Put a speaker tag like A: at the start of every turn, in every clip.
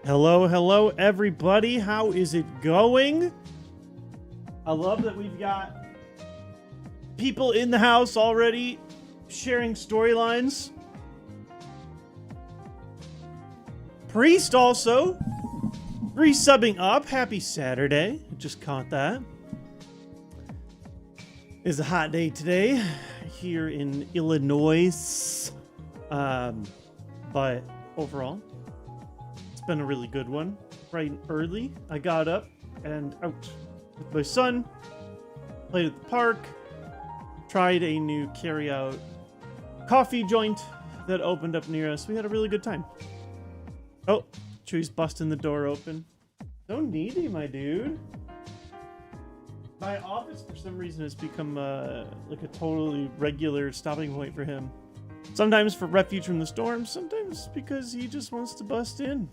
A: Hello, hello, everybody. How is it going? I love that we've got people in the house already sharing storylines. Priest also resubbing up. Happy Saturday. I just caught that. It's a hot day today here in Illinois. But overall, it's been a really good one. Bright and early, I got up and out with my son, played at the park, tried a new carry-out coffee joint that opened up near us. We had a really good time. Oh, Chewie's busting the door open. So needy, my dude. My office, for some reason, has become like a totally regular stopping point for him. Sometimes for refuge from the storm, sometimes because he just wants to bust in.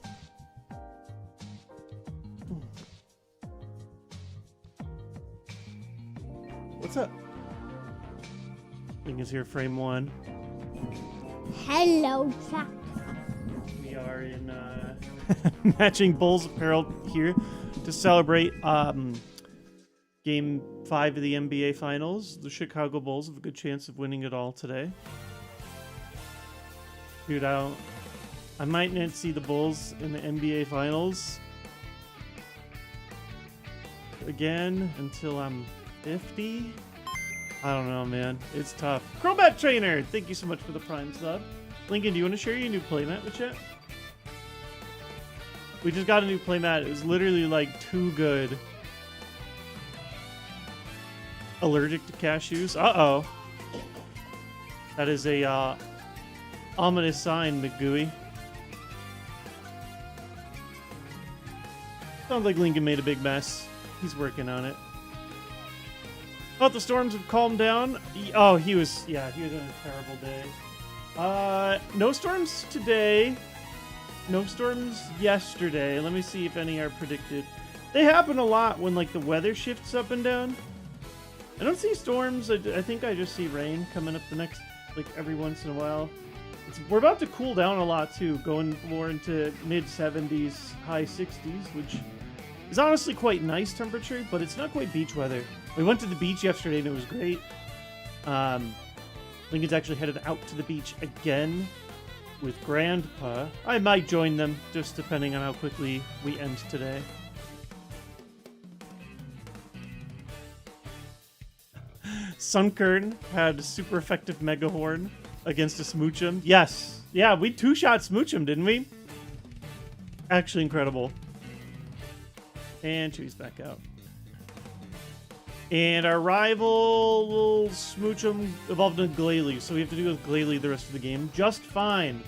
A: What's up? Thing is here, frame one.
B: Hello, Jack.
A: We are in matching Bulls apparel here to celebrate Game 5 of the NBA Finals. The Chicago Bulls have a good chance of winning it all today. Dude, I might not see the Bulls in the NBA Finals again until I'm 50. I don't know, man. It's tough. Crobat Trainer, thank you so much for the Prime sub. Lincoln, do you want to share your new playmat with chat? We just got a new playmat. It was literally like too good. Allergic to cashews? Uh-oh. That is a ominous sign, McGooey. Sounds like Lincoln made a big mess. He's working on it. Thought the storms have calmed down. Oh, he was on a terrible day. No storms today. No storms yesterday. Let me see if any are predicted. They happen a lot when like the weather shifts up and down. I don't see storms. I think I just see rain coming up the next, like every once in a while. We're about to cool down a lot too, going more into mid 70s, high 60s, which is honestly quite nice temperature, but it's not quite beach weather. We went to the beach yesterday and it was great. Lincoln's actually headed out to the beach again with Grandpa. I might join them, just depending on how quickly we end today. Sunkern had a super effective Mega Horn against a Smoochum. Yes. Yeah, we two-shot Smoochum, didn't we? Actually incredible. And Chewie's back out. And our rival Smoochum evolved into Glalie, so we have to deal with Glalie the rest of the game just fine.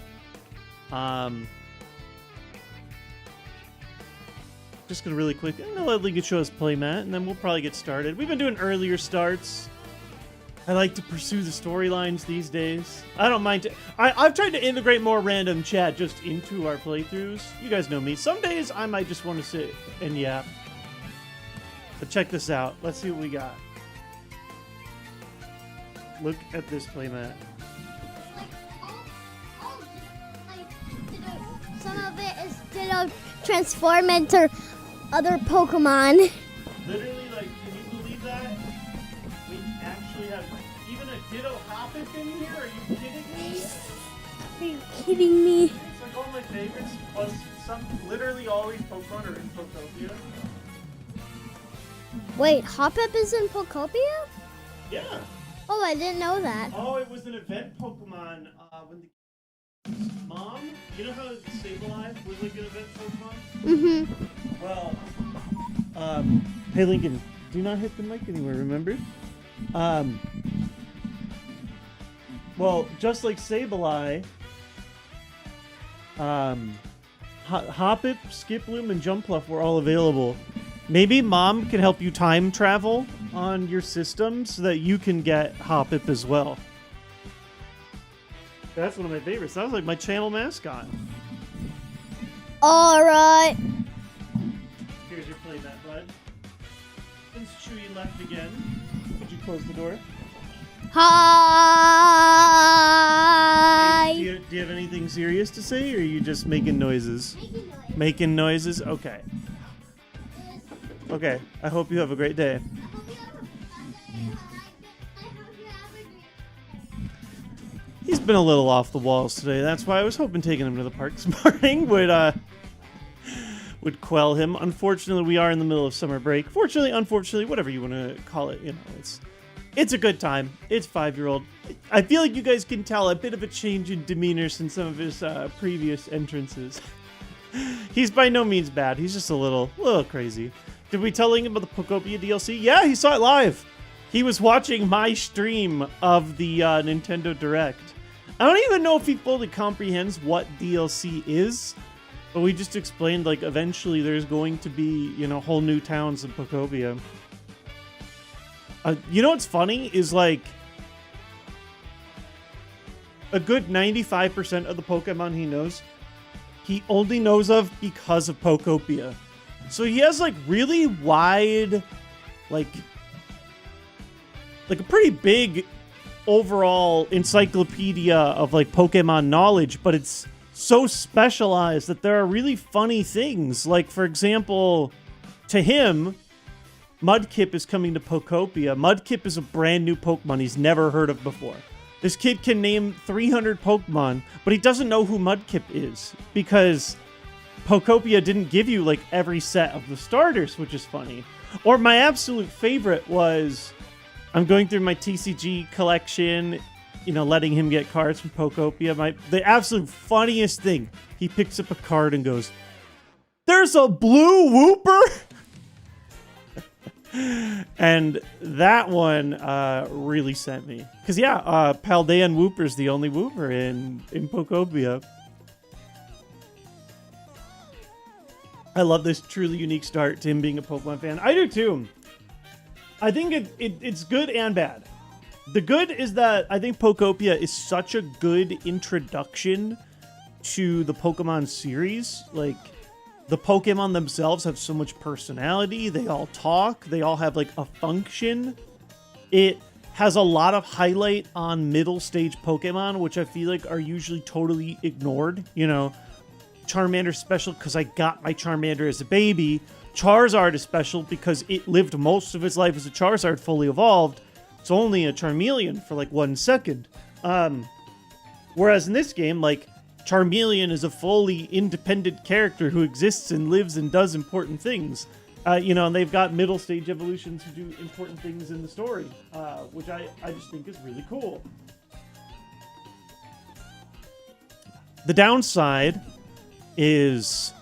A: Just gonna really quick, I'm gonna let Lincoln show us playmat, and then we'll probably get started. We've been doing earlier starts. I like to pursue the storylines these days. I don't mind. I've tried to integrate more random chat just into our playthroughs. You guys know me. Some days I might just want to sit and yap. But check this out. Let's see what we got. Look at this playmat.
B: Some of it is Ditto transform into other Pokemon.
A: Literally, like, can you believe that? We actually have even a Ditto Hoppip in here? Are you kidding me?
B: Are you kidding me?
A: It's like all my favorites, plus literally all these Pokemon are in Pokopia.
B: Wait, Hoppip is in Pokopia?
A: Yeah.
B: Oh, I didn't know that.
A: Oh, it was an event Pokemon when the mom, you know how Sableye was like an event Pokemon?
B: Mm-hmm.
A: Well, hey Lincoln, do not hit the mic anywhere, remember? Well, just like Sableye, Hoppip, Skiploom, and Jumpluff were all available. Maybe Mom can help you time travel on your system so that you can get Hoppip as well. That's one of my favorites. That was like my channel mascot.
B: Alright.
A: Here's your playmat, bud. Since Chewie left again, could you close the door?
B: Hi.
A: Do you have anything serious to say, or are you just making noises? Making noises? Okay. Okay. I hope you have a great day. He's been a little off the walls today. That's why I was hoping taking him to the park this morning would quell him. Unfortunately, we are in the middle of summer break. Fortunately, unfortunately, whatever you want to call it, you know, it's a good time. It's 5-year-old. I feel like you guys can tell a bit of a change in demeanor since some of his previous entrances. He's by no means bad. He's just a little crazy. Did we tell him about the Pokopia DLC? Yeah, he saw it live. He was watching my stream of the Nintendo Direct. I don't even know if he fully comprehends what DLC is, but we just explained, like, eventually there's going to be, you know, whole new towns in Pokopia. You know what's funny is, like, a good 95% of the Pokemon he knows, he only knows of because of Pokopia. So he has, like, really wide, like a pretty big overall encyclopedia of, like, Pokemon knowledge, but it's so specialized that there are really funny things. Like, for example, to him, Mudkip is coming to Pokopia. Mudkip is a brand new Pokemon he's never heard of before. This kid can name 300 Pokemon, but he doesn't know who Mudkip is because Pokopia didn't give you, like, every set of the starters, which is funny. Or my absolute favorite was, I'm going through my TCG collection, you know, letting him get cards from Pokopia. The absolute funniest thing, he picks up a card and goes, "There's a blue Wooper?" And that one really sent me. Because, yeah, Paldean Wooper's the only Wooper in Pokopia. I love this truly unique start to him being a Pokemon fan. I do, too. I think it's good and bad. The good is that I think Pokopia is such a good introduction to the Pokemon series. Like, the Pokemon themselves have so much personality. They all talk. They all have, like, a function. It has a lot of highlight on middle stage Pokemon, which I feel like are usually totally ignored. You know, Charmander's special because I got my Charmander as a baby. Charizard is special because it lived most of its life as a Charizard fully evolved. It's only a Charmeleon for like 1 second. Whereas in this game, like, Charmeleon is a fully independent character who exists and lives and does important things. You know, and they've got middle stage evolutions who do important things in the story, which I just think is really cool. The downside is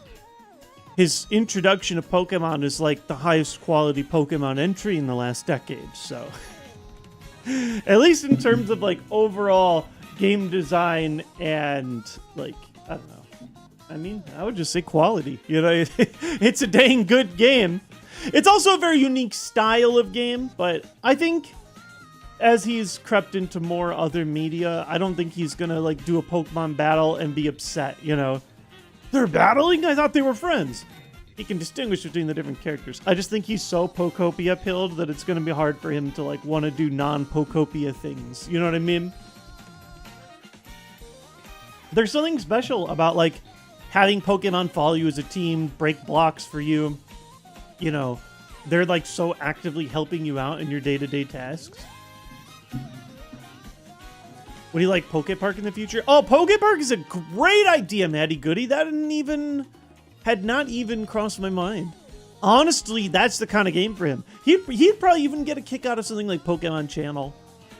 A: his introduction to Pokemon is like the highest quality Pokemon entry in the last decade. So at least in terms of like overall game design and like, I don't know. I mean, I would just say quality. You know, it's a dang good game. It's also a very unique style of game, but I think as he's crept into more other media, I don't think he's gonna like do a Pokemon battle and be upset, you know. They're battling? I thought they were friends. He can distinguish between the different characters. I just think he's so Pokopia pilled that it's gonna be hard for him to like want to do non-Pokopia things. You know what I mean? There's something special about like having Pokemon follow you as a team, break blocks for you. You know, they're like so actively helping you out in your day-to-day tasks. Would you like Poke Park in the future? Oh, Poke Park is a great idea, Matty Goody. That had not even crossed my mind. Honestly, that's the kind of game for him. He'd probably even get a kick out of something like Pokemon Channel.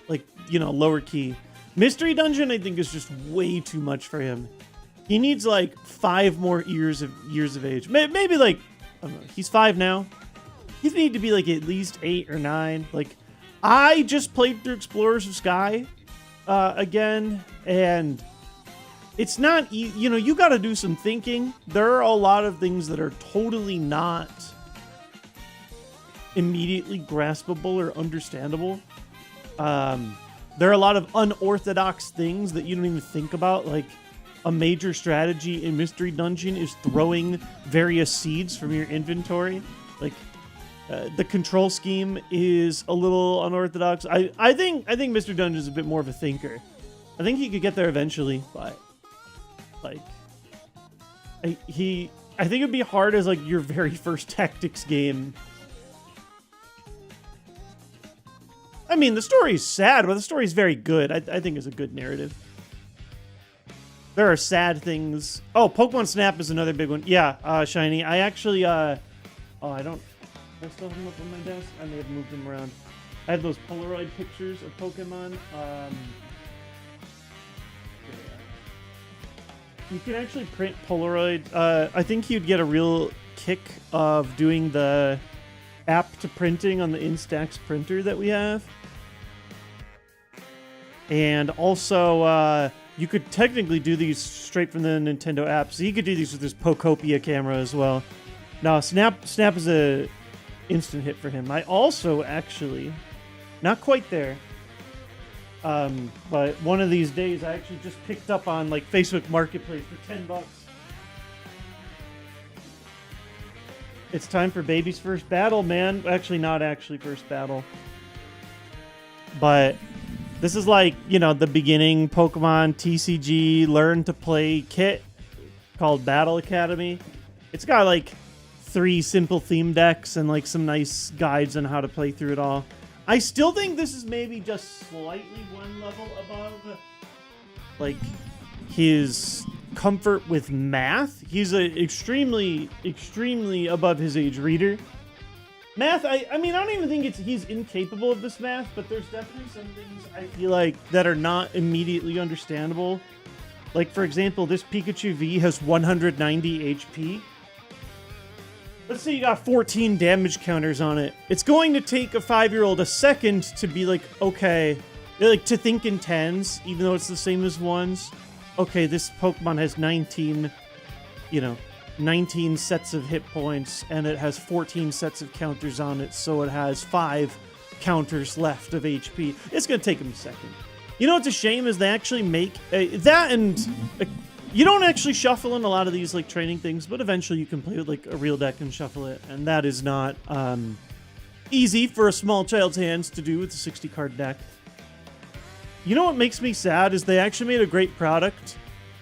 A: Like, you know, lower key. Mystery Dungeon, I think, is just way too much for him. He needs like 5 more years of age. Maybe like, I don't know, he's 5 now. He need to be like at least 8 or 9. Like, I just played through Explorers of Sky again, and it's not, you know, you got to do some thinking. There are a lot of things that are totally not immediately graspable or understandable. There are a lot of unorthodox things that you don't even think about. Like, a major strategy in Mystery Dungeon is throwing various seeds from your inventory. Like, the control scheme is a little unorthodox. I think Mr. Dungeon is a bit more of a thinker. I think he could get there eventually, but Like, I think it'd be hard as like your very first tactics game. I mean, the story's sad, but the story's very good. I think it's a good narrative. There are sad things. Oh, Pokemon Snap is another big one. Yeah, Shiny. I actually, oh, I don't... Do I still have them up on my desk? I may have moved them around. I have those Polaroid pictures of Pokemon. You can actually print Polaroid. I think you'd get a real kick of doing the app to printing on the Instax printer that we have. And also, you could technically do these straight from the Nintendo app. So you could do these with this Pokopia camera as well. No, Snap is a instant hit for him. I also actually, not quite there, but one of these days I actually just picked up on like Facebook Marketplace for $10. It's time for baby's first battle, man. Actually, not actually first battle, but this is like, you know, the beginning Pokemon TCG learn to play kit called Battle Academy. It's got like 3 simple theme decks and like some nice guides on how to play through it all. I still think this is maybe just slightly one level above like his comfort with math. He's a extremely above his age reader. Math, I mean, I don't even think he's incapable of this math, but there's definitely some things I feel like that are not immediately understandable. Like, for example, this Pikachu V has 190 HP. Let's say you got 14 damage counters on it. It's going to take a 5-year-old a second to be like, okay, like to think in tens, even though it's the same as ones. Okay, this Pokemon has 19 sets of hit points, and it has 14 sets of counters on it, so it has 5 counters left of HP. It's going to take him a second. You know what's a shame is they actually make that, and you don't actually shuffle in a lot of these like training things, but eventually you can play with like a real deck and shuffle it, and that is not easy for a small child's hands to do with a 60-card deck. You know what makes me sad is they actually made a great product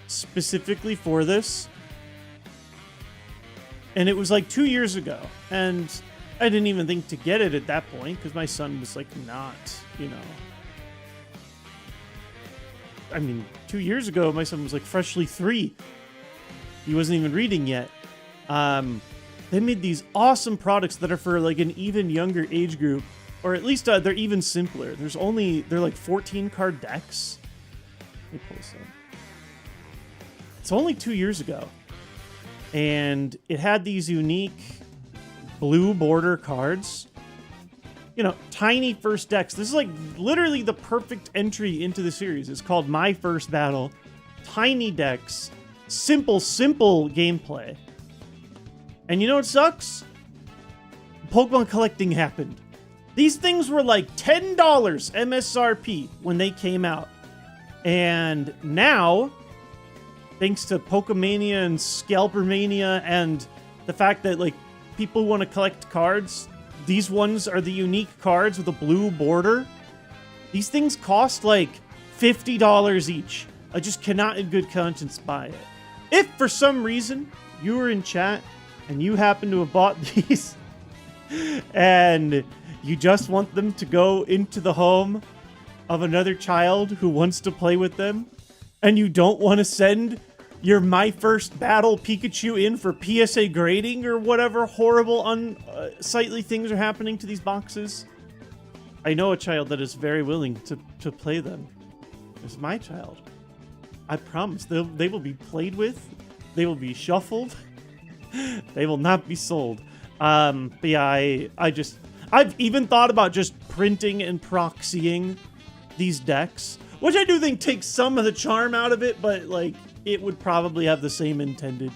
A: specifically for this. And it was like 2 years ago, and I didn't even think to get it at that point because my son was like not, you know. I mean, 2 years ago, my son was like freshly 3. He wasn't even reading yet. They made these awesome products that are for like an even younger age group, or at least they're even simpler. They're like 14 card decks. Let me pull this up. It's only 2 years ago. And it had these unique blue border cards. You know, tiny first decks. This is like literally the perfect entry into the series. It's called My First Battle. Tiny decks. Simple gameplay. And you know what sucks? Pokemon collecting happened. These things were like $10 MSRP when they came out. And now, thanks to Pokemania and Scalpermania and the fact that like people want to collect cards, these ones are the unique cards with a blue border. These things cost like $50 each. I just cannot in good conscience buy it. If for some reason you were in chat and you happen to have bought these and you just want them to go into the home of another child who wants to play with them, and you don't want to send your My First Battle Pikachu in for PSA grading or whatever horrible, unsightly things are happening to these boxes, I know a child that is very willing to play them. It's my child. I promise. They will be played with. They will be shuffled. They will not be sold. But yeah, I've even thought about just printing and proxying these decks, which I do think takes some of the charm out of it, but like it would probably have the same intended,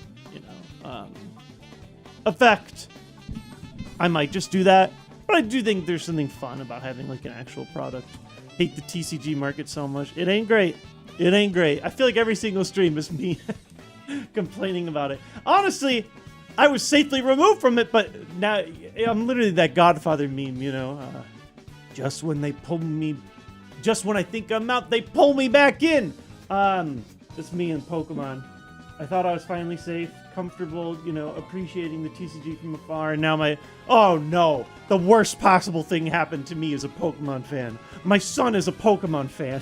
A: effect. I might just do that, but I do think there's something fun about having like an actual product. Hate the TCG market so much. It ain't great. It ain't great. I feel like every single stream is me complaining about it. Honestly, I was safely removed from it, but now I'm literally that Godfather meme, just when they pull me, just when I think I'm out, they pull me back in. It's me and Pokemon. I thought I was finally safe, comfortable, you know, appreciating the TCG from afar, and now my... Oh, no. The worst possible thing happened to me as a Pokemon fan. My son is a Pokemon fan.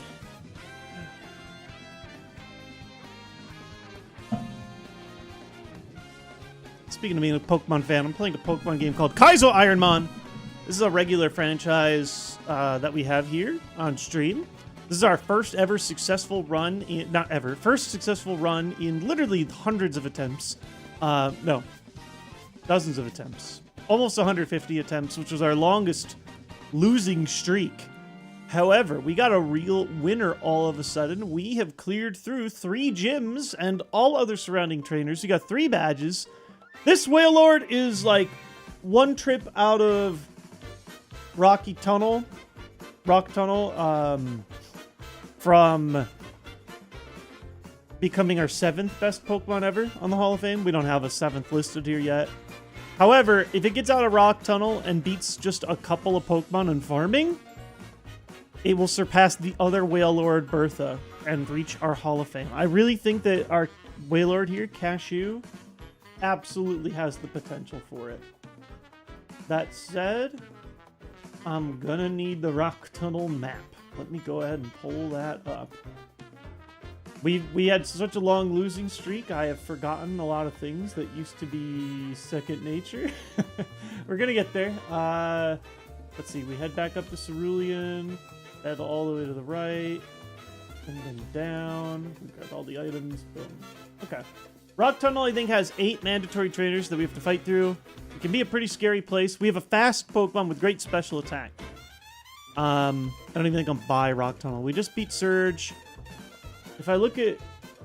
A: Speaking of being a Pokemon fan, I'm playing a Pokemon game called Kaizo IronMON. This is a regular franchise that we have here on stream. This is our first ever successful run in, not ever, first successful run in literally hundreds of attempts. No, dozens of attempts. Almost 150 attempts, which was our longest losing streak. However, we got a real winner all of a sudden. We have cleared through 3 gyms and all other surrounding trainers. We got 3 badges. This Wailord is like 1 trip out of Rock Tunnel, from becoming our 7th best Pokemon ever on the Hall of Fame. We don't have a 7th listed here yet. However, if it gets out of Rock Tunnel and beats just a couple of Pokemon in farming, it will surpass the other Wailord Bertha and reach our Hall of Fame. I really think that our Wailord here, Cashew, absolutely has the potential for it. That said, I'm gonna need the Rock Tunnel map. Let me go ahead and pull that up. We had such a long losing streak, I have forgotten a lot of things that used to be second nature. We're gonna get there. Let's see, we head back up to Cerulean, head all the way to the right, and then down. We've got all the items, boom. Okay. Rock Tunnel, I think, has 8 mandatory trainers that we have to fight through. It can be a pretty scary place. We have a fast Pokemon with great special attack. I don't even think I'm by Rock Tunnel. We just beat Surge. If I look at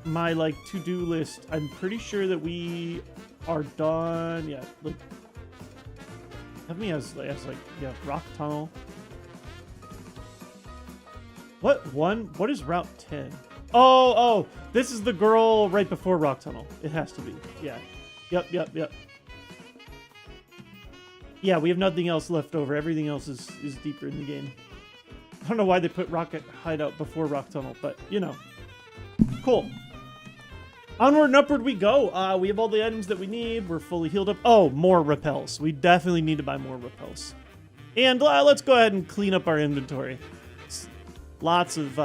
A: my, like, to-do list, I'm pretty sure that we are done. Yeah, like, have me as like, yeah, Rock Tunnel. What is Route 10? Oh, this is the girl right before Rock Tunnel. It has to be. Yeah. Yep. Yeah, we have nothing else left over. Everything else is deeper in the game. I don't know why they put Rocket Hideout before Rock Tunnel, but, you know. Cool. Onward and upward we go. We have all the items that we need. We're fully healed up. Oh, more repels. We definitely need to buy more repels. And let's go ahead and clean up our inventory. Lots of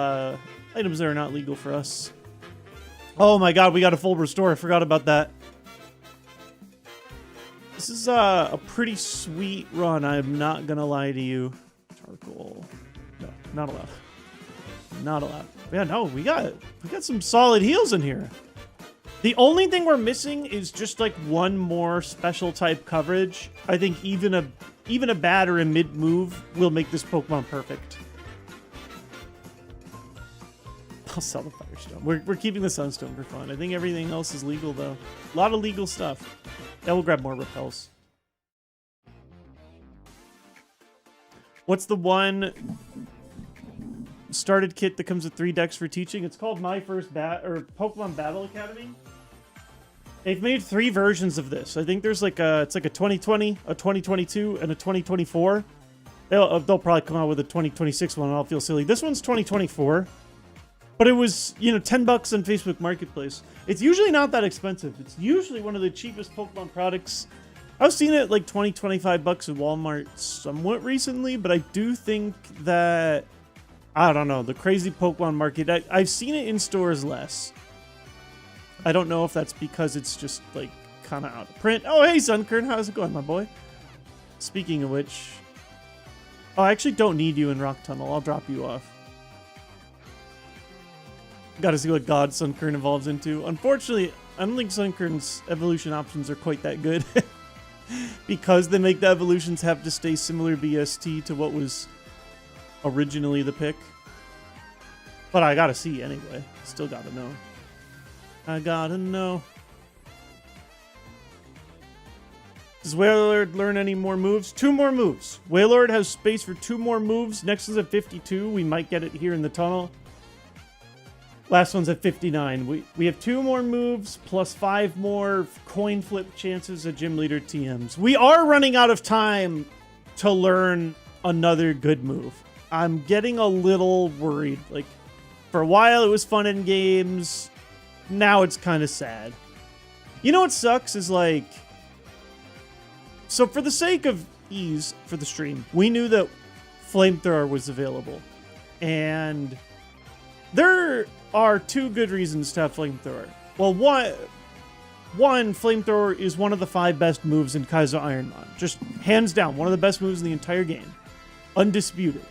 A: items that are not legal for us. Oh my god, we got a full restore. I forgot about that. This is a pretty sweet run, I'm not gonna lie to you. Charcoal. No, not allowed. Not allowed. Yeah, no, we got some solid heals in here. The only thing we're missing is just like one more special type coverage. I think even a bad or a mid move will make this Pokemon perfect. I'll sell the Firestone. We're keeping the Sunstone for fun. I think everything else is legal, though. A lot of legal stuff. Yeah, we'll grab more repels. What's the one started kit that comes with 3 decks for teaching? It's called My First Pokemon Battle Academy. They've made 3 versions of this. I think there's like it's like a 2020, a 2022, and a 2024. They'll probably come out with a 2026 one, and I'll feel silly. This one's 2024. But it was, you know, $10 on Facebook Marketplace. It's usually not that expensive. It's usually one of the cheapest Pokemon products. I've seen it at like $20, $25 at Walmart somewhat recently, but I do think that, I don't know, the crazy Pokemon market, I've seen it in stores less. I don't know if that's because it's just like kind of out of print. Oh, hey, Sunkern, how's it going, my boy? Speaking of which, oh, I actually don't need you in Rock Tunnel. I'll drop you off. Gotta see what God Sunkern evolves into. Unfortunately, I don't think Sunkern's evolution options are quite that good. Because they make the evolutions have to stay similar BST to what was originally the pick. But I gotta see anyway. Still gotta know. I gotta know. Does Wailord learn any more moves? 2 more moves. Wailord has space for 2 more moves. Next is at 52. We might get it here in the tunnel. Last one's at 59. We have 2 more moves plus 5 more coin flip chances at gym leader TMs. We are running out of time to learn another good move. I'm getting a little worried. Like, for a while it was fun in games. now it's kind of sad. You know what sucks is like, so for the sake of ease for the stream, we knew that Flamethrower was available. And there are two good reasons to have Flamethrower. Well, one, Flamethrower is one of the 5 best moves in Kaizo IronMON. Just hands down, one of the best moves in the entire game. Undisputed.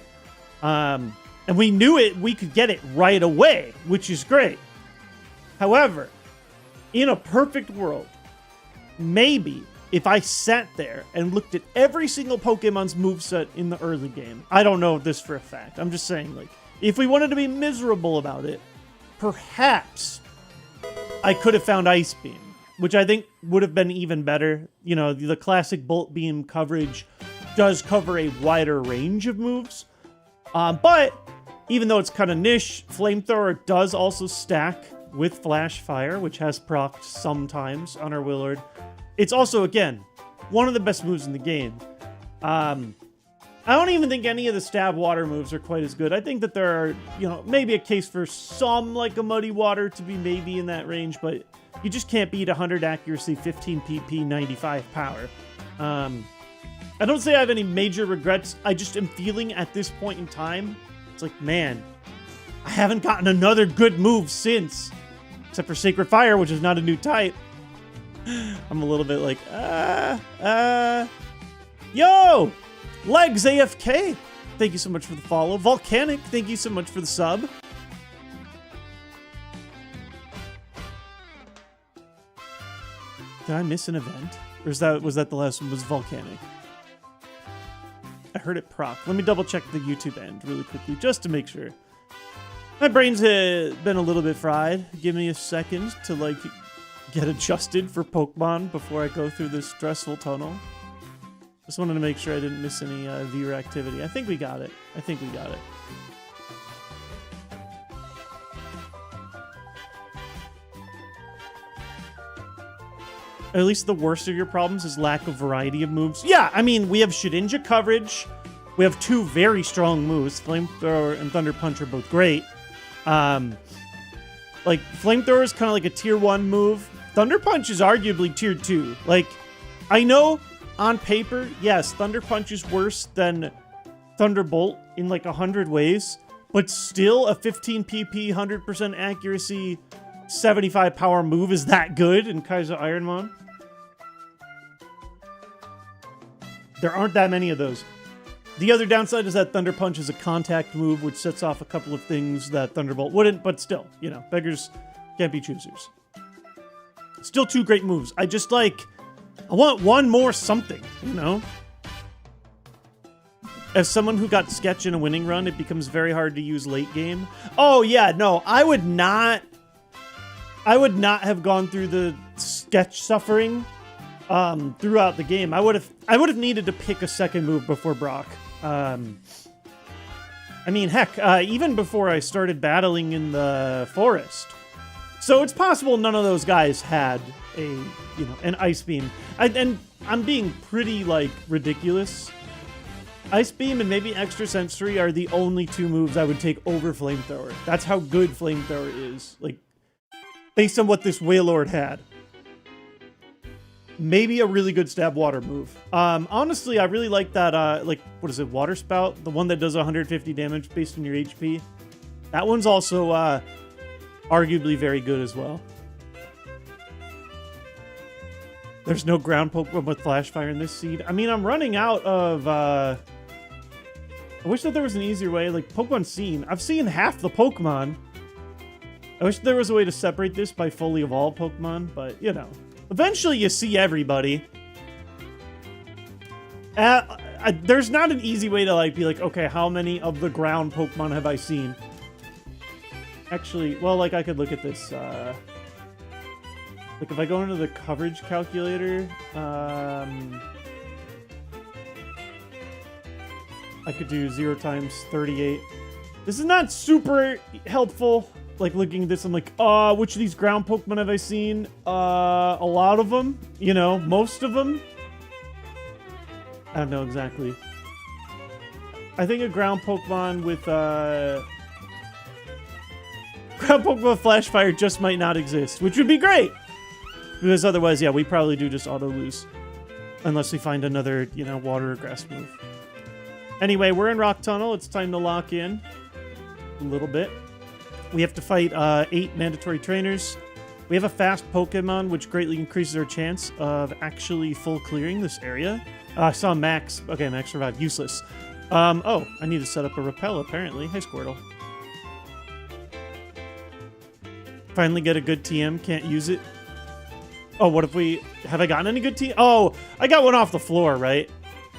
A: And we knew we could get it right away, which is great. However, in a perfect world, maybe if I sat there and looked at every single Pokemon's moveset in the early game, I don't know this for a fact, I'm just saying, like, if we wanted to be miserable about it, perhaps I could have found Ice Beam, which I think would have been even better. You know, the classic Bolt Beam coverage does cover a wider range of moves. But even though it's kind of niche, Flamethrower does also stack with Flash Fire, which has procced sometimes on our Willard. It's also, again, one of the best moves in the game. I don't even think any of the stab water moves are quite as good. I think that there are, you know, maybe a case for some, like a Muddy Water, to be maybe in that range, but you just can't beat 100 accuracy, 15 PP, 95 power. I don't say I have any major regrets. I just am feeling at this point in time, it's like, man, I haven't gotten another good move since. Except for Sacred Fire, which is not a new type. I'm a little bit like, yo! Legs AFK, thank you so much for the follow. Volcanic, thank you so much for the sub. Did I miss an event? Or was that the last one? Was Volcanic? I heard it proc. Let me double check the YouTube end really quickly just to make sure. My brain's been a little bit fried. Give me a second to like get adjusted for Pokemon before I go through this stressful tunnel. Just wanted to make sure I didn't miss any viewer activity. I think we got it. I think we got it. At least the worst of your problems is lack of variety of moves. Yeah, I mean, we have Shedinja coverage. We have 2 very strong moves. Flamethrower and Thunder Punch are both great. Like, Flamethrower is kind of like a tier 1 move. Thunder Punch is arguably tier 2. Like, I know on paper, yes, Thunder Punch is worse than Thunderbolt in like 100 ways, but still a 15 PP, 100% accuracy, 75 power move is that good in Kaizo IronMON. There aren't that many of those. The other downside is that Thunder Punch is a contact move, which sets off a couple of things that Thunderbolt wouldn't, but still, you know, beggars can't be choosers. Still 2 great moves. I just like, I want one more something, you know? As someone who got Sketch in a winning run, it becomes very hard to use late game. Oh yeah, no, I would not have gone through the Sketch suffering throughout the game. I would have needed to pick a second move before Brock. I mean, heck, even before I started battling in the forest. So it's possible none of those guys had an Ice Beam. And I'm being pretty, like, ridiculous. Ice Beam and maybe Extra Sensory are the only 2 moves I would take over Flamethrower. That's how good Flamethrower is. Like, based on what this Wailord had. Maybe a really good stab water move. Honestly, I really like that, like, what is it, Water Spout? The one that does 150 damage based on your HP. That one's also, arguably very good as well. There's no ground Pokemon with Flash Fire in this seed. I mean, I'm running out of, I wish that there was an easier way. Like, Pokemon Scene. I've seen half the Pokemon. I wish there was a way to separate this by fully evolved Pokemon, but, you know. Eventually, you see everybody. There's not an easy way to, like, be like, okay, how many of the ground Pokemon have I seen? Actually, well, like, I could look at this, like, if I go into the coverage calculator, I could do 0 times 38. This is not super helpful. Like, looking at this, I'm like, which of these ground Pokemon have I seen? A lot of them. You know, most of them. I don't know exactly. I think a ground Pokemon with, ground Pokemon Flash Fire just might not exist, which would be great. Because otherwise, yeah, we probably do just auto lose. Unless we find another, you know, water or grass move. Anyway, we're in Rock Tunnel. It's time to lock in a little bit. We have to fight 8 mandatory trainers. We have a fast Pokemon, which greatly increases our chance of actually full clearing this area. I saw Max. Okay, Max survived. Useless. Oh, I need to set up a repel, apparently. Hey, Squirtle. Finally get a good TM. Can't use it. Oh, what if we... Have I gotten any good TM? Oh, I got one off the floor, right?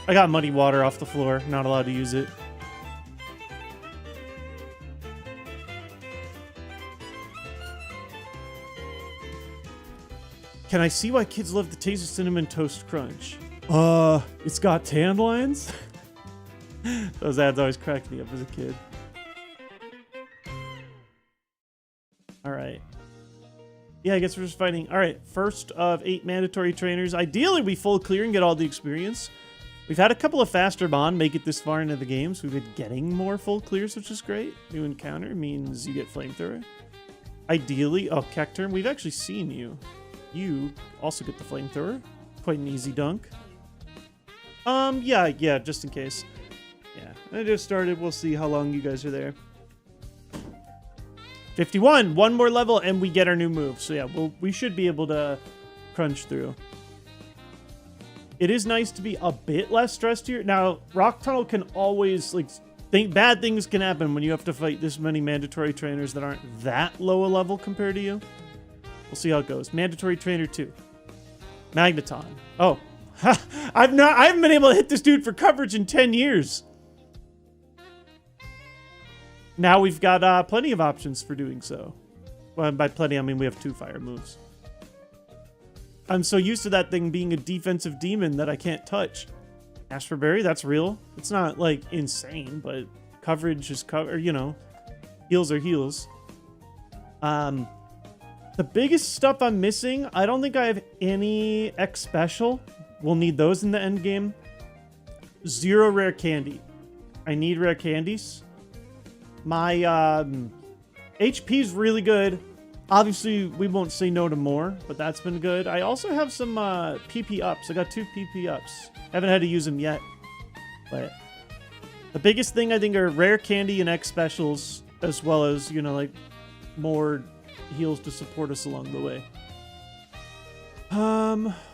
A: I got muddy water off the floor. Not allowed to use it. Can I see why kids love the taste of Cinnamon Toast Crunch? It's got tan lines? Those ads always cracked me up as a kid. Alright. Yeah, I guess we're just fighting. Alright, first of 8 mandatory trainers. Ideally, we full clear and get all the experience. We've had a couple of faster Mon make it this far into the game, so we've been getting more full clears, which is great. New encounter means you get Flamethrower. Ideally, oh, Cacturn, we've actually seen you. You also get the Flamethrower. Quite an easy dunk. Yeah, just in case. Yeah, I just started. We'll see how long you guys are there. 51, one more level, and we get our new move. So yeah, we should be able to crunch through. It is nice to be a bit less stressed here. Now, Rock Tunnel can always, like, bad things can happen when you have to fight this many mandatory trainers that aren't that low a level compared to you. We'll see how it goes. Mandatory Trainer 2. Magneton. Oh. I haven't been able to hit this dude for coverage in 10 years. Now we've got plenty of options for doing so. Well, by plenty, I mean we have 2 fire moves. I'm so used to that thing being a defensive demon that I can't touch. Asper Berry, that's real. It's not, like, insane, but coverage is cover, you know. Heals are heals. The biggest stuff I'm missing, I don't think I have any X Special. We'll need those in the end game. 0 rare candy. I need rare candies. My HP is really good. Obviously, we won't say no to more, but that's been good. I also have some PP ups. I got 2 PP ups. Haven't had to use them yet. But the biggest thing I think are rare candy and X specials, as well as, you know, like more heals to support us along the way.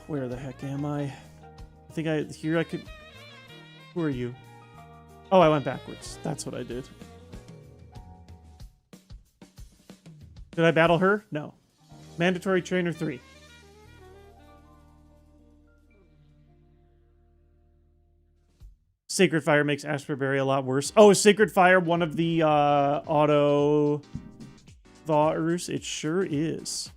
A: Where the heck am I? I think I could... Who are you? Oh, I went backwards. That's what I did. Did I battle her? No. Mandatory Trainer 3. Sacred Fire makes Asper Berry a lot worse. Oh, is Sacred Fire one of the auto thawers? It sure is.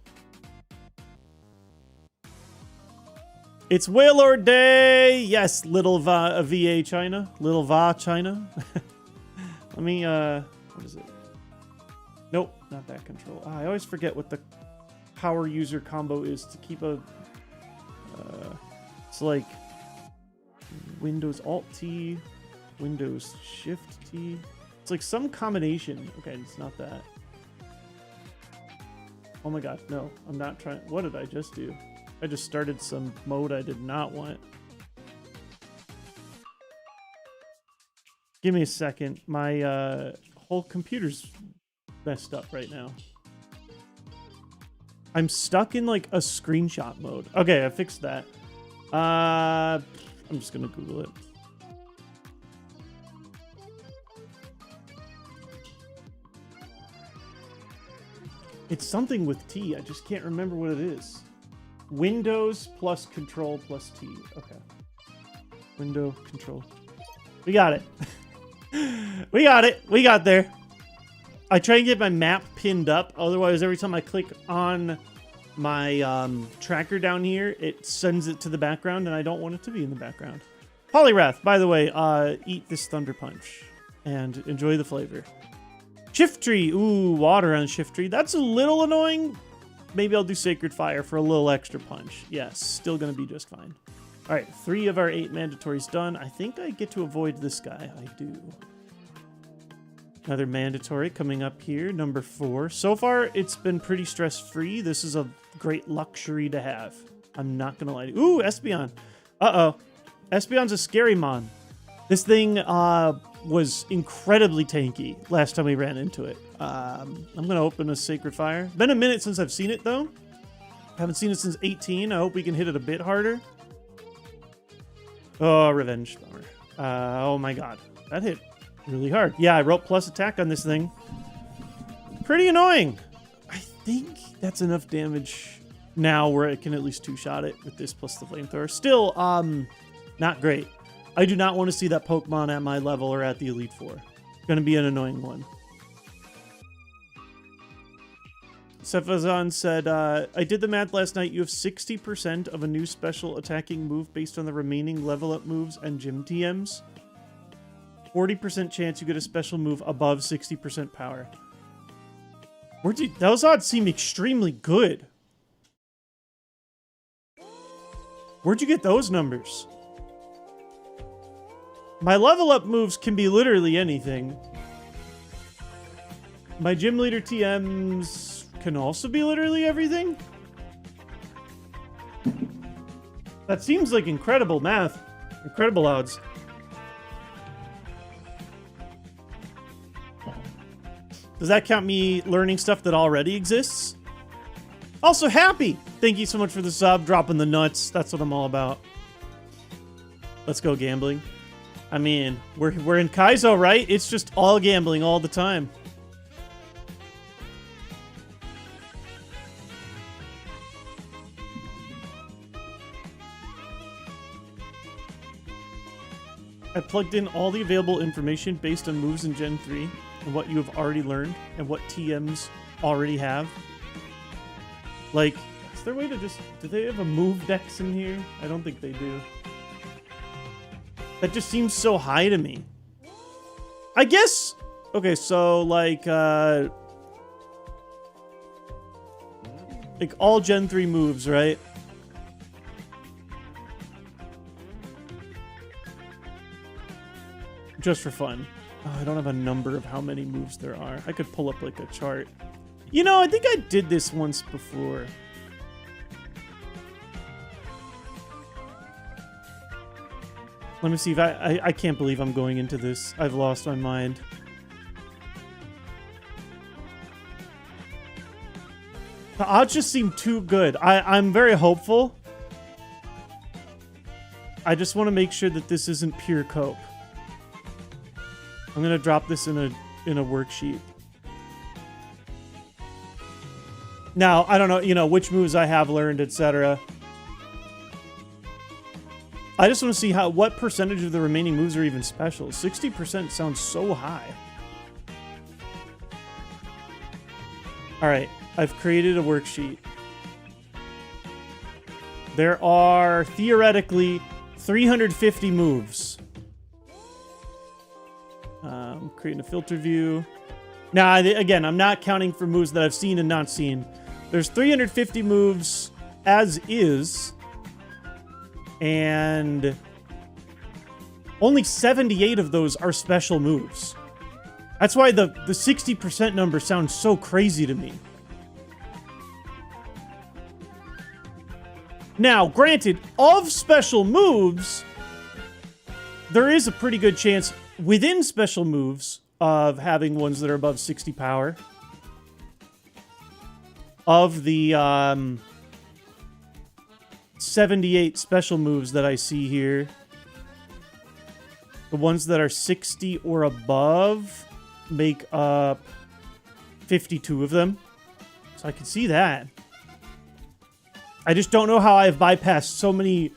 A: It's Wailord Day! Yes, little VA China. Little Va China. Let me, what is it? Nope, not that control. I always forget what the power user combo is to keep a... it's like Windows Alt-T, Windows Shift-T. It's like some combination. Okay, it's not that. Oh my god, no. I'm not trying... What did I just do? I just started some mode I did not want. Give me a second. My whole computer's messed up right now. I'm stuck in like a screenshot mode. Okay, I fixed that. I'm just gonna Google it. It's something with T. I just can't remember what it is. Windows plus Control plus T. Okay. Window Control. We got it. We got it. We got there. I try and get my map pinned up. Otherwise, every time I click on my tracker down here, it sends it to the background, and I don't want it to be in the background. Poliwrath, by the way, eat this Thunder Punch and enjoy the flavor. Shiftry. Ooh, water on Shiftry. That's a little annoying. Maybe I'll do Sacred Fire for a little extra punch. Yes, still going to be just fine. All right, 3 of our 8 mandatories done. I think I get to avoid this guy. I do. Another mandatory coming up here, number 4. So far, it's been pretty stress-free. This is a great luxury to have. I'm not gonna lie to you. Ooh, Espeon. Uh-oh. Espeon's a scary mon. This thing was incredibly tanky last time we ran into it. I'm gonna open a Sacred Fire. Been a minute since I've seen it, though. Haven't seen it since 18. I hope we can hit it a bit harder. Oh, Revenge. Bummer. Oh my god. That hit really hard. Yeah, I wrote plus attack on this thing. Pretty annoying. I think that's enough damage now where I can at least two-shot it with this plus the flamethrower. Still, not great. I do not want to see that Pokemon at my level or at the Elite Four. Gonna be an annoying one. Sefazan said, I did the math last night. You have 60% of a new special attacking move based on the remaining level up moves and gym TMs. 40% chance you get a special move above 60% power. Those odds seem extremely good. Where'd you get those numbers? My level up moves can be literally anything. My gym leader TMs can also be literally everything. That seems like incredible math. Incredible odds. Does that count me learning stuff that already exists? Also, Happy! Thank you so much for the sub, dropping the nuts. That's what I'm all about. Let's go gambling. I mean, we're in Kaizo, right? It's just all gambling all the time. I plugged in all the available information based on moves in Gen 3 and what you have already learned and what TMs already have. Like, is there a way to just... Do they have a move dex in here? I don't think they do. That just seems so high to me. I guess... Okay, so, like all Gen 3 moves, right? Just for fun. Oh, I don't have a number of how many moves there are. I could pull up, like, a chart. You know, I think I did this once before. Let me see if I can't believe I'm going into this. I've lost my mind. The odds just seem too good. I'm very hopeful. I just want to make sure that this isn't pure cope. I'm gonna drop this in a worksheet. Now, I don't know, you know, which moves I have learned, etc. I just want to see what percentage of the remaining moves are even special. 60% sounds so high. Alright, I've created a worksheet. There are, theoretically, 350 moves. I'm creating a filter view. Now, again, I'm not counting for moves that I've seen and not seen. There's 350 moves as is. And only 78 of those are special moves. That's why the 60% number sounds so crazy to me. Now, granted, of special moves, there is a pretty good chance within special moves of having ones that are above 60 power. Of the 78 special moves that I see here, the ones that are 60 or above make up 52 of them. So I can see that. I just don't know how I've bypassed so many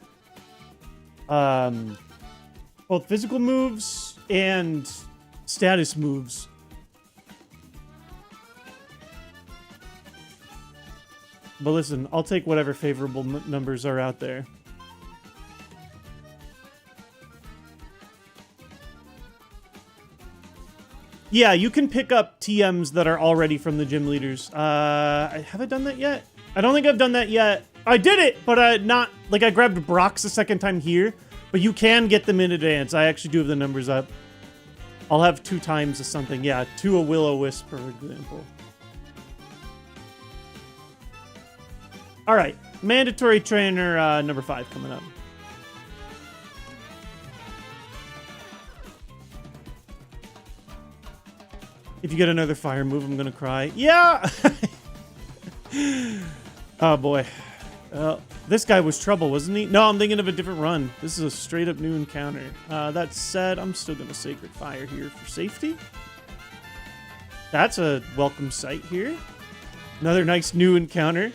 A: both physical moves and status moves. But listen, I'll take whatever favorable numbers are out there. Yeah, you can pick up TMs that are already from the gym leaders. Have I done that yet? I don't think I've done that yet. I did it, but not... Like, I grabbed Brock's the second time here, but you can get them in advance. I actually do have the numbers up. I'll have 2 times of something. Yeah, 2 a Will-O-Wisp, for example. All right, mandatory trainer number 5 coming up. If you get another fire move, I'm gonna cry. Yeah! Oh boy. This guy was trouble, wasn't he? No, I'm thinking of a different run. This is a straight up new encounter. That said, I'm still gonna Sacred Fire here for safety. That's a welcome sight here. Another nice new encounter.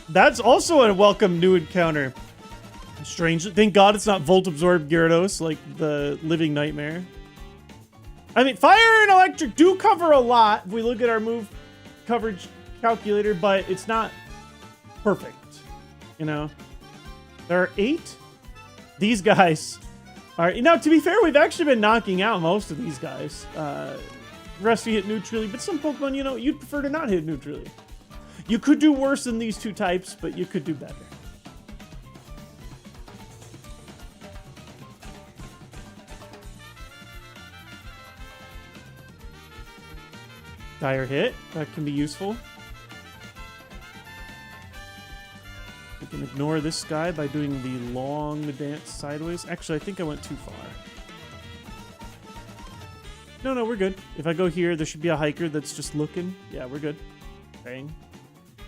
A: That's also a welcome new encounter. Strange. Thank God it's not Volt Absorb Gyarados like the Living Nightmare. I mean, fire and electric do cover a lot if we look at our move coverage calculator, but it's not perfect. You know, there are 8. These guys are, you know, to be fair, we've actually been knocking out most of these guys. The rest we hit neutrally, but some Pokemon, you know, you'd prefer to not hit neutrally. You could do worse than these 2 types, but you could do better. Dire hit, that can be useful. We can ignore this guy by doing the long dance sideways. Actually, I think I went too far. No, we're good. If I go here, there should be a hiker that's just looking. Yeah, we're good. Bang.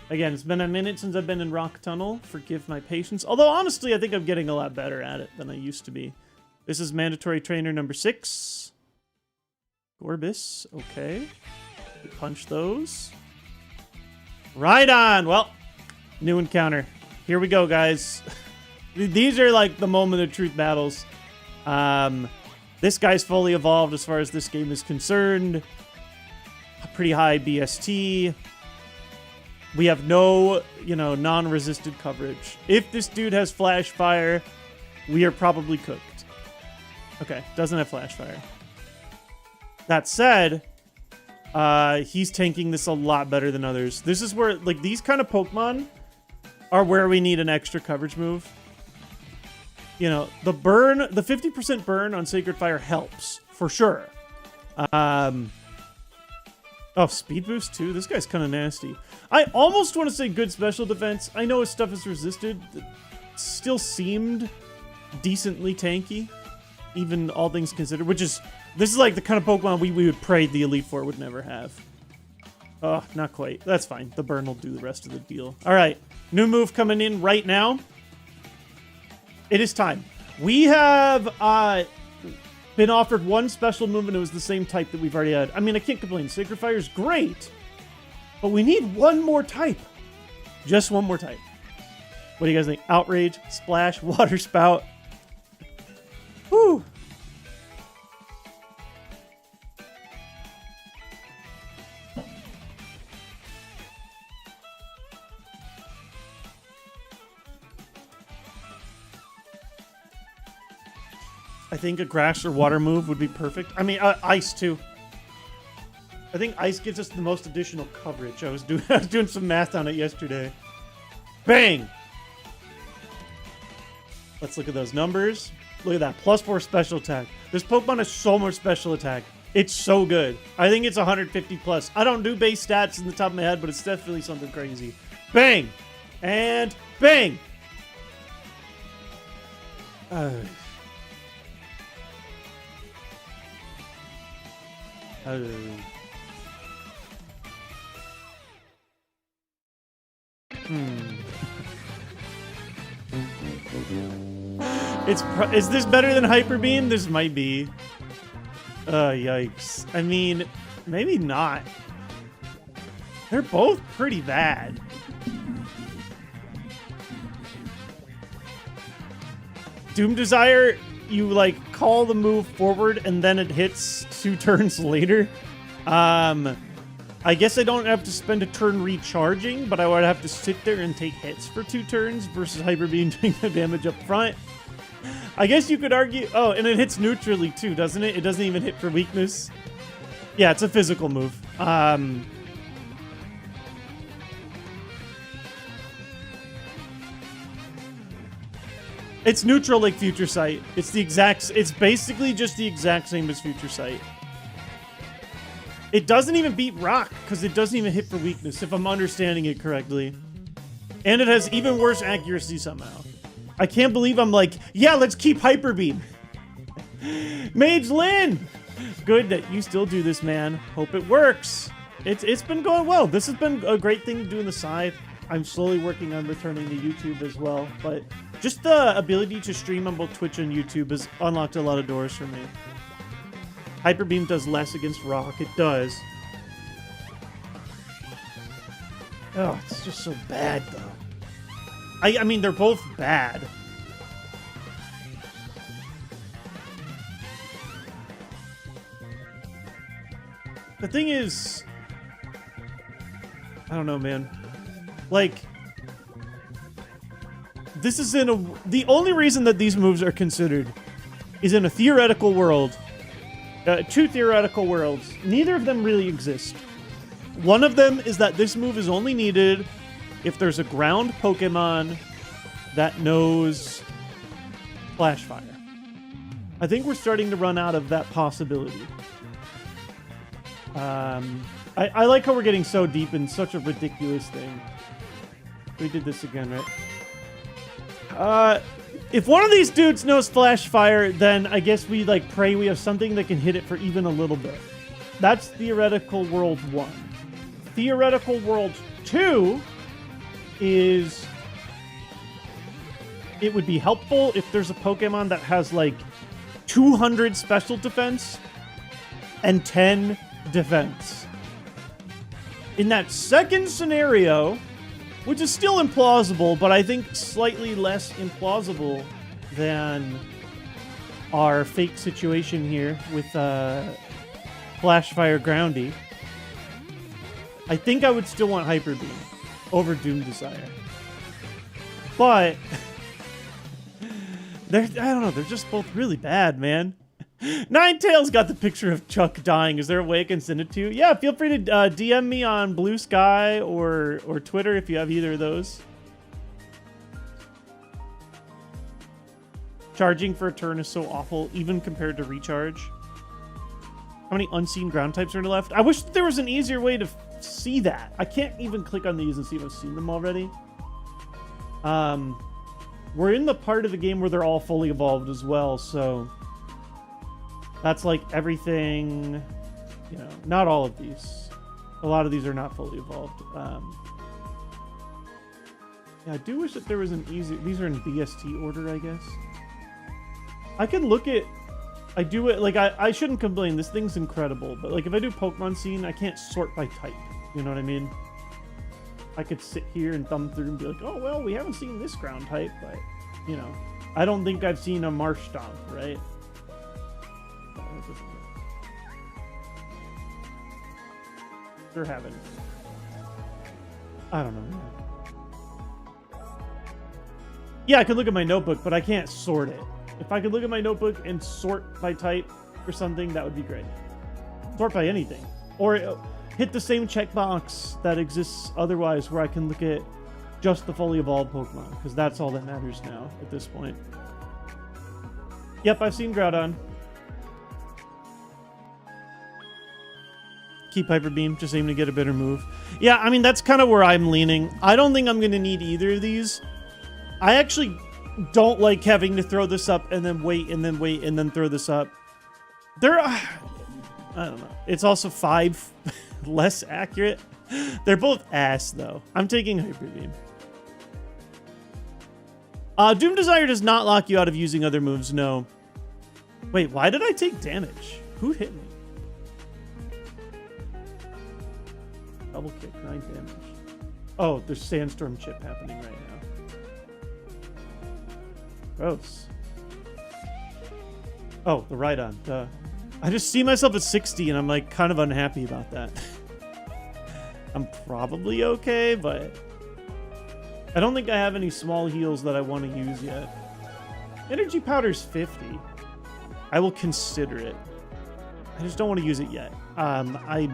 A: Again, it's been a minute since I've been in Rock Tunnel. Forgive my patience. Although, honestly, I think I'm getting a lot better at it than I used to be. This is mandatory trainer number 6. Gorbis, okay. Punch those. Right on. Well, new encounter. Here we go, guys. These are like the moment of truth battles. This guy's fully evolved as far as this game is concerned. A pretty high BST. We have no, you know, non-resisted coverage. If this dude has Flash Fire, we are probably cooked. Okay, doesn't have Flash Fire. That said, he's tanking this a lot better than others. This is where, like, these kind of Pokemon are where we need an extra coverage move. You know, the burn, the 50% burn on Sacred Fire helps, for sure. Oh, speed boost too? This guy's kind of nasty. I almost want to say good special defense. I know his stuff is resisted. It still seemed decently tanky, even all things considered, which is... This is like the kind of Pokemon we would pray the Elite Four would never have. Oh, not quite. That's fine. The burn will do the rest of the deal. All right. New move coming in right now. It is time. We have been offered 1 special move, and it was the same type that we've already had. I mean, I can't complain. Sacred Fire is great, but we need 1 more type. Just 1 more type. What do you guys think? Outrage, Splash, Water Spout. Whew. I think a grass or water move would be perfect. I mean, ice too. I think ice gives us the most additional coverage. I was doing some math on it yesterday. Bang! Let's look at those numbers. Look at that. +4 special attack. This Pokemon has so much special attack. It's so good. I think it's 150 plus. I don't do base stats in the top of my head, but it's definitely something crazy. Bang! And bang! Is this better than Hyper Beam? This might be. Yikes. I mean, maybe not. They're both pretty bad. Doom Desire, you like call the move forward and then it hits 2 turns later. I guess I don't have to spend a turn recharging, but I would have to sit there and take hits for 2 turns versus Hyper Beam doing the damage up front. I guess you could argue... Oh, and it hits neutrally too, doesn't it? It doesn't even hit for weakness. Yeah, it's a physical move. It's neutral like Future Sight. It's the exact. It's basically just the exact same as Future Sight. It doesn't even beat Rock because it doesn't even hit for weakness, if I'm understanding it correctly. And it has even worse accuracy somehow. I can't believe I'm like, yeah, let's keep Hyper Beam. Mage Lynn! Good that you still do this, man. Hope it works. It's been going well. This has been a great thing to do on the side. I'm slowly working on returning to YouTube as well, but just the ability to stream on both Twitch and YouTube has unlocked a lot of doors for me. Hyper Beam does less against Rock. It does. Oh, it's just so bad, though. I mean, they're both bad. The thing is, I don't know, man. Like, this is in a... The only reason that these moves are considered is in a theoretical world. Two theoretical worlds. Neither of them really exist. One of them is that this move is only needed if there's a ground Pokemon that knows Flash Fire. I think we're starting to run out of that possibility. I like how we're getting so deep in such a ridiculous thing. We did this again, right? If one of these dudes knows Flash Fire, then I guess we like pray we have something that can hit it for even a little bit. That's theoretical world 1. Theoretical world 2 is... It would be helpful if there's a Pokemon that has like 200 special defense and 10 defense. In that second scenario, which is still implausible, but I think slightly less implausible than our fake situation here with Flash Fire Groundy, I think I would still want Hyper Beam over Doom Desire. But I don't know, they're just both really bad, man. Ninetales got the picture of Chuck dying. Is there a way I can send it to you? Yeah, feel free to DM me on Blue Sky or Twitter if you have either of those. Charging for a turn is so awful, even compared to recharge. How many unseen ground types are left? I wish there was an easier way to see that. I can't even click on these and see if I've seen them already. We're in the part of the game where they're all fully evolved as well, so... That's like everything, you know, not all of these. A lot of these are not fully evolved. Yeah, I do wish that there was an easy... These are in BST order, I guess. I can look at... I do it... Like, I shouldn't complain. This thing's incredible. But, like, if I do Pokemon Scene, I can't sort by type. You know what I mean? I could sit here and thumb through and be like, oh, well, we haven't seen this ground type. But, you know, I don't think I've seen a Marshtomp, right? They're having... I don't know. Yeah, I could look at my notebook, but I can't sort it. If I could look at my notebook and sort by type or something, that would be great. Sort by anything. Or hit the same checkbox that exists otherwise where I can look at just the fully evolved Pokemon, because that's all that matters now at this point. Yep, I've seen Groudon. Keep Hyper Beam, just aim to get a better move. Yeah, I mean, that's kind of where I'm leaning. I don't think I'm going to need either of these. I actually don't like having to throw this up and then wait and then wait and then throw this up. I don't know. It's also 5 less accurate. They're both ass, though. I'm taking Hyper Beam. Doom Desire does not lock you out of using other moves, no. Wait, why did I take damage? Who hit me? Double kick, 9 damage. Oh, there's Sandstorm Chip happening right now. Gross. Oh, the Rhydon. Duh. I just see myself at 60 and I'm like kind of unhappy about that. I'm probably okay, but I don't think I have any small heals that I want to use yet. Energy Powder's 50. I will consider it. I just don't want to use it yet. I'm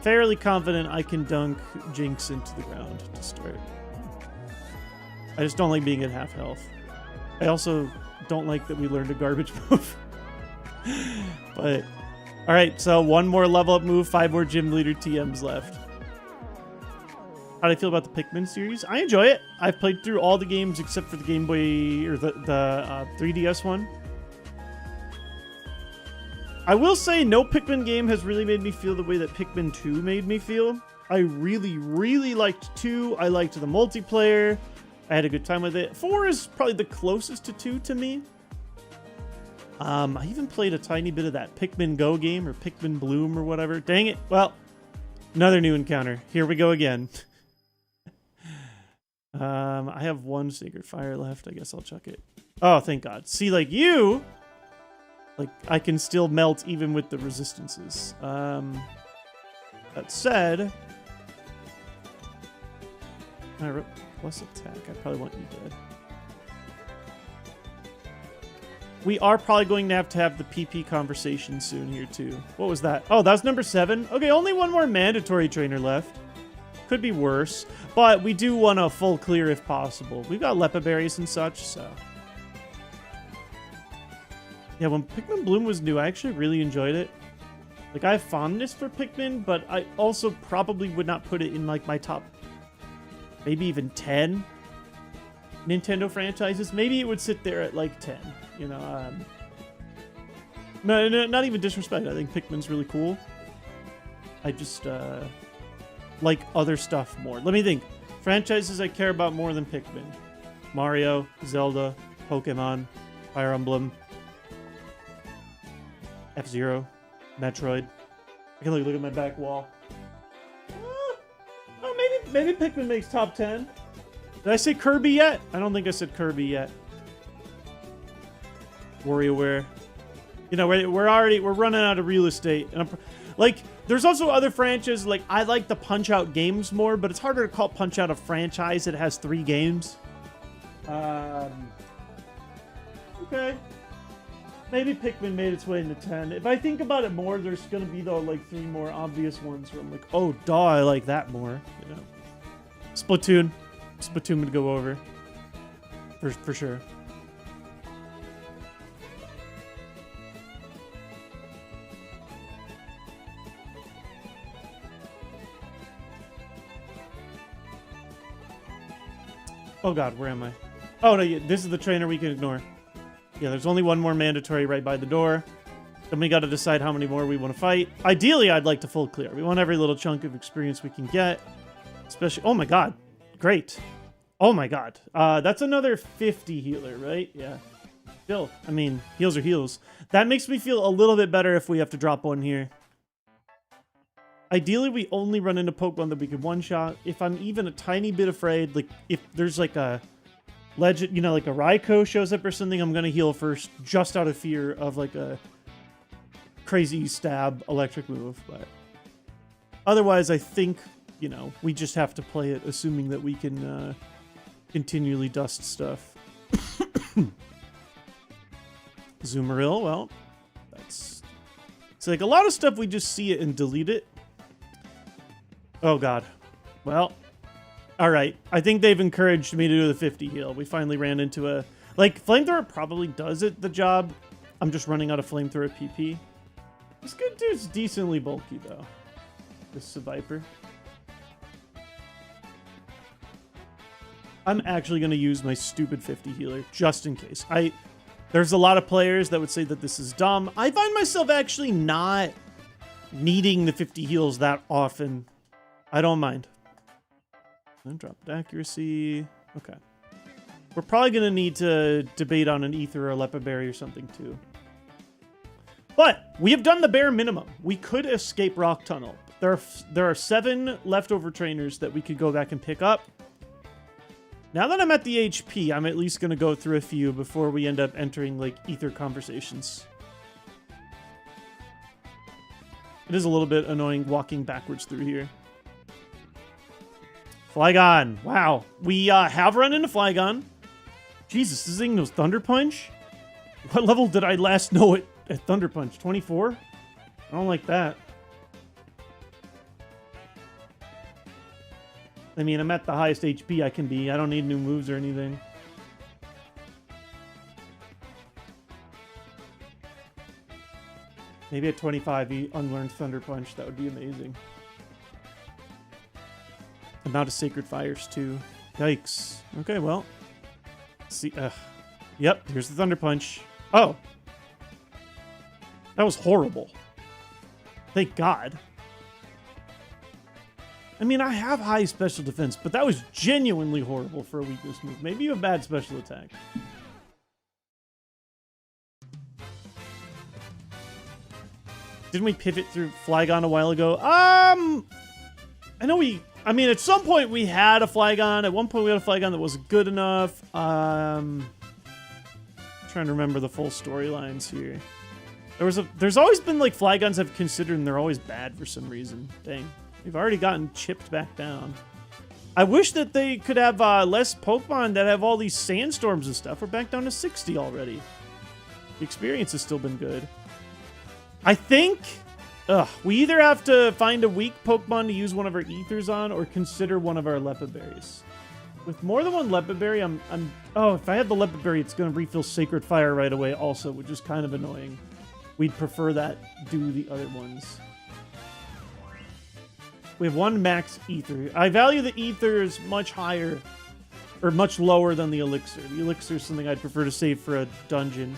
A: fairly confident I can dunk Jinx into the ground to start. I just don't like being at half health. I also don't like that we learned a garbage move. But, all right, so one more level up move, 5 more gym leader TMs left. How do I feel about the Pikmin series? I enjoy it. I've played through all the games except for the Game Boy or the 3DS one. I will say no Pikmin game has really made me feel the way that Pikmin 2 made me feel. I really, really liked 2. I liked the multiplayer. I had a good time with it. 4 is probably the closest to 2 to me. I even played a tiny bit of that Pikmin Go game or Pikmin Bloom or whatever. Dang it. Well, another new encounter. Here we go again. I have one Sacred Fire left. I guess I'll chuck it. Oh, thank God. See, like you, like I can still melt even with the resistances. That said, plus attack. I probably want you dead. We are probably going to have the PP conversation soon here too. What was that? Oh, that was number 7. Okay, only one more mandatory trainer left. Could be worse, but we do want a full clear if possible. We've got Lepa berries and such, so. Yeah, when Pikmin Bloom was new, I actually really enjoyed it. Like, I have fondness for Pikmin, but I also probably would not put it in, like, my top, maybe even 10 Nintendo franchises. Maybe it would sit there at, like, 10, you know? No, not even disrespect. I think Pikmin's really cool. I just, like other stuff more. Let me think. Franchises I care about more than Pikmin. Mario, Zelda, Pokemon, Fire Emblem, F-Zero, Metroid. I can look at my back wall. Oh, maybe Pikmin makes top 10. Did I say Kirby yet? I don't think I said Kirby yet. WarioWare. You know, we're running out of real estate, and like, there's also other franchises, like, I like the Punch-Out games more, but it's harder to call Punch-Out a franchise that has 3 games. Okay. Maybe Pikmin made its way into 10. If I think about it more, there's gonna be, though, like, 3 more obvious ones where I'm like, oh, duh, I like that more, you know. Splatoon. Splatoon would go over. For sure. Oh God, where am I? Oh no, yeah, this is the trainer we can ignore. Yeah, there's only one more mandatory right by the door. Then we got to decide how many more we want to fight. Ideally, I'd like to full clear. We want every little chunk of experience we can get. Especially, oh my God, great. Oh my God, that's another 50 healer, right? Yeah. Still, I mean, heals are heals. That makes me feel a little bit better if we have to drop one here. Ideally, we only run into Pokemon that we can one-shot. If I'm even a tiny bit afraid, like, if there's, like, a legend, you know, like a Raikou shows up or something, I'm gonna heal first, just out of fear of, like, a crazy stab electric move. But otherwise, I think, you know, we just have to play it, assuming that we can continually dust stuff. Zoomeril, well, it's like a lot of stuff, we just see it and delete it. Oh God. Well, all right. I think they've encouraged me to do the 50 heal. We finally ran into a, like, Flamethrower probably does it the job. I'm just running out of Flamethrower PP. This good dude's decently bulky though. This is a Viper. I'm actually going to use my stupid 50 healer just in case. There's a lot of players that would say that this is dumb. I find myself actually not needing the 50 heals that often. I don't mind. Then drop accuracy. Okay. We're probably going to need to debate on an Ether or a Lepa Berry or something too. But we have done the bare minimum. We could escape Rock Tunnel. There are 7 leftover trainers that we could go back and pick up. Now that I'm at the HP, I'm at least going to go through a few before we end up entering, like, Ether conversations. It is a little bit annoying walking backwards through here. Flygon. Wow. We have run into Flygon. Jesus, this thing knows Thunder Punch? What level did I last know it at Thunder Punch? 24? I don't like that. I mean, I'm at the highest HP I can be. I don't need new moves or anything. Maybe at 25 he unlearned Thunder Punch. That would be amazing. Amount of Sacred Fires too. Yikes. Okay, well. See, yep, here's the Thunder Punch. Oh. That was horrible. Thank God. I mean, I have high special defense, but that was genuinely horrible for a weakness move. Maybe you have bad special attack. Didn't we pivot through Flygon a while ago? I know I mean, at some point we had a Flygon. At one point we had a Flygon that wasn't good enough. Trying to remember the full storylines here. There's always been like Flygons I've considered and they're always bad for some reason. Dang. We've already gotten chipped back down. I wish that they could have less Pokemon that have all these sandstorms and stuff. We're back down to 60 already. The experience has still been good. I think we either have to find a weak Pokemon to use one of our Ethers on or consider one of our Lepiberries. With more than one Lepiberry, oh, if I had the Lepiberry, it's going to refill Sacred Fire right away also, which is kind of annoying. We'd prefer that do the other ones. We have one max Ether. I value the Ether as much higher, or much lower than the Elixir. The Elixir is something I'd prefer to save for a dungeon.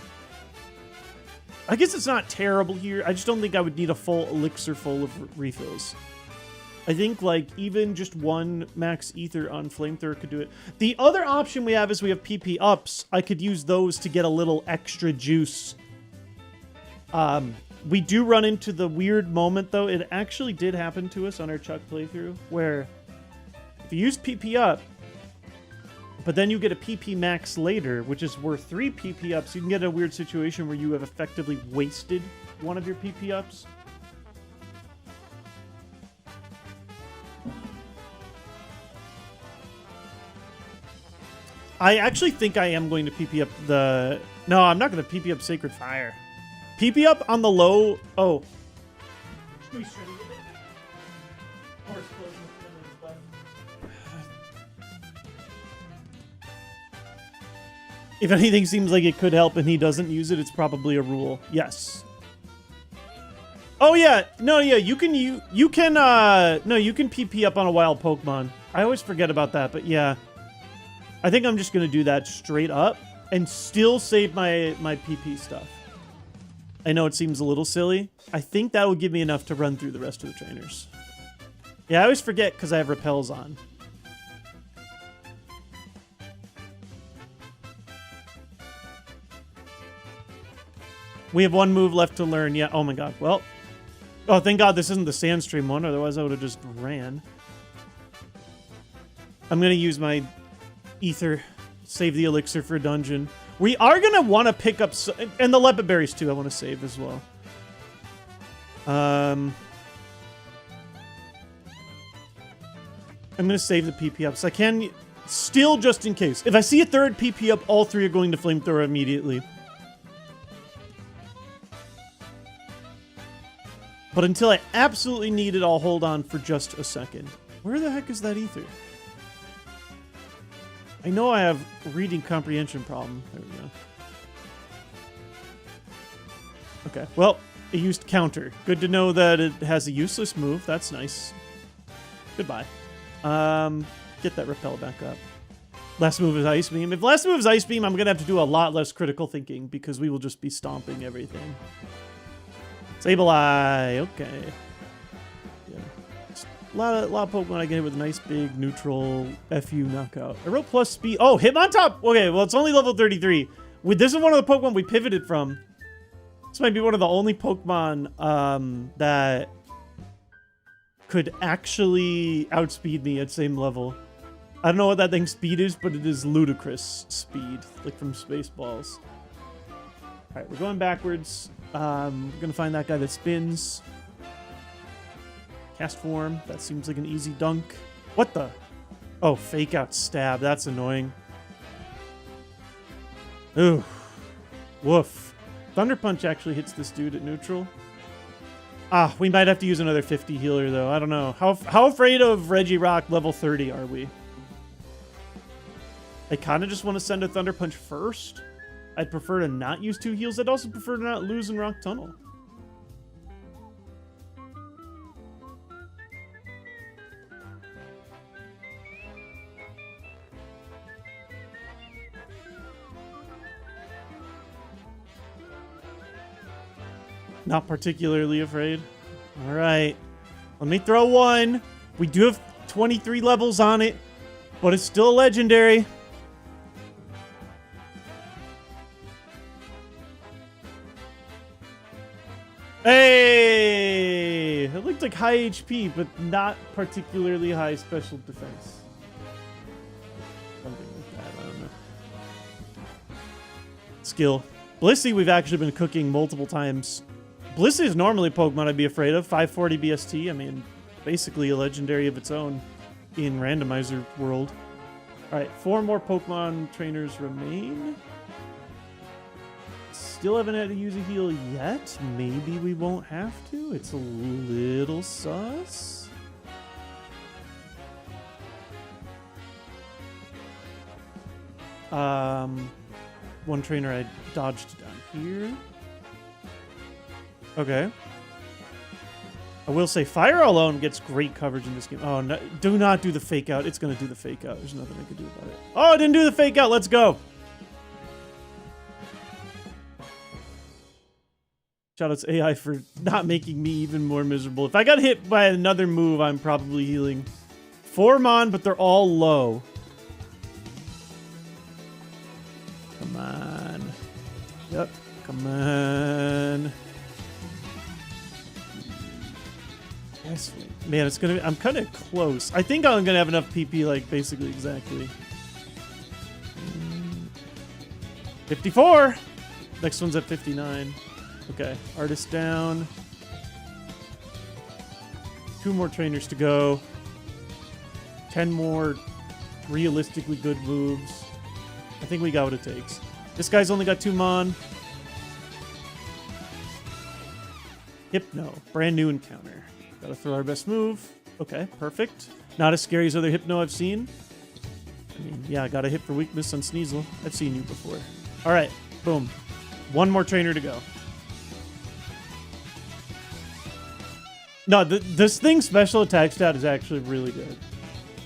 A: I guess it's not terrible here. I just don't think I would need a full Elixir full of refills. I think, like, even just one max Ether on Flamethrower could do it. The other option we have is we have PP ups. I could use those to get a little extra juice. We do run into the weird moment, though. It actually did happen to us on our Chuck playthrough, where if you use PP up, but then you get a PP max later, which is worth 3 PP ups, you can get a weird situation where you have effectively wasted one of your PP ups. I actually think I am going to PP up the... No, I'm not going to PP up Sacred Fire. PP up on the low... Oh. If anything seems like it could help and he doesn't use it, it's probably a rule. Yes. Oh yeah, no, yeah, you can PP up on a wild Pokemon. I always forget about that, but yeah. I think I'm just gonna do that straight up and still save my PP stuff. I know it seems a little silly. I think that will give me enough to run through the rest of the trainers. Yeah, I always forget because I have repels on. We have one move left to learn. Yeah, oh my god. Well, oh, thank god this isn't the Sandstream one, otherwise I would have just ran. I'm going to use my Ether, save the Elixir for dungeon. We are going to want to pick up... and the Lepiberries, too, I want to save as well. I'm going to save the PP ups. I can... Still, just in case. If I see a third PP up, all 3 are going to Flamethrower immediately. But until I absolutely need it, I'll hold on for just a second. Where the heck is that Ether? I know I have a reading comprehension problem. There we go. Okay, well, it used counter. Good to know that it has a useless move. That's nice. Goodbye. Get that repel back up. Last move is Ice Beam. If last move is Ice Beam, I'm going to have to do a lot less critical thinking because we will just be stomping everything. Sableye. Okay. Yeah. A lot of Pokemon I get hit with a nice big neutral FU knockout. I wrote plus speed. Oh, Hitmontop. Okay, well, it's only level 33. This is one of the Pokemon we pivoted from. This might be one of the only Pokemon that could actually outspeed me at same level. I don't know what that thing's speed is, but it is ludicrous speed, like from Spaceballs. Alright, we're going backwards. We're gonna find that guy that spins. Cast form. That seems like an easy dunk. What the? Oh, fake out stab. That's annoying. Ooh. Woof. Thunder Punch actually hits this dude at neutral. Ah, we might have to use another 50 healer, though. I don't know. How afraid of Regirock level 30 are we? I kind of just want to send a Thunder Punch first. I'd prefer to not use 2 heals. I'd also prefer to not lose in Rock Tunnel. Not particularly afraid. All right. Let me throw one. We do have 23 levels on it, but it's still legendary. Hey! It looked like high HP, but not particularly high special defense. Something like that, I don't know. Skill. Blissey we've actually been cooking multiple times. Blissey is normally a Pokemon I'd be afraid of. 540 BST, I mean, basically a legendary of its own in randomizer world. Alright, 4 more Pokemon trainers remain. Still haven't had to use a heal yet. Maybe we won't have to. It's a little sus. One trainer I dodged down here. Okay. I will say Fire alone gets great coverage in this game. Oh, no, do not do the fake out. It's going to do the fake out. There's nothing I can do about it. Oh, it didn't do the fake out. Let's go. Shoutouts AI for not making me even more miserable. If I got hit by another move, I'm probably healing. 4 Mon, but they're all low. Come on. Yep. Come on. Yes, man, it's gonna be, I'm kind of close. I think I'm gonna have enough PP, like, basically exactly. 54! Next one's at 59. Okay, artist down. 2 more trainers to go. 10 more realistically good moves. I think we got what it takes. This guy's only got 2 Mon. Hypno, brand new encounter. Gotta throw our best move. Okay, perfect. Not as scary as other Hypno I've seen. I mean, yeah, I got a hit for weakness on Sneasel. I've seen you before. All right, boom. 1 more trainer to go. No, this thing's special attack stat is actually really good.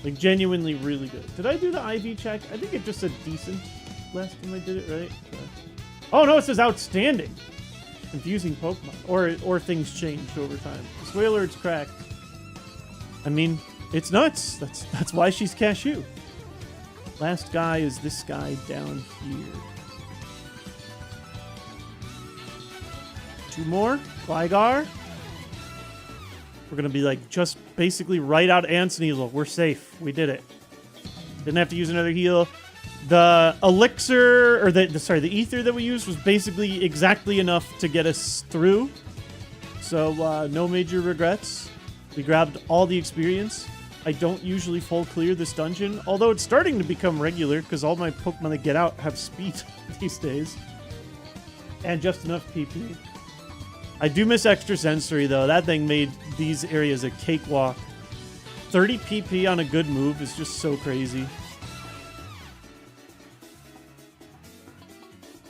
A: Like, genuinely really good. Did I do the IV check? I think it just said decent last time I did it, right? Okay. Oh, no, it says outstanding. Confusing Pokemon. Or things changed over time. Swalerd's cracked. I mean, it's nuts. That's why she's Cashew. Last guy is this guy down here. 2 more. Gligar. We're going to be like just basically right out and Sneasel. We're safe. We did it. Didn't have to use another heal. The elixir, or the ether that we used was basically exactly enough to get us through. So no major regrets. We grabbed all the experience. I don't usually full clear this dungeon, although it's starting to become regular because all my Pokemon that get out have speed these days. And just enough PP. I do miss extra sensory though. That thing made these areas a cakewalk. 30 PP on a good move is just so crazy.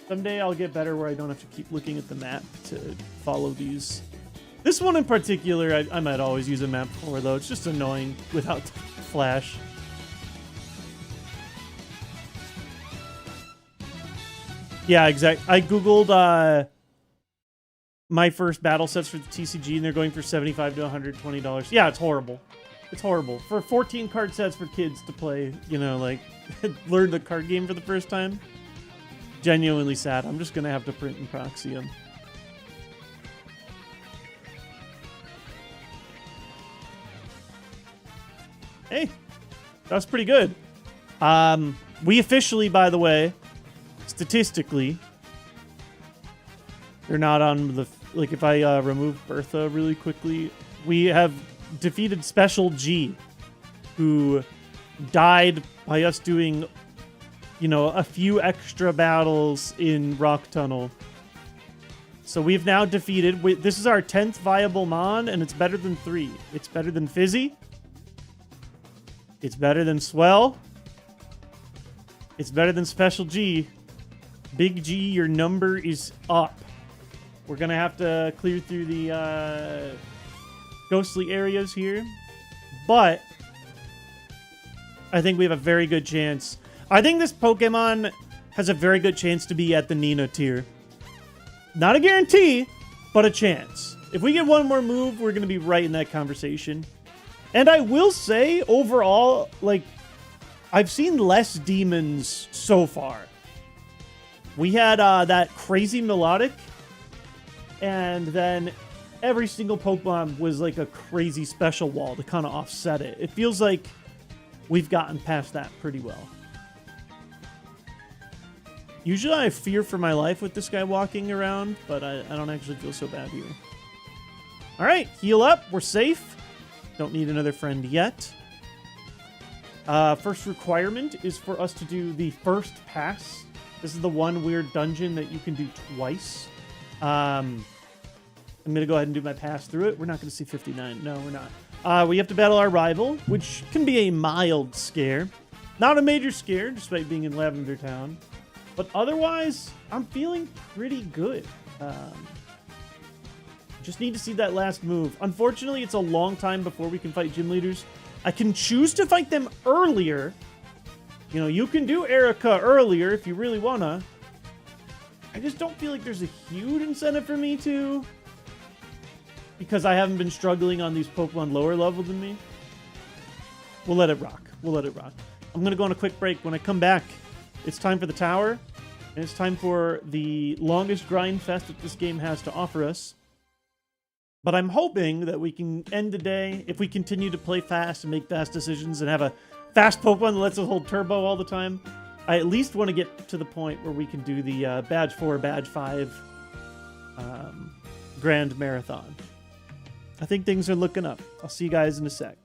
A: Someday I'll get better where I don't have to keep looking at the map to follow these. This one in particular, I might always use a map for though. It's just annoying without flash. Yeah, exactly. I googled my first battle sets for the TCG, and they're going for $75 to $120. Yeah, it's horrible. It's horrible. For 14 card sets for kids to play, you know, like, learn the card game for the first time. Genuinely sad. I'm just going to have to print and proxy them. Hey, that was pretty good. We officially, by the way, statistically, they're not on the... Like, if I remove Bertha really quickly, we have defeated Special G, who died by us doing, you know, a few extra battles in Rock Tunnel. So we've now defeated... This is our 10th viable Mon, and it's better than 3. It's better than Fizzy. It's better than Swell. It's better than Special G. Big G, your number is up. We're going to have to clear through the ghostly areas here. But I think we have a very good chance. I think this Pokemon has a very good chance to be at the Nina tier. Not a guarantee, but a chance. If we get one more move, we're going to be right in that conversation. And I will say, overall, like, I've seen less demons so far. We had that crazy melodic, and then every single Pokemon was like a crazy special wall to kind of offset it. It feels like we've gotten past that pretty well. Usually I fear for my life with this guy walking around, but I don't actually feel so bad here. All right, heal up. We're safe. Don't need another friend yet. First requirement is for us to do the first pass. This is the one weird dungeon that you can do twice. I'm going to go ahead and do my pass through it. We're not going to see 59. No, we're not. We have to battle our rival, which can be a mild scare. Not a major scare, despite being in Lavender Town. But otherwise, I'm feeling pretty good. Just need to see that last move. Unfortunately, it's a long time before we can fight gym leaders. I can choose to fight them earlier. You know, you can do Erica earlier if you really wanna. I just don't feel like there's a huge incentive for me to. Because I haven't been struggling on these Pokemon lower level than me. We'll let it rock. We'll let it rock. I'm gonna go on a quick break. When I come back, it's time for the tower. And it's time for the longest grind fest that this game has to offer us. But I'm hoping that we can end the day, if we continue to play fast and make fast decisions and have a fast Pokemon that lets us hold Turbo all the time. I at least want to get to the point where we can do the Badge 4, Badge 5 Grand Marathon. I think things are looking up. I'll see you guys in a sec.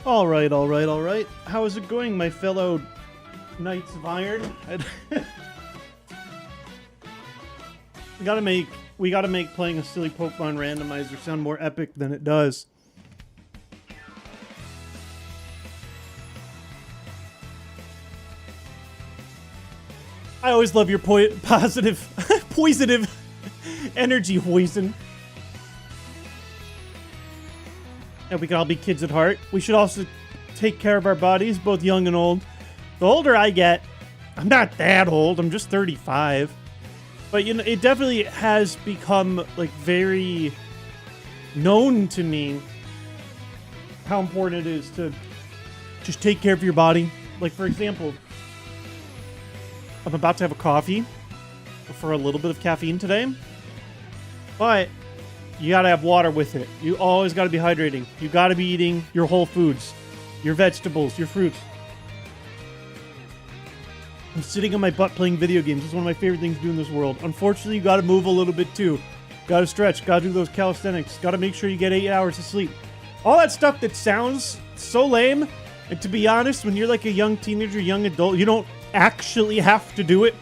A: All right, all right, all right. How is it going, my fellow Knights of Iron? We gotta make playing a silly Pokemon randomizer sound more epic than it does. I always love your positive, poisonative energy, Hoisin. And we can all be kids at heart. We should also take care of our bodies, both young and old. The older I get, I'm not that old, I'm just 35. But, you know, it definitely has become, like, very known to me how important it is to just take care of your body. Like, for example, I'm about to have a coffee for a little bit of caffeine today. But you gotta have water with it. You always gotta be hydrating. You gotta be eating your whole foods, your vegetables, your fruits. I'm sitting on my butt playing video games. It's one of my favorite things to do in this world. Unfortunately, you gotta move a little bit too. Gotta stretch, gotta do those calisthenics, gotta make sure you get 8 hours of sleep. All that stuff that sounds so lame, and to be honest, when you're like a young teenager, young adult, you don't actually have to do it.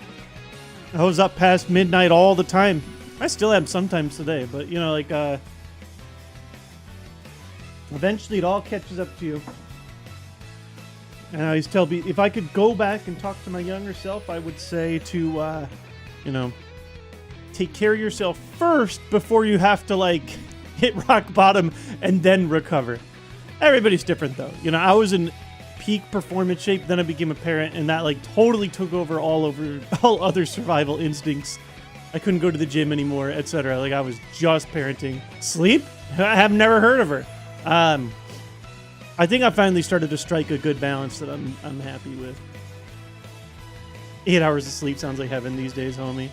A: I was up past midnight all the time. I still am sometimes today, but you know, like, eventually it all catches up to you. And I always tell people, if I could go back and talk to my younger self, I would say to, you know, take care of yourself first before you have to, like, hit rock bottom and then recover. Everybody's different, though. You know, I was in peak performance shape, then I became a parent, and that, like, totally took over all other survival instincts. I couldn't go to the gym anymore, etc. Like, I was just parenting. Sleep? I have never heard of her. I think I finally started to strike a good balance that I'm happy with. 8 hours of sleep sounds like heaven these days, homie.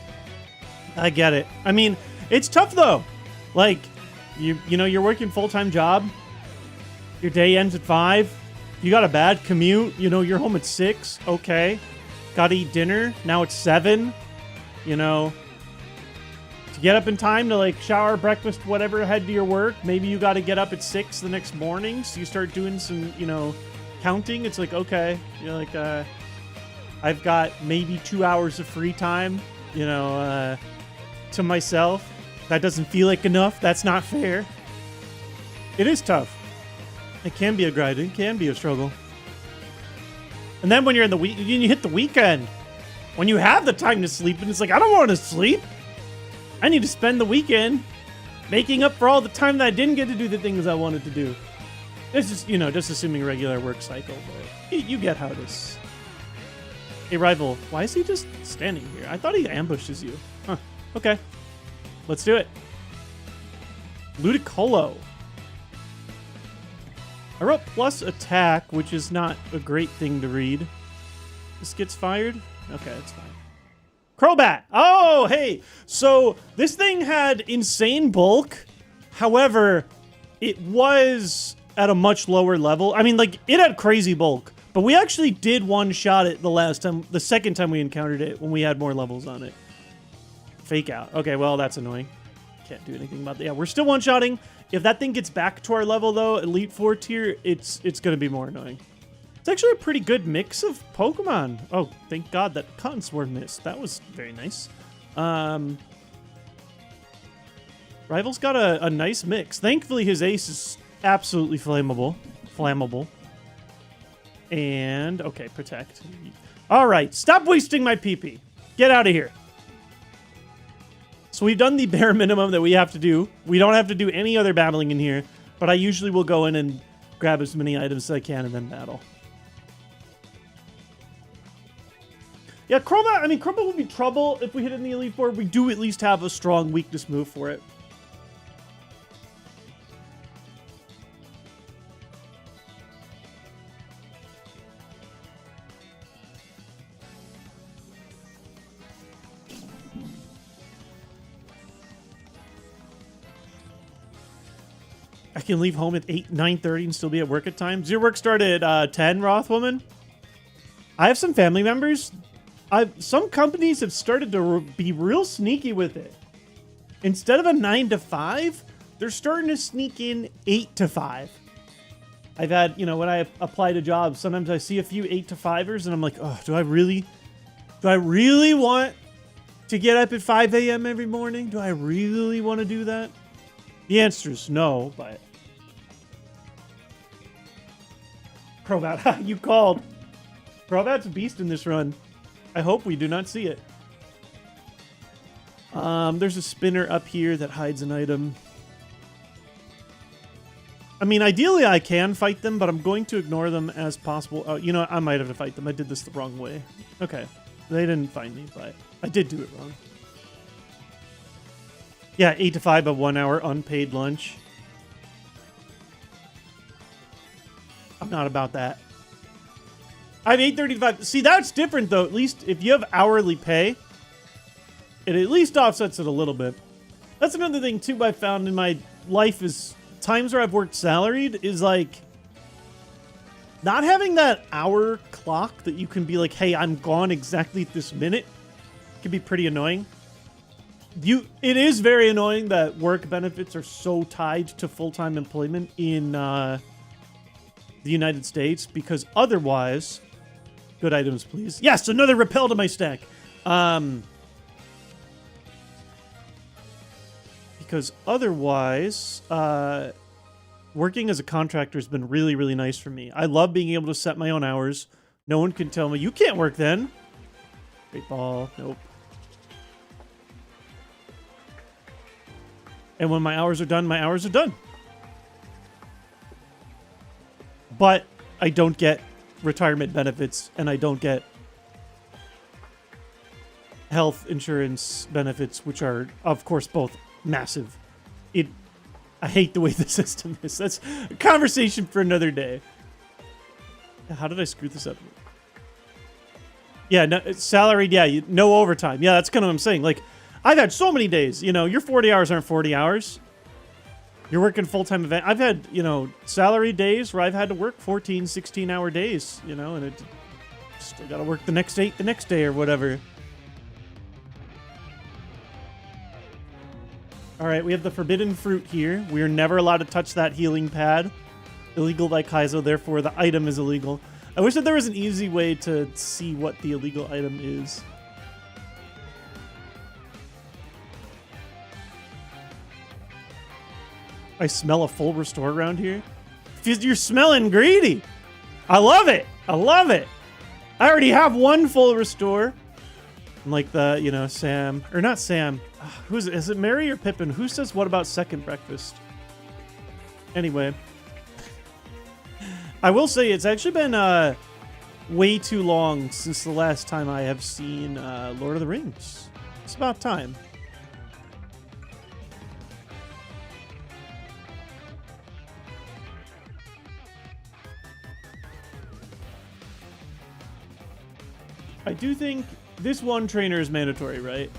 A: I get it. I mean, it's tough though. Like, you know, you're working full-time job. Your day ends at 5. You got a bad commute. You know, you're home at 6. Okay. Gotta eat dinner. Now it's 7. You know, to get up in time to, like, shower, breakfast, whatever, head to your work. Maybe you got to get up at 6 the next morning, so you start doing some, you know, counting. It's like, okay, you know, like, I've got maybe 2 hours of free time, you know, to myself. That doesn't feel like enough. That's not fair. It is tough. It can be a grind. It can be a struggle. And then when you're in the week, you hit the weekend, when you have the time to sleep, and it's like, I don't want to sleep. I need to spend the weekend making up for all the time that I didn't get to do the things I wanted to do. It's just, you know, just assuming regular work cycle, but you get how it is. Hey, Rival, why is he just standing here? I thought he ambushes you. Huh. Okay. Let's do it. Ludicolo. I wrote plus attack, which is not a great thing to read. This gets fired? Okay, that's fine. Crobat. Oh, hey. So this thing had insane bulk. However, it was at a much lower level. I mean, like, it had crazy bulk, but we actually did one-shot it the second time we encountered it when we had more levels on it. Fake out. Okay, well, that's annoying. Can't do anything about that. Yeah, we're still one-shotting. If that thing gets back to our level, though, Elite 4 tier, it's going to be more annoying. It's actually a pretty good mix of Pokemon. Oh, thank God that Cotton Sword missed. That was very nice. Rival's got a nice mix. Thankfully, his ace is absolutely flammable. And, okay, protect. All right, stop wasting my PP. Get out of here. So we've done the bare minimum that we have to do. We don't have to do any other battling in here, but I usually will go in and grab as many items as I can and then battle. Yeah, Crobat, I mean, Crobat would be trouble if we hit it in the Elite Four. We do at least have a strong weakness move for it. I can leave home at 9:30 and still be at work at time. Does your work start at 10, Rothwoman? I have some family members. Some companies have started to be real sneaky with it. Instead of a 9 to 5, they're starting to sneak in 8 to 5. I've had, you know, when I apply to jobs, sometimes I see a few 8 to 5ers and I'm like, oh, do I really want to get up at 5 a.m. every morning? Do I really want to do that? The answer is no, but... Crobat, you called. Crobat's a beast in this run. I hope we do not see it. There's a spinner up here that hides an item. I mean, ideally I can fight them, but I'm going to ignore them as possible. Oh, you know what? I might have to fight them. I did this the wrong way. Okay. They didn't find me, but I did do it wrong. Yeah, 8 to 5, a 1 hour unpaid lunch. I'm not about that. I have 8:30 to 5. See, that's different, though. At least if you have hourly pay, it at least offsets it a little bit. That's another thing, too, I found in my life is times where I've worked salaried is like not having that hour clock that you can be like, hey, I'm gone exactly at this minute can be pretty annoying. It is very annoying that work benefits are so tied to full-time employment in the United States because otherwise, good items, please. Yes, another repel to my stack. Because otherwise, working as a contractor has been really, really nice for me. I love being able to set my own hours. No one can tell me, you can't work then. Great ball. Nope. And when my hours are done, my hours are done. But I don't get retirement benefits, and I don't get health insurance benefits, which are, of course, both massive. I hate the way the system is. That's a conversation for another day. How did I screw this up? Yeah, no, it's salaried, yeah, no overtime. Yeah, that's kind of what I'm saying. Like, I've had so many days, you know, your 40 hours aren't 40 hours. You're working full-time event. I've had, you know, salary days where I've had to work 14, 16-hour days, you know, and it just, I got to work the next day or whatever. All right, we have the forbidden fruit here. We are never allowed to touch that healing pad. Illegal by Kaizo, therefore the item is illegal. I wish that there was an easy way to see what the illegal item is. I smell a full restore around here. You're smelling greedy. I love it. I love it. I already have one full restore. I'm like the, you know, Sam, or not Sam. Is it Mary or Pippin? Who says what about second breakfast? Anyway. I will say it's actually been way too long since the last time I have seen Lord of the Rings. It's about time. I do think this one trainer is mandatory, right?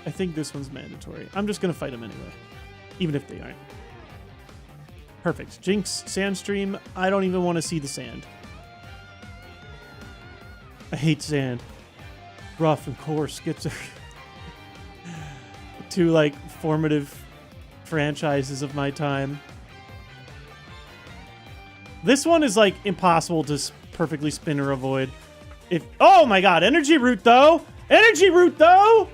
A: I think this one's mandatory. I'm just going to fight him anyway, even if they aren't. Perfect. Jinx, Sandstream. I don't even want to see the sand. I hate sand. Rough and coarse. Gets two, like, formative franchises of my time. This one is, like, impossible to perfectly spin or avoid. Oh my god, energy root though! Energy root though!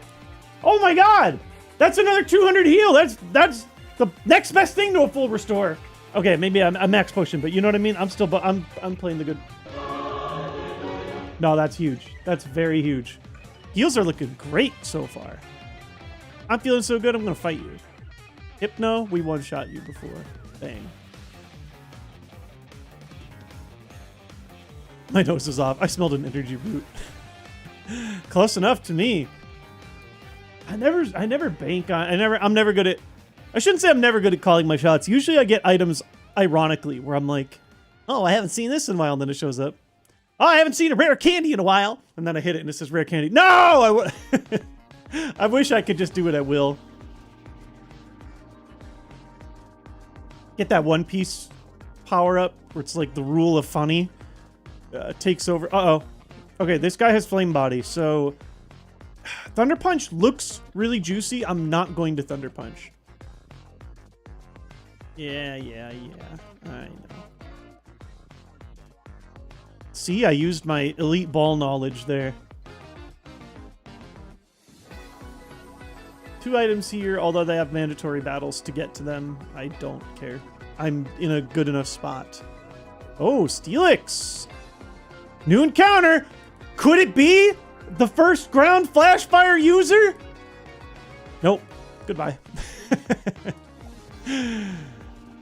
A: Oh my god! That's another 200 heal! That's the next best thing to a full restore. Okay, maybe I'm max potion, but you know what I mean? I'm playing the good. No, that's huge. That's very huge. Heals are looking great so far. I'm feeling so good, I'm gonna fight you. Hypno, we one-shot you before. Bang. My nose is off. I smelled an energy root. Close enough to me. I never bank on. I'm never good at. I shouldn't say I'm never good at calling my shots. Usually I get items ironically where I'm like, oh, I haven't seen this in a while, and then it shows up. Oh, I haven't seen a rare candy in a while, and then I hit it and it says rare candy. No, I wish I could just do it at will. Get that One Piece power up where it's like the rule of funny. Takes over. Uh-oh. Okay, this guy has flame body, so Thunder Punch looks really juicy. I'm not going to Thunder Punch. Yeah. I know. See, I used my elite ball knowledge there. 2 items here, although they have mandatory battles to get to them. I don't care. I'm in a good enough spot. Oh, Steelix! New encounter! Could it be the first ground flash fire user? Nope. Goodbye.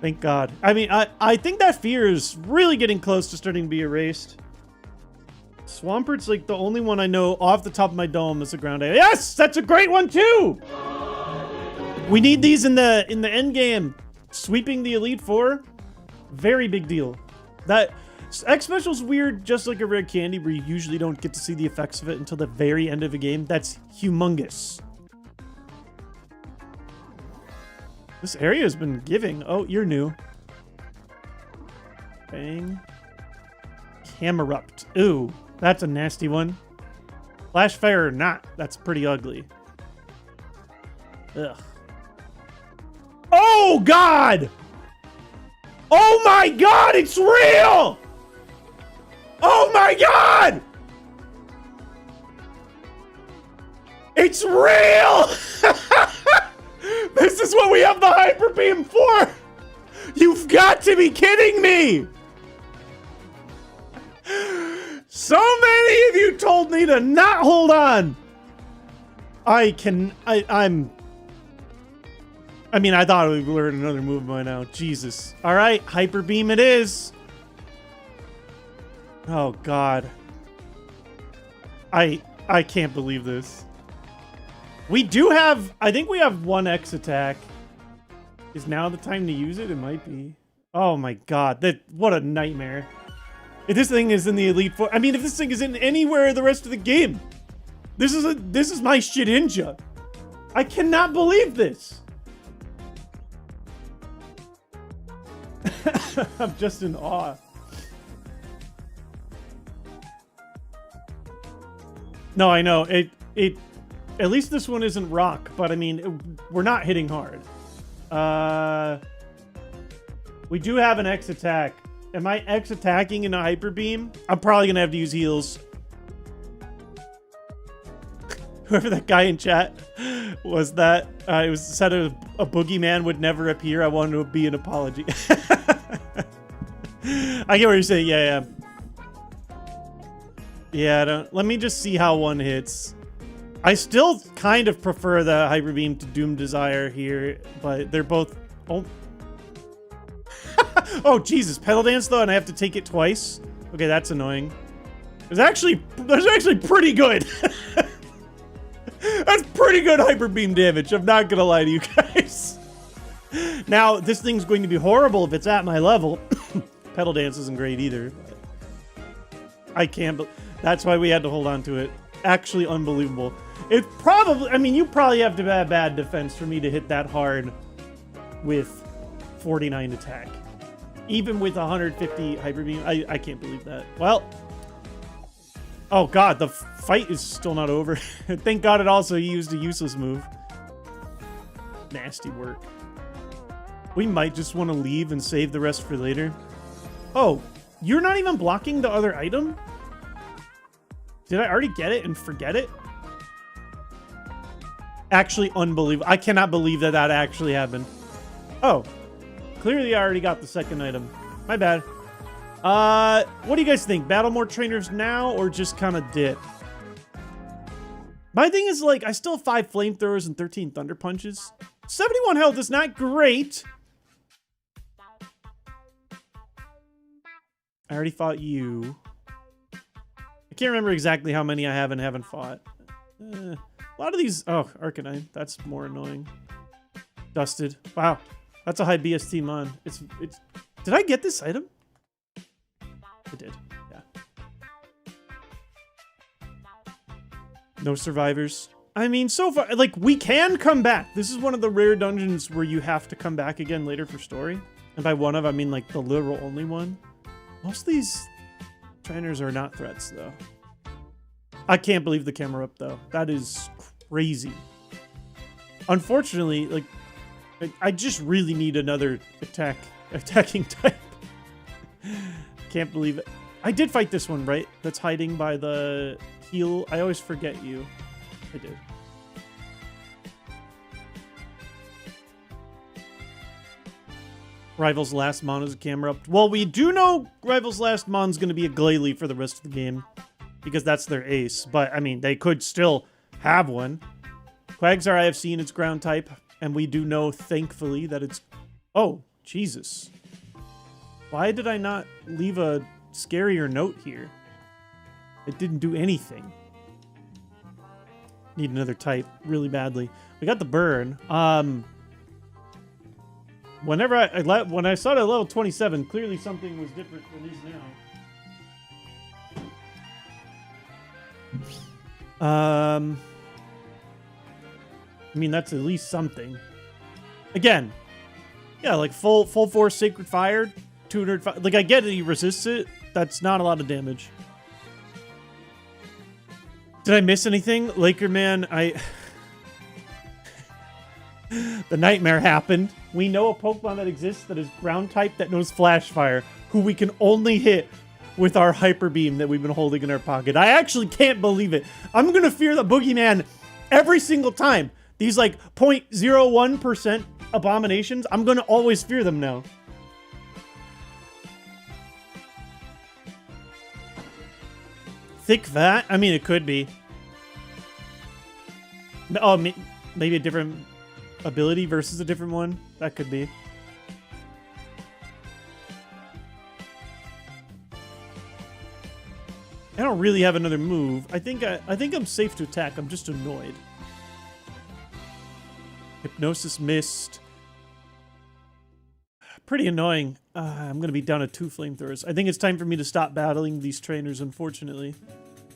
A: Thank God. I mean, I think that fear is really getting close to starting to be erased. Swampert's like the only one I know off the top of my dome as a ground A. Yes! That's a great one too! We need these in the end game. Sweeping the Elite Four, very big deal. That X Special's weird, just like a rare candy where you usually don't get to see the effects of it until the very end of a game. That's humongous. This area has been giving. Oh, you're new. Bang. Camerupt. Ooh, that's a nasty one. Flash fire or not, that's pretty ugly. Ugh. Oh, God! Oh, my God, it's real! Oh, my God! It's real! This is what we have the Hyper Beam for! You've got to be kidding me! So many of you told me to not hold on! I mean, I thought we'd learn another move by now. Jesus. All right, Hyper Beam it is. Oh, God. I can't believe this. We do have, I think we have 1 X attack. Is now the time to use it? It might be. Oh, my God. What a nightmare. If this thing is in the Elite Four, I mean, if this thing is in anywhere the rest of the game, this is my shit ninja. I cannot believe this. I'm just in awe. No, I know. At least this one isn't rock, but I mean, we're not hitting hard. We do have an X attack. Am I X attacking in a Hyper Beam? I'm probably gonna have to use heals. Whoever that guy in chat was, that it was said a boogeyman would never appear. I wanted to be an apology. I get what you're saying. Yeah. I don't. Let me just see how one hits. I still kind of prefer the Hyper Beam to Doom Desire here, but they're both. Oh, oh Jesus! Pedal dance though, and I have to take it twice. Okay, that's annoying. That's actually pretty good. That's pretty good Hyper Beam damage. I'm not gonna lie to you guys. Now, this thing's going to be horrible if it's at my level. Pedal dance isn't great either. But I can't. That's why we had to hold on to it. Actually, unbelievable. It probably. I mean, you probably have to have bad defense for me to hit that hard with 49 attack, even with 150 Hyper Beam. I can't believe that. Well. Oh God, the fight is still not over. Thank God it also used a useless move. Nasty work. We might just want to leave and save the rest for later. Oh, you're not even blocking the other item? Did I already get it and forget it? Actually unbelievable. I cannot believe that actually happened. Oh, clearly I already got the second item. My bad. What do you guys think? Battle more trainers now or just kind of dip? My thing is, like, I still have 5 flamethrowers and 13 thunder punches. 71 health is not great. I already fought you. I can't remember exactly how many I have and haven't fought. A lot of these... Oh, Arcanine. That's more annoying. Dusted. Wow. That's a high BST mon. It's... Did I get this item? I did, yeah. No survivors. I mean, so far, like, we can come back. This is one of the rare dungeons where you have to come back again later for story. And by one of, I mean, like, the literal only one. Most of these trainers are not threats, though. I can't believe the camera up, though. That is crazy. Unfortunately, like, I just really need another attacking type. Can't believe it. I did fight this one, right? That's hiding by the heal. I always forget you. I did. Rival's last mon is a camera up. Well, we do know Rival's last mon's going to be a Glalie for the rest of the game. Because that's their ace. But, I mean, they could still have one. Quagsire I have seen its ground type. And we do know, thankfully, that it's... Oh, Jesus. Why did I not leave a scarier note here? It didn't do anything. Need another type really badly. We got the burn. Whenever when I saw it at level 27, clearly something was different than it is now. I mean, that's at least something. Again, yeah, like full force Sacred Fire, 200. Like I get it, he resists it. That's not a lot of damage. Did I miss anything, Laker Man? The nightmare happened. We know a Pokemon that exists that is ground type that knows Flash Fire, who we can only hit with our Hyper Beam that we've been holding in our pocket. I actually can't believe it. I'm gonna fear the Boogeyman every single time. These like 0.01% abominations, I'm gonna always fear them now. Thick Vat? I mean, it could be. Oh, maybe a different ability versus a different one? That could be. I don't really have another move. I think I'm safe to attack. I'm just annoyed. Hypnosis missed. Pretty annoying. I'm going to be down to 2 flamethrowers. I think it's time for me to stop battling these trainers, unfortunately.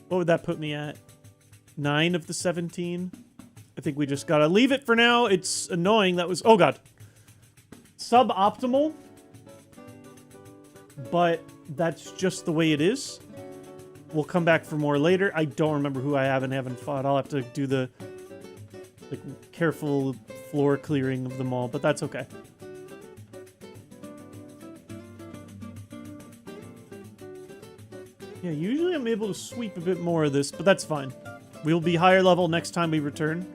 A: What would that put me at? 9 of the 17? I think we just got to leave it for now. It's annoying. That was... Oh, God. Suboptimal. But that's just the way it is. We'll come back for more later. I don't remember who I haven't fought. I'll have to do the like careful floor clearing of them all, but that's okay. Yeah, usually I'm able to sweep a bit more of this, but that's fine. We'll be higher level next time we return.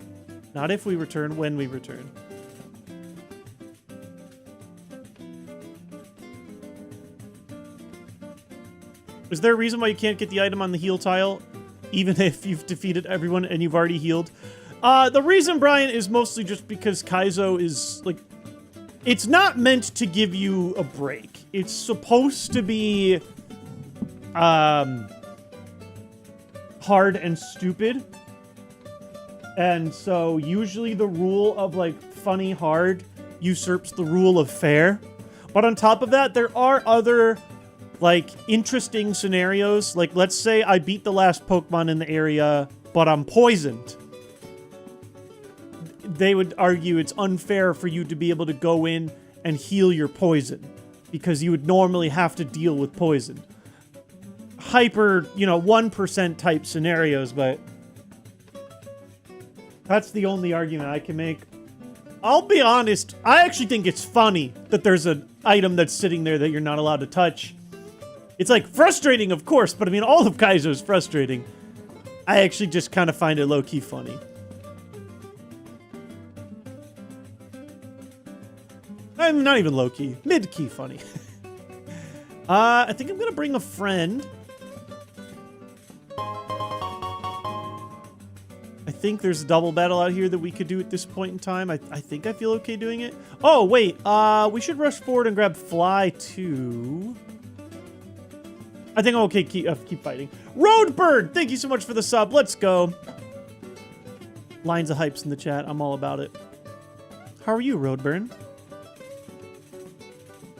A: Not if we return, when we return. Is there a reason why you can't get the item on the heal tile, even if you've defeated everyone and you've already healed? The reason, Brian, is mostly just because Kaizo is, like... It's not meant to give you a break. It's supposed to be... hard and stupid. And so, usually the rule of, like, funny hard usurps the rule of fair. But on top of that, there are other... like, interesting scenarios. Like, let's say I beat the last Pokemon in the area, but I'm poisoned. They would argue it's unfair for you to be able to go in and heal your poison, because you would normally have to deal with poison. Hyper, 1% type scenarios, but that's the only argument I can make. I'll be honest, I actually think it's funny that there's an item that's sitting there that you're not allowed to touch. It's, like, frustrating, of course, but, I mean, all of Kaizo is frustrating. I actually just kind of find it low-key funny. I'm not even low-key. Mid-key funny. I think I'm gonna bring a friend. I think there's a double battle out here that we could do at this point in time. I think I feel okay doing it. Oh, wait. We should rush forward and grab Fly, too. I think I'm okay. Keep fighting. Roadbird! Thank you so much for the sub. Let's go. Lines of hypes in the chat. I'm all about it. How are you, Roadburn?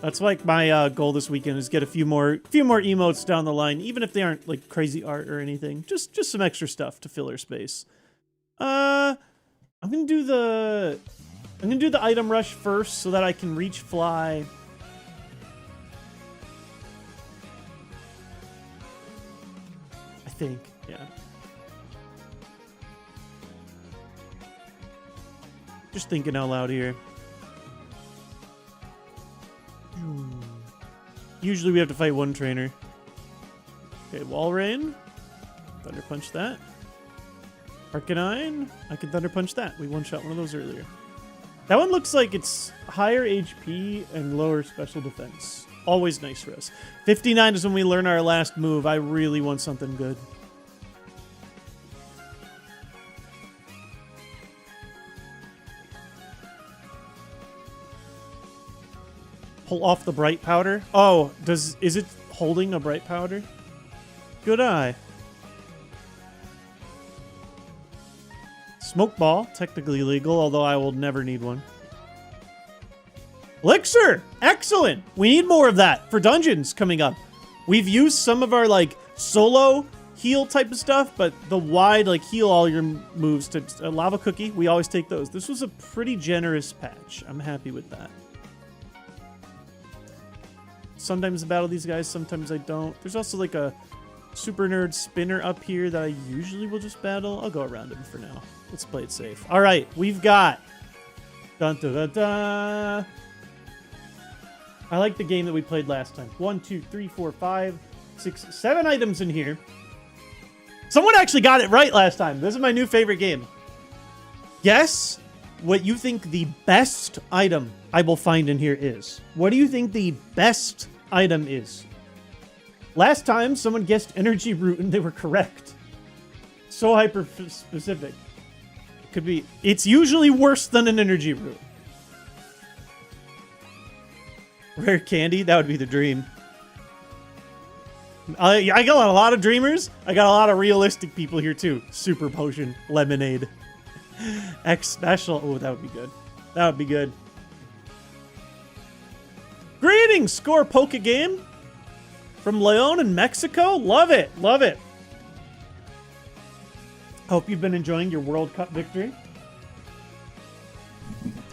A: That's like my goal this weekend, is get a few more emotes down the line, even if they aren't like crazy art or anything. Just some extra stuff to fill our space. I'm gonna do the item rush first so that I can reach Fly. I think, yeah. Just thinking out loud here. Usually we have to fight one trainer. Okay, Wall Rain. Thunder Punch that. Arcanine. I can Thunder Punch that. We one-shot one of those earlier. That one looks like it's higher HP and lower special defense. Always nice for us. 59 is when we learn our last move. I really want something good. Pull off the Bright Powder. Oh, is it holding a Bright Powder? Good eye. Smoke Ball, technically legal, although I will never need one. Elixir! Excellent! We need more of that for dungeons coming up. We've used some of our, like, solo heal type of stuff, but the wide, like, heal all your moves to Lava Cookie, we always take those. This was a pretty generous patch. I'm happy with that. Sometimes I battle these guys, sometimes I don't. There's also, like, a Super Nerd Spinner up here that I usually will just battle. I'll go around him for now. Let's play it safe. All right, we've got... Dun, dun, dun, dun. I like the game that we played last time. 1, 2, 3, 4, 5, 6, 7 items in here. Someone actually got it right last time. This is my new favorite game. Guess what you think the best item I will find in here is. What do you think the best item is? Last time, someone guessed Energy Root and they were correct. So hyper-specific. Could be. It's usually worse than an Energy Root. Rare candy? That would be the dream. I got a lot of dreamers. I got a lot of realistic people here too. Super Potion. Lemonade. X Special. Oh, that would be good. That would be good. Greetings, Score Poke Game. From Leon in Mexico. Love it. Love it. Hope you've been enjoying your World Cup victory.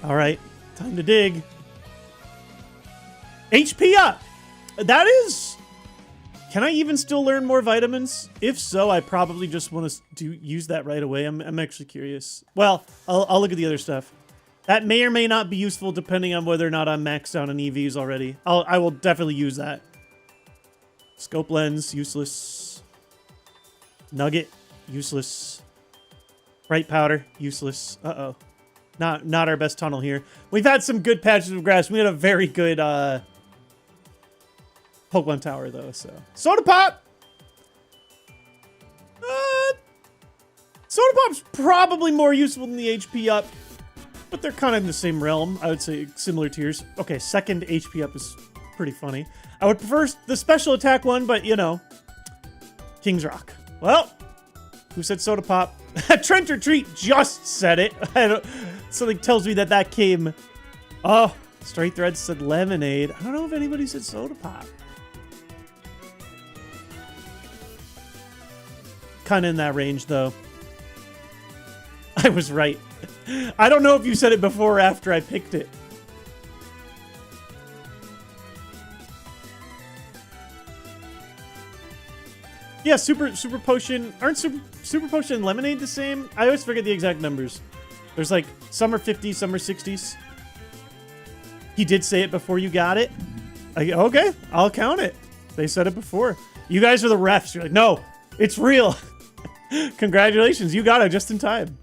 A: All right. Time to dig. HP up. That is... Can I even still learn more vitamins? If so, I probably just want to use that right away. I'm actually curious. Well, I'll look at the other stuff. That may or may not be useful depending on whether or not I'm maxed out on EVs already. I will definitely use that. Scope Lens, useless. Nugget, useless. Bright Powder, useless. Uh-oh. Not our best tunnel here. We've had some good patches of grass. We had a very good Pokemon Tower, though, so. Soda Pop! Soda Pop's probably more useful than the HP up, but they're kind of in the same realm. I would say similar tiers. Okay, second HP up is pretty funny. I would prefer the special attack one, but, you know, King's Rock. Well, who said Soda Pop? Trent or Treat just said it. Something tells me that came... Oh, Straight Thread said Lemonade. I don't know if anybody said Soda Pop. Kind of in that range, though. I was right. I don't know if you said it before or after I picked it. Yeah, Super Potion... Aren't Super Potion and Lemonade the same? I always forget the exact numbers. There's like, some are 50s, some are 60s. He did say it before you got it. Okay, I'll count it. They said it before. You guys are the refs. You're like, no, it's real. Congratulations, you got it just in time.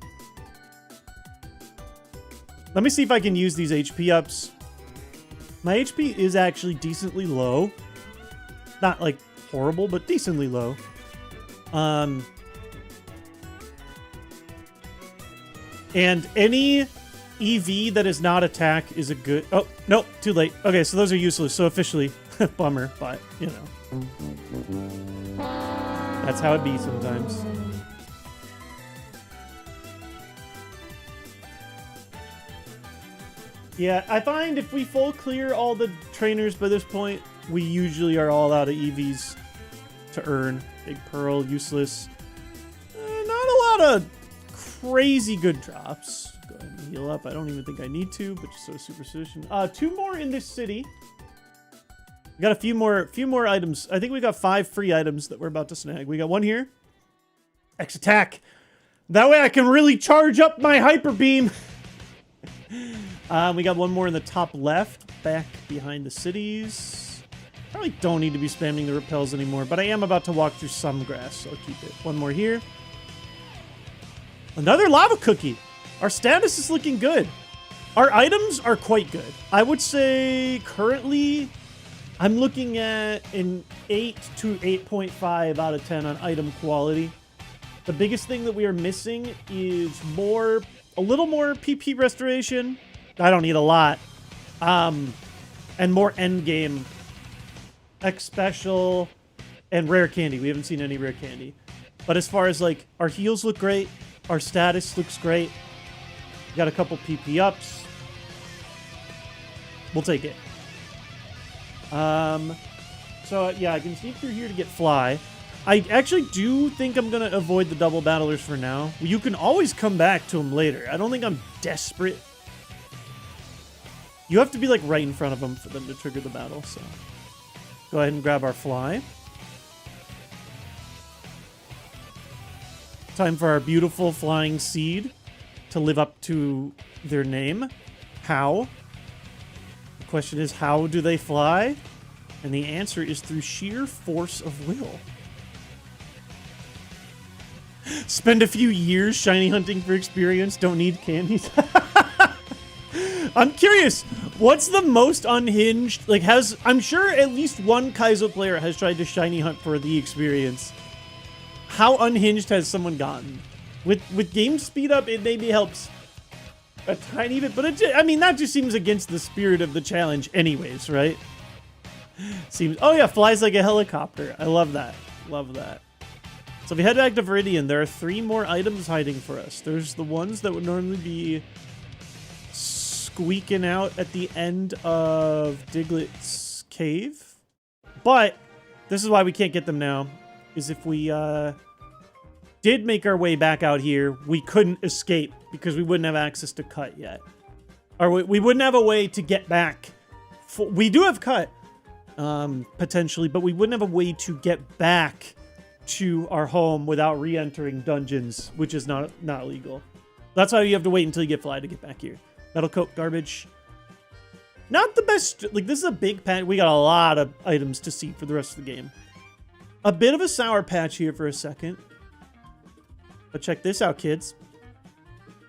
A: Let me see if I can use these HP ups. My HP is actually decently low. Not like horrible, but decently low. And any EV that is not attack is a good... Oh, nope, too late. Okay, so those are useless, so officially, bummer, but, you know. That's how it be sometimes. Yeah, I find if we full clear all the trainers by this point, we usually are all out of EVs to earn. Big Pearl, useless. Not a lot of crazy good drops. Go ahead and heal up. I don't even think I need to, but just sort of superstition. 2 more in this city. We got a few more items. I think we got 5 free items that we're about to snag. We got one here. X attack. That way I can really charge up my hyper beam. We got one more in the top left, back behind the cities. Probably don't need to be spamming the repels anymore, but I am about to walk through some grass, so I'll keep it. One more here. Another lava cookie. Our status is looking good. Our items are quite good. I would say currently I'm looking at an 8 to 8.5 out of 10 on item quality. The biggest thing that we are missing is a little more PP restoration. I don't need a lot. And more endgame X special and rare candy. We haven't seen any rare candy. But as far as like our heals look great, our status looks great. Got a couple PP ups. We'll take it. So yeah, I can sneak through here to get fly. I actually do think I'm gonna avoid the double battlers for now. You can always come back to them later. I don't think I'm desperate. You have to be like right in front of them for them to trigger the battle, so go ahead and grab our fly. Time for our beautiful flying seed to live up to their name. How? The question is, how do they fly? And the answer is through sheer force of will. Spend a few years shiny hunting for experience, don't need candies. I'm curious, what's the most unhinged, like I'm sure at least one Kaizo player has tried to shiny hunt for the experience. How unhinged has someone gotten? With game speed up, it maybe helps a tiny bit, but I mean, that just seems against the spirit of the challenge anyways, right? Seems, oh yeah, flies like a helicopter. I love that. Love that. So if we head back to Viridian, there are 3 more items hiding for us. There's the ones that would normally be squeaking out at the end of Diglett's cave. But this is why we can't get them now, is if we did make our way back out here, we couldn't escape because we wouldn't have access to cut yet. Or we wouldn't have a way to get back. We do have cut, potentially, but we wouldn't have a way to get back to our home without re-entering dungeons, which is not legal. That's why you have to wait until you get fly to get back here. Metal coat garbage. Not the best. Like, this is a big patch. We got a lot of items to see for the rest of the game. A bit of a sour patch here for a second. But check this out, kids.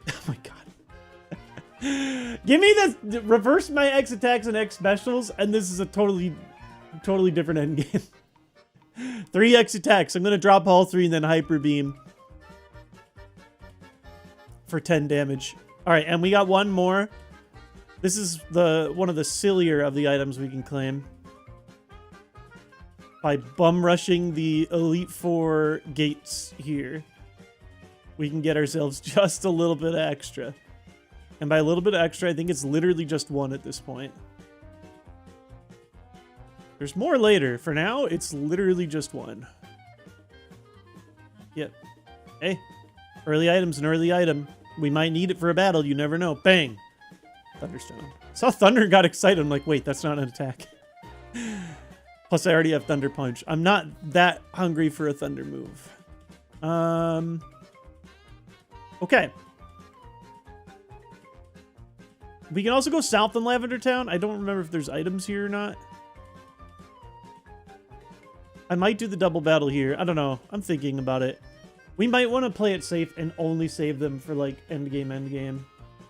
A: Oh my god. Give me the reverse my X attacks and X specials, and this is a totally different endgame. 3 X attacks. I'm going to drop all 3 and then Hyper Beam for 10 damage. All right, and we got one more. This is one of the sillier of the items we can claim. By bum rushing the Elite Four gates here, we can get ourselves just a little bit extra. And by a little bit extra, I think it's literally just 1 at this point. There's more later. For now, it's literally just 1. Yep. Hey, early item's an early item. We might need it for a battle. You never know. Bang. Thunderstone. Saw Thunder and got excited. I'm like, wait, that's not an attack. Plus, I already have Thunder Punch. I'm not that hungry for a Thunder move. Okay. We can also go south in Lavender Town. I don't remember if there's items here or not. I might do the double battle here. I don't know. I'm thinking about it. We might want to play it safe and only save them for, like, endgame.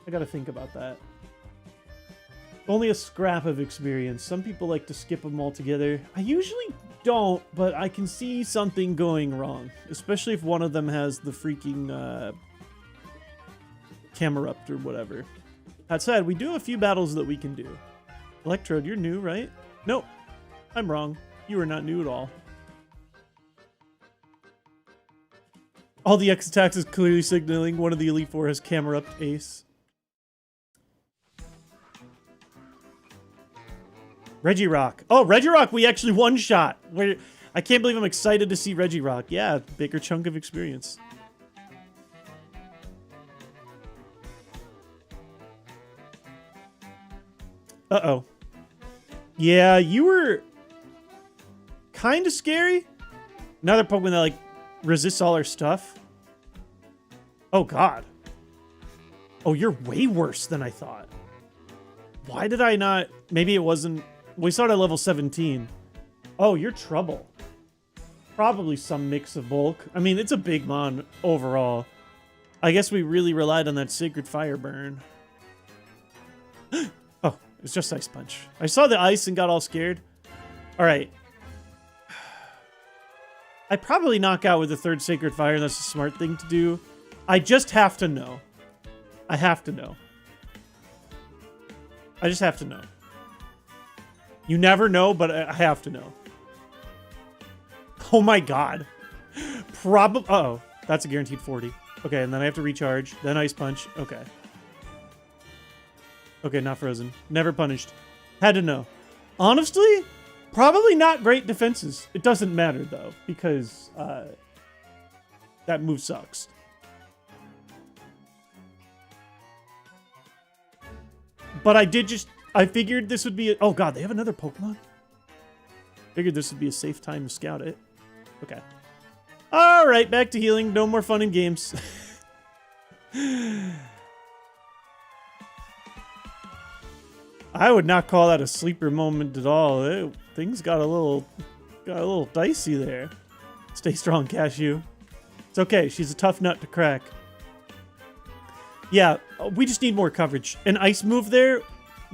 A: I gotta think about that. Only a scrap of experience. Some people like to skip them altogether. I usually don't, but I can see something going wrong. Especially if one of them has the freaking Camerupt or whatever. That said, we do have a few battles that we can do. Electrode, you're new, right? Nope. I'm wrong. You are not new at all. All the X attacks is clearly signaling one of the Elite Four has Camerupt Ace. Regirock. Oh, Regirock, we actually one-shot. I can't believe I'm excited to see Regirock. Yeah, bigger chunk of experience. Uh-oh. Yeah, you were kind of scary. Another Pokemon that, like, resists all our stuff. Oh, God. Oh, you're way worse than I thought. Why did I not... Maybe it wasn't... We started at level 17. Oh, you're trouble. Probably some mix of bulk. I mean, it's a big mon overall. I guess we really relied on that Sacred Fire burn. Oh, it's just Ice Punch. I saw the ice and got all scared. All right. I probably knock out with the third Sacred Fire. That's a smart thing to do. I just have to know. I have to know. I just have to know. You never know, but I have to know. Oh my god. Probably. Uh-oh. That's a guaranteed 40. Okay, and then I have to recharge. Then Ice Punch. Okay. Okay, not frozen. Never punished. Had to know. Honestly, probably not great defenses. It doesn't matter, though, because that move sucks. But I figured this would be oh god, they have another Pokemon? Figured this would be a safe time to scout it. Okay. Alright, back to healing. No more fun in games. I would not call that a sleeper moment at all. Things got a little dicey there. Stay strong, Cashew. It's okay. She's a tough nut to crack. Yeah, we just need more coverage. An ice move there,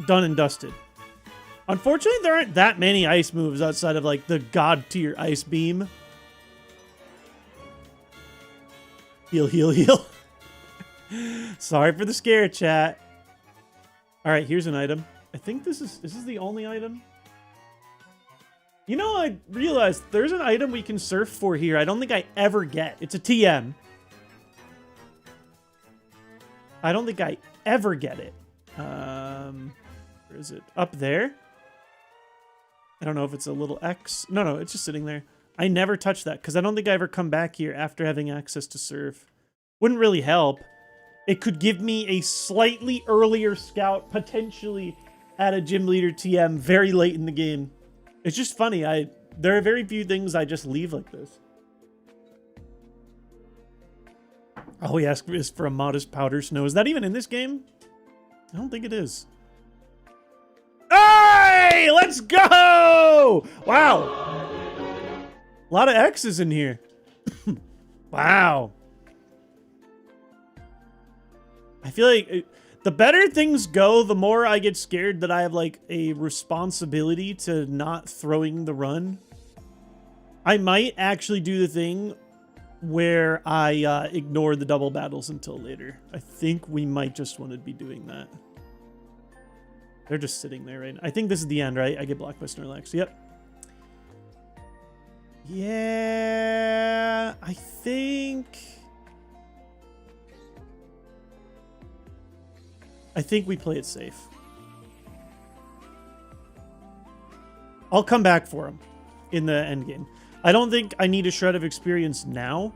A: done and dusted. Unfortunately, there aren't that many ice moves outside of, like, the god tier Ice Beam. Heal, heal, heal. Sorry for the scare, chat. Alright, here's an item. I think this is the only item? You know, I realized there's an item we can surf for here I don't think I ever get. It's a TM. I don't think I ever get it. Where is it? Up there? I don't know if it's a little X. No, it's just sitting there. I never touch that because I don't think I ever come back here after having access to surf. Wouldn't really help. It could give me a slightly earlier scout, potentially at a gym leader TM very late in the game. It's just funny. There are very few things I just leave like this. All we ask is for a modest powder snow. Is that even in this game? I don't think it is. Hey, let's go! Wow. A lot of X's in here. Wow. I feel like the better things go, the more I get scared that I have like a responsibility to not throwing the run. I might actually do the thing where I ignore the double battles until later. I think we might just want to be doing that. They're just sitting there right now. I think this is the end, right? I get blocked by Snorlax. Yep. Yeah, I think we play it safe. I'll come back for him in the end game. I don't think I need a shred of experience now.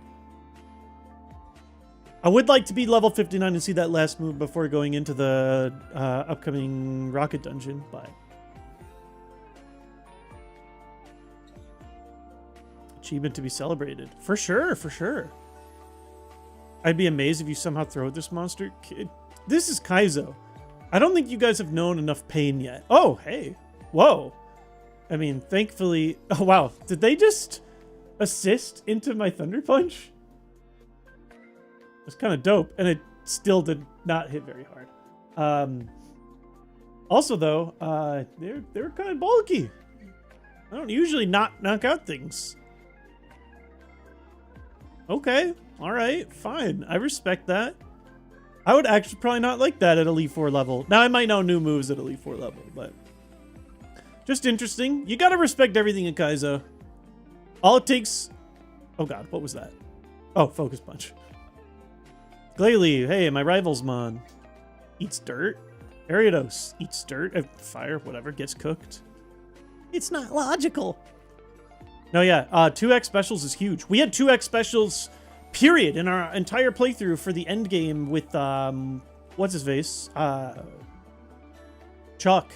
A: I would like to be level 59 and see that last move before going into the upcoming Rocket Dungeon, but achievement to be celebrated. For sure, for sure. I'd be amazed if you somehow throw this monster. This is Kaizo. I don't think you guys have known enough pain yet. Oh, hey. Whoa. I mean, thankfully... Oh, wow. Did they just assist into my Thunder Punch? It's kind of dope, and it still did not hit very hard. Also, though, they're kind of bulky. I don't usually not knock out things. Okay, all right, fine. I respect that. I would actually probably not like that at Elite 4 level. Now, I might know new moves at Elite 4 level, but just interesting. You gotta respect everything in Kaizo. All it takes... Oh god, what was that? Oh, Focus Punch. Glalie, hey, my rival's mon. Eats dirt. Ariados eats dirt. Fire, whatever, gets cooked. It's not logical. No, yeah, 2x specials is huge. We had 2x specials, period, in our entire playthrough for the end game with, what's his face? Chuck.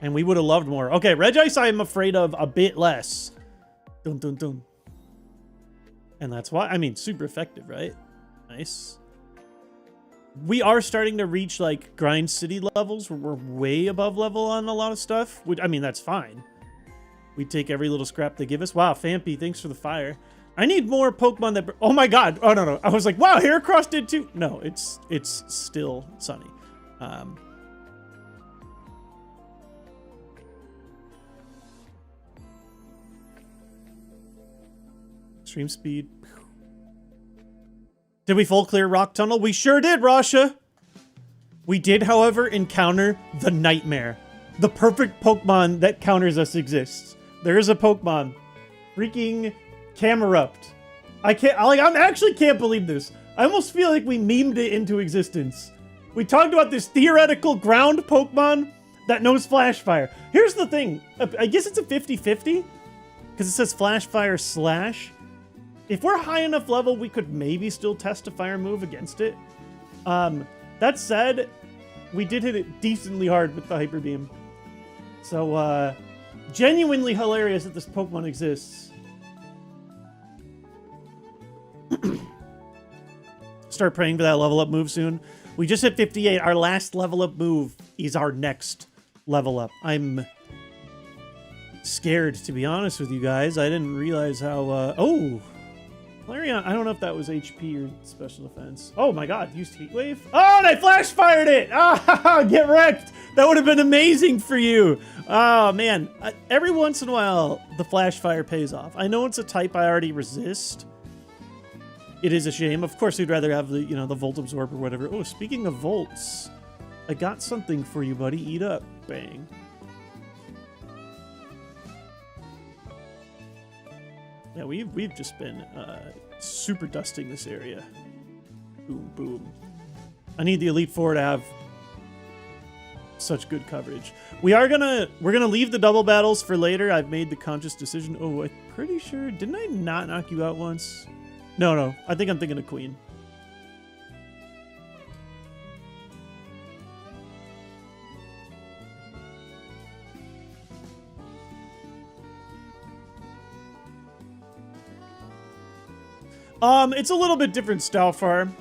A: And we would have loved more. Okay, Regice I am afraid of a bit less. Dun, dun, dun. And that's why, I mean, super effective, right? Nice. We are starting to reach, like, Grind City levels where we're way above level on a lot of stuff. Which, I mean, that's fine. We take every little scrap they give us. Wow, Fampy, thanks for the fire. I need more Pokemon that... Oh my god. Oh, no. I was like, wow, Heracross did too. No, it's still Sunny. Stream speed. Did we full clear Rock Tunnel? We sure did, Rasha. We did, however, encounter the Nightmare. The perfect Pokemon that counters us exists. There is a Pokemon. Freaking Camerupt. I actually can't believe this. I almost feel like we memed it into existence. We talked about this theoretical ground Pokemon that knows Flash Fire. Here's the thing. I guess it's a 50-50. Because it says Flash Fire /. If we're high enough level, we could maybe still test a fire move against it. That said, we did hit it decently hard with the Hyper Beam. So, genuinely hilarious that this Pokemon exists. Start praying for that level up move soon. We just hit 58. Our last level up move is our next level up. I'm scared, to be honest with you guys. I didn't realize how, oh! Flareon, I don't know if that was HP or special defense. Oh my god, used Heat Wave? Oh, and I flash fired it! Ah, get wrecked! That would have been amazing for you! Oh man, every once in a while, the flash fire pays off. I know it's a type I already resist. It is a shame. Of course, we'd rather have the, you know, the Volt Absorb or whatever. Oh, speaking of Volts, I got something for you, buddy. Eat up. Bang. Yeah, we've just been super dusting this area. Boom, boom. I need the Elite Four to have such good coverage. We're gonna leave the double battles for later. I've made the conscious decision. Oh, I'm pretty sure. Didn't I not knock you out once? No. I think I'm thinking of Queen. It's a little bit different style farm.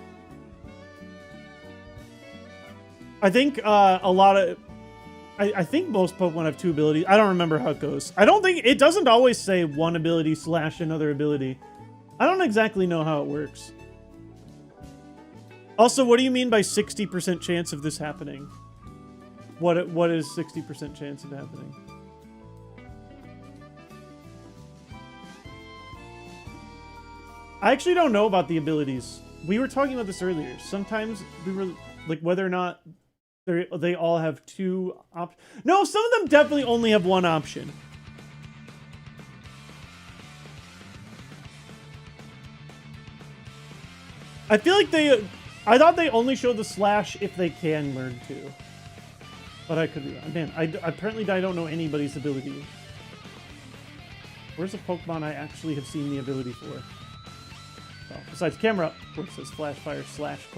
A: I think I think most Pokemon have two abilities. I don't remember how it goes. I don't think it doesn't always say one ability / another ability. I don't exactly know how it works. Also, what do you mean by 60% chance of this happening? What is 60% chance of happening? I actually don't know about the abilities. We were talking about this earlier. Sometimes we were like whether or not they all have two options. No, some of them definitely only have one option. I feel like I thought they only show the slash if they can learn to. But I could be wrong. Man, apparently I don't know anybody's ability. Where's a Pokemon I actually have seen the ability for? Oh, besides camera, where it says Flash Fire /?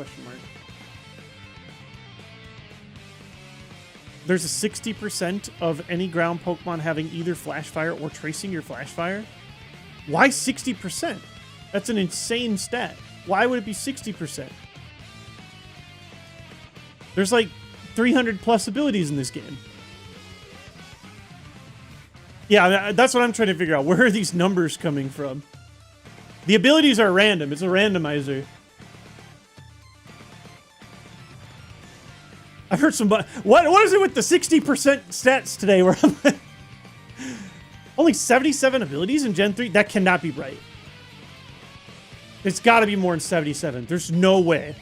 A: There's a 60% of any ground Pokemon having either Flash Fire or tracing your Flash Fire? Why 60%? That's an insane stat. Why would it be 60%? There's like 300 plus abilities in this game. Yeah, that's what I'm trying to figure out. Where are these numbers coming from? The abilities are random. It's a randomizer. I've heard some... What is it with the 60% stats today? Where I'm only 77 abilities in Gen 3? That cannot be right. It's got to be more than 77. There's no way.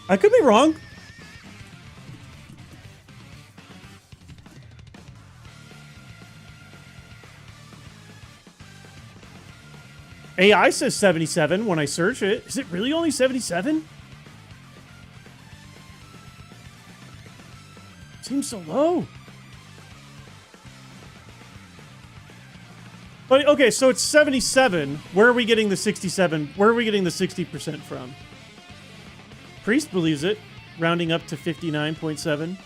A: I could be wrong. AI says 77 when I search it. Is it really only 77? Seems so low. But okay, so it's 77. Where are we getting the 67? Where are we getting the 60% from? Priest believes it, rounding up to 59.7.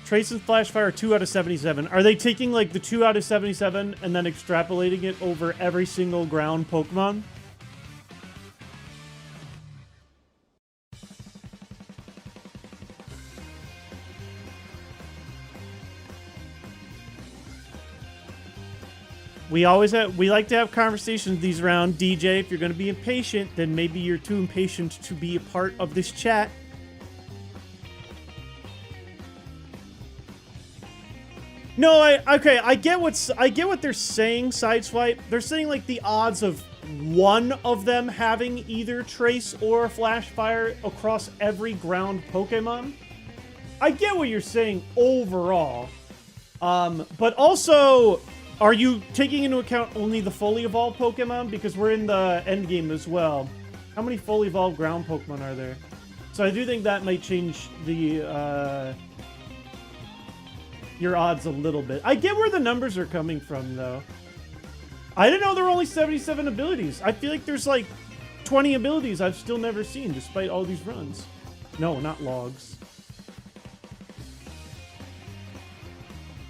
A: Trace and Flash Fire 2 out of 77. Are they taking like the 2 out of 77 and then extrapolating it over every single ground Pokemon? we like to have conversations these rounds. DJ, if you're going to be impatient, then maybe you're too impatient to be a part of this chat. No, I get what they're saying, Sideswipe. They're saying like the odds of one of them having either Trace or Flash Fire across every ground Pokemon. I get what you're saying overall. But also, are you taking into account only the fully evolved Pokemon? Because we're in the end game as well. How many fully evolved ground Pokemon are there? So I do think that might change the your odds a little bit. I get where the numbers are coming from, though. I didn't know there were only 77 abilities. I feel like there's like 20 abilities I've still never seen, despite all these runs. No, not logs.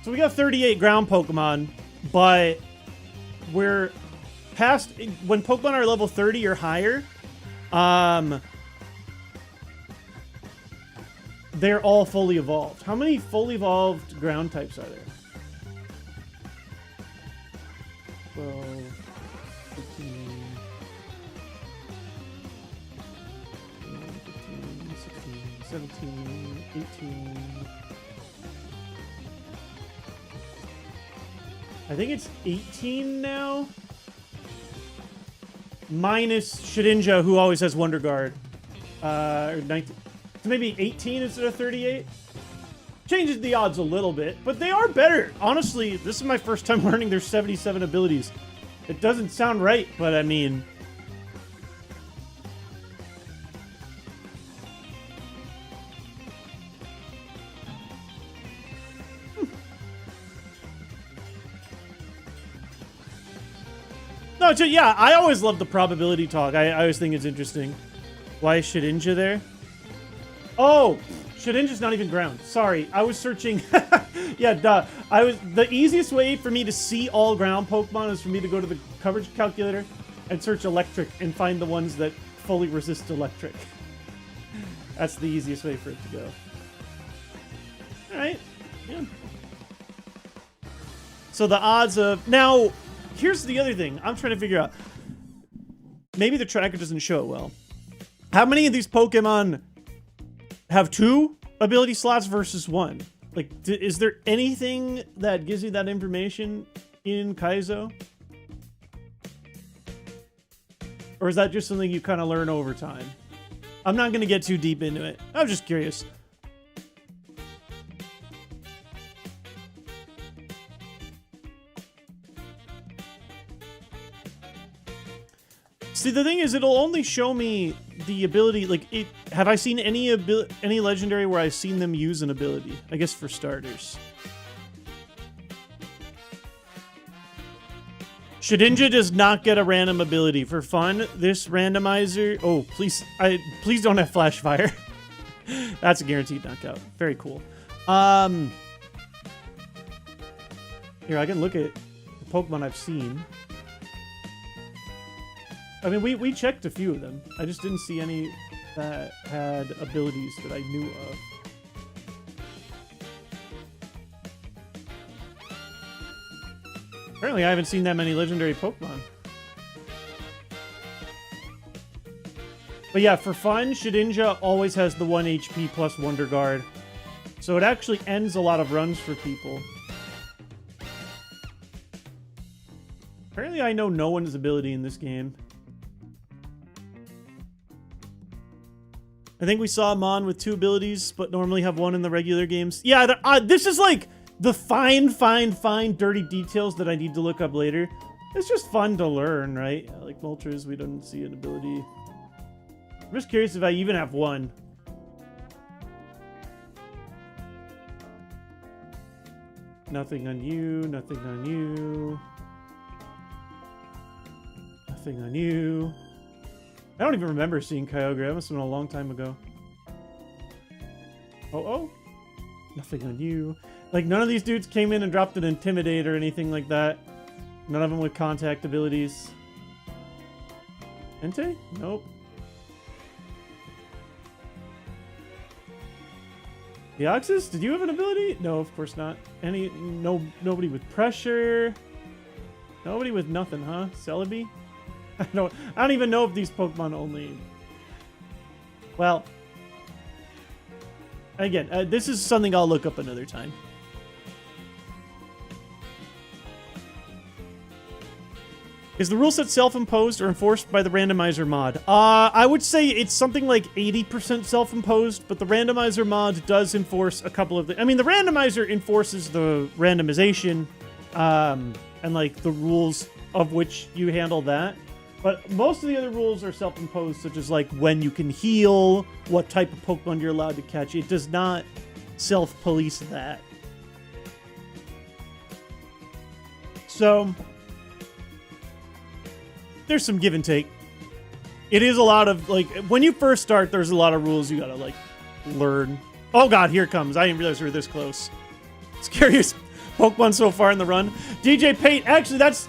A: So we got 38 ground Pokemon, but we're past... When Pokemon are level 30 or higher, they're all fully evolved. How many fully evolved ground types are there? 12, 15, 16, 17, 18... I think it's 18 now. Minus Shedinja, who always has Wonder Guard. Or 19. So maybe 18 instead of 38. Changes the odds a little bit, but they are better. Honestly, this is my first time learning there's 77 abilities. It doesn't sound right, but I mean... No, yeah, I always love the probability talk. I always think it's interesting. Why is Shedinja there? Oh, Shedinja's not even ground. Sorry, I was searching. Yeah, duh. The easiest way for me to see all ground Pokemon is for me to go to the coverage calculator and search electric and find the ones that fully resist electric. That's the easiest way for it to go. All right. Yeah. So the odds of... Now... Here's the other thing I'm trying to figure out. Maybe the tracker doesn't show it well. How many of these Pokemon have 2 ability slots versus 1? Like, is there anything that gives you that information in Kaizo? Or is that just something you kind of learn over time? I'm not going to get too deep into it. I'm just curious. See, the thing is, it'll only show me the ability, like, have I seen any legendary where I've seen them use an ability? I guess for starters. Shedinja does not get a random ability. For fun, this randomizer... Oh, please don't have Flash Fire. That's a guaranteed knockout. Very cool. Here, I can look at the Pokemon I've seen. I mean, we checked a few of them. I just didn't see any that had abilities that I knew of. Apparently, I haven't seen that many legendary Pokemon. But yeah, for fun, Shedinja always has the 1 HP plus Wonder Guard. So it actually ends a lot of runs for people. Apparently, I know no one's ability in this game. I think we saw Mon with 2 abilities, but normally have 1 in the regular games. Yeah, this is like the fine dirty details that I need to look up later. It's just fun to learn, right? Yeah, like Moltres, we don't see an ability. I'm just curious if I even have 1. Nothing on you, nothing on you. Nothing on you. I don't even remember seeing Kyogre. That must have been a long time ago. Oh. Nothing on you. Like, none of these dudes came in and dropped an Intimidate or anything like that. None of them with contact abilities. Entei? Nope. Deoxys? Did you have an ability? No, of course not. Nobody with pressure. Nobody with nothing, huh? Celebi? I don't even know if these Pokemon only... Well... Again, this is something I'll look up another time. Is the rule set self-imposed or enforced by the randomizer mod? I would say it's something like 80% self-imposed, but the randomizer mod does enforce a couple of the... I mean, the randomizer enforces the randomization, and like the rules of which you handle that. But most of the other rules are self-imposed, such as like when you can heal, what type of Pokemon you're allowed to catch. It does not self-police that. So... there's some give and take. It is a lot of, like, when you first start, there's a lot of rules you gotta, like, learn. Oh god, here it comes. I didn't realize we were this close. Scariest Pokemon so far in the run. DJ Pate, actually, that's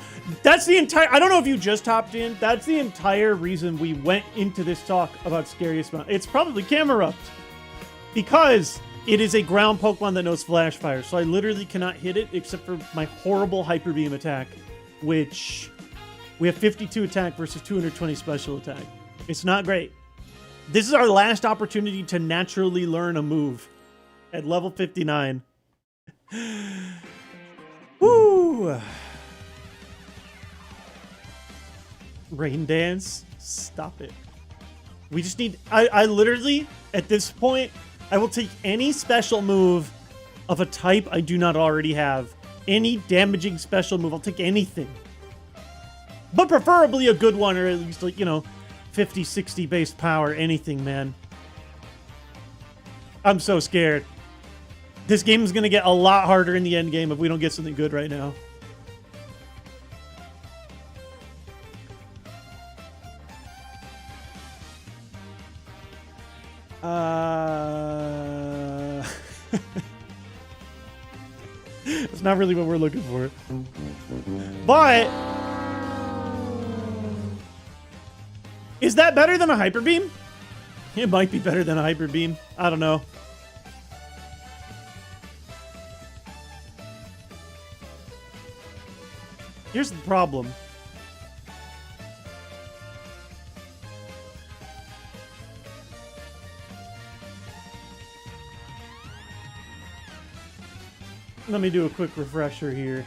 A: the entire... I don't know if you just hopped in. That's the entire reason we went into this talk about scariest Pokemon. It's probably Camerupt. Because it is a ground Pokemon that knows Flash Fire. So I literally cannot hit it except for my horrible Hyper Beam attack, which... we have 52 attack versus 220 special attack. It's not great. This is our last opportunity to naturally learn a move at level 59. Woo! Rain Dance? Stop it. We just need... I literally, at this point, I will take any special move of a type I do not already have. Any damaging special move. I'll take anything. But preferably a good one, or at least, like, you know, 50, 60 base power, anything, man. I'm so scared. This game is going to get a lot harder in the end game if we don't get something good right now. It's not really what we're looking for. But... is that better than a Hyper Beam? It might be better than a Hyper Beam. I don't know. Here's the problem. Let me do a quick refresher here.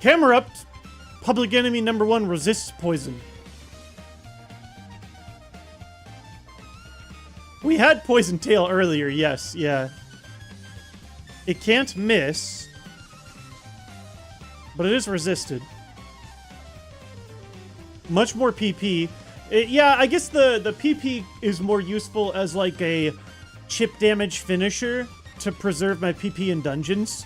A: Camerupt, public enemy number 1, resists poison. We had Poison Tail earlier, yes, yeah. It can't miss, but it is resisted. Much more PP. Yeah, I guess the PP is more useful as like a chip damage finisher to preserve my PP in dungeons.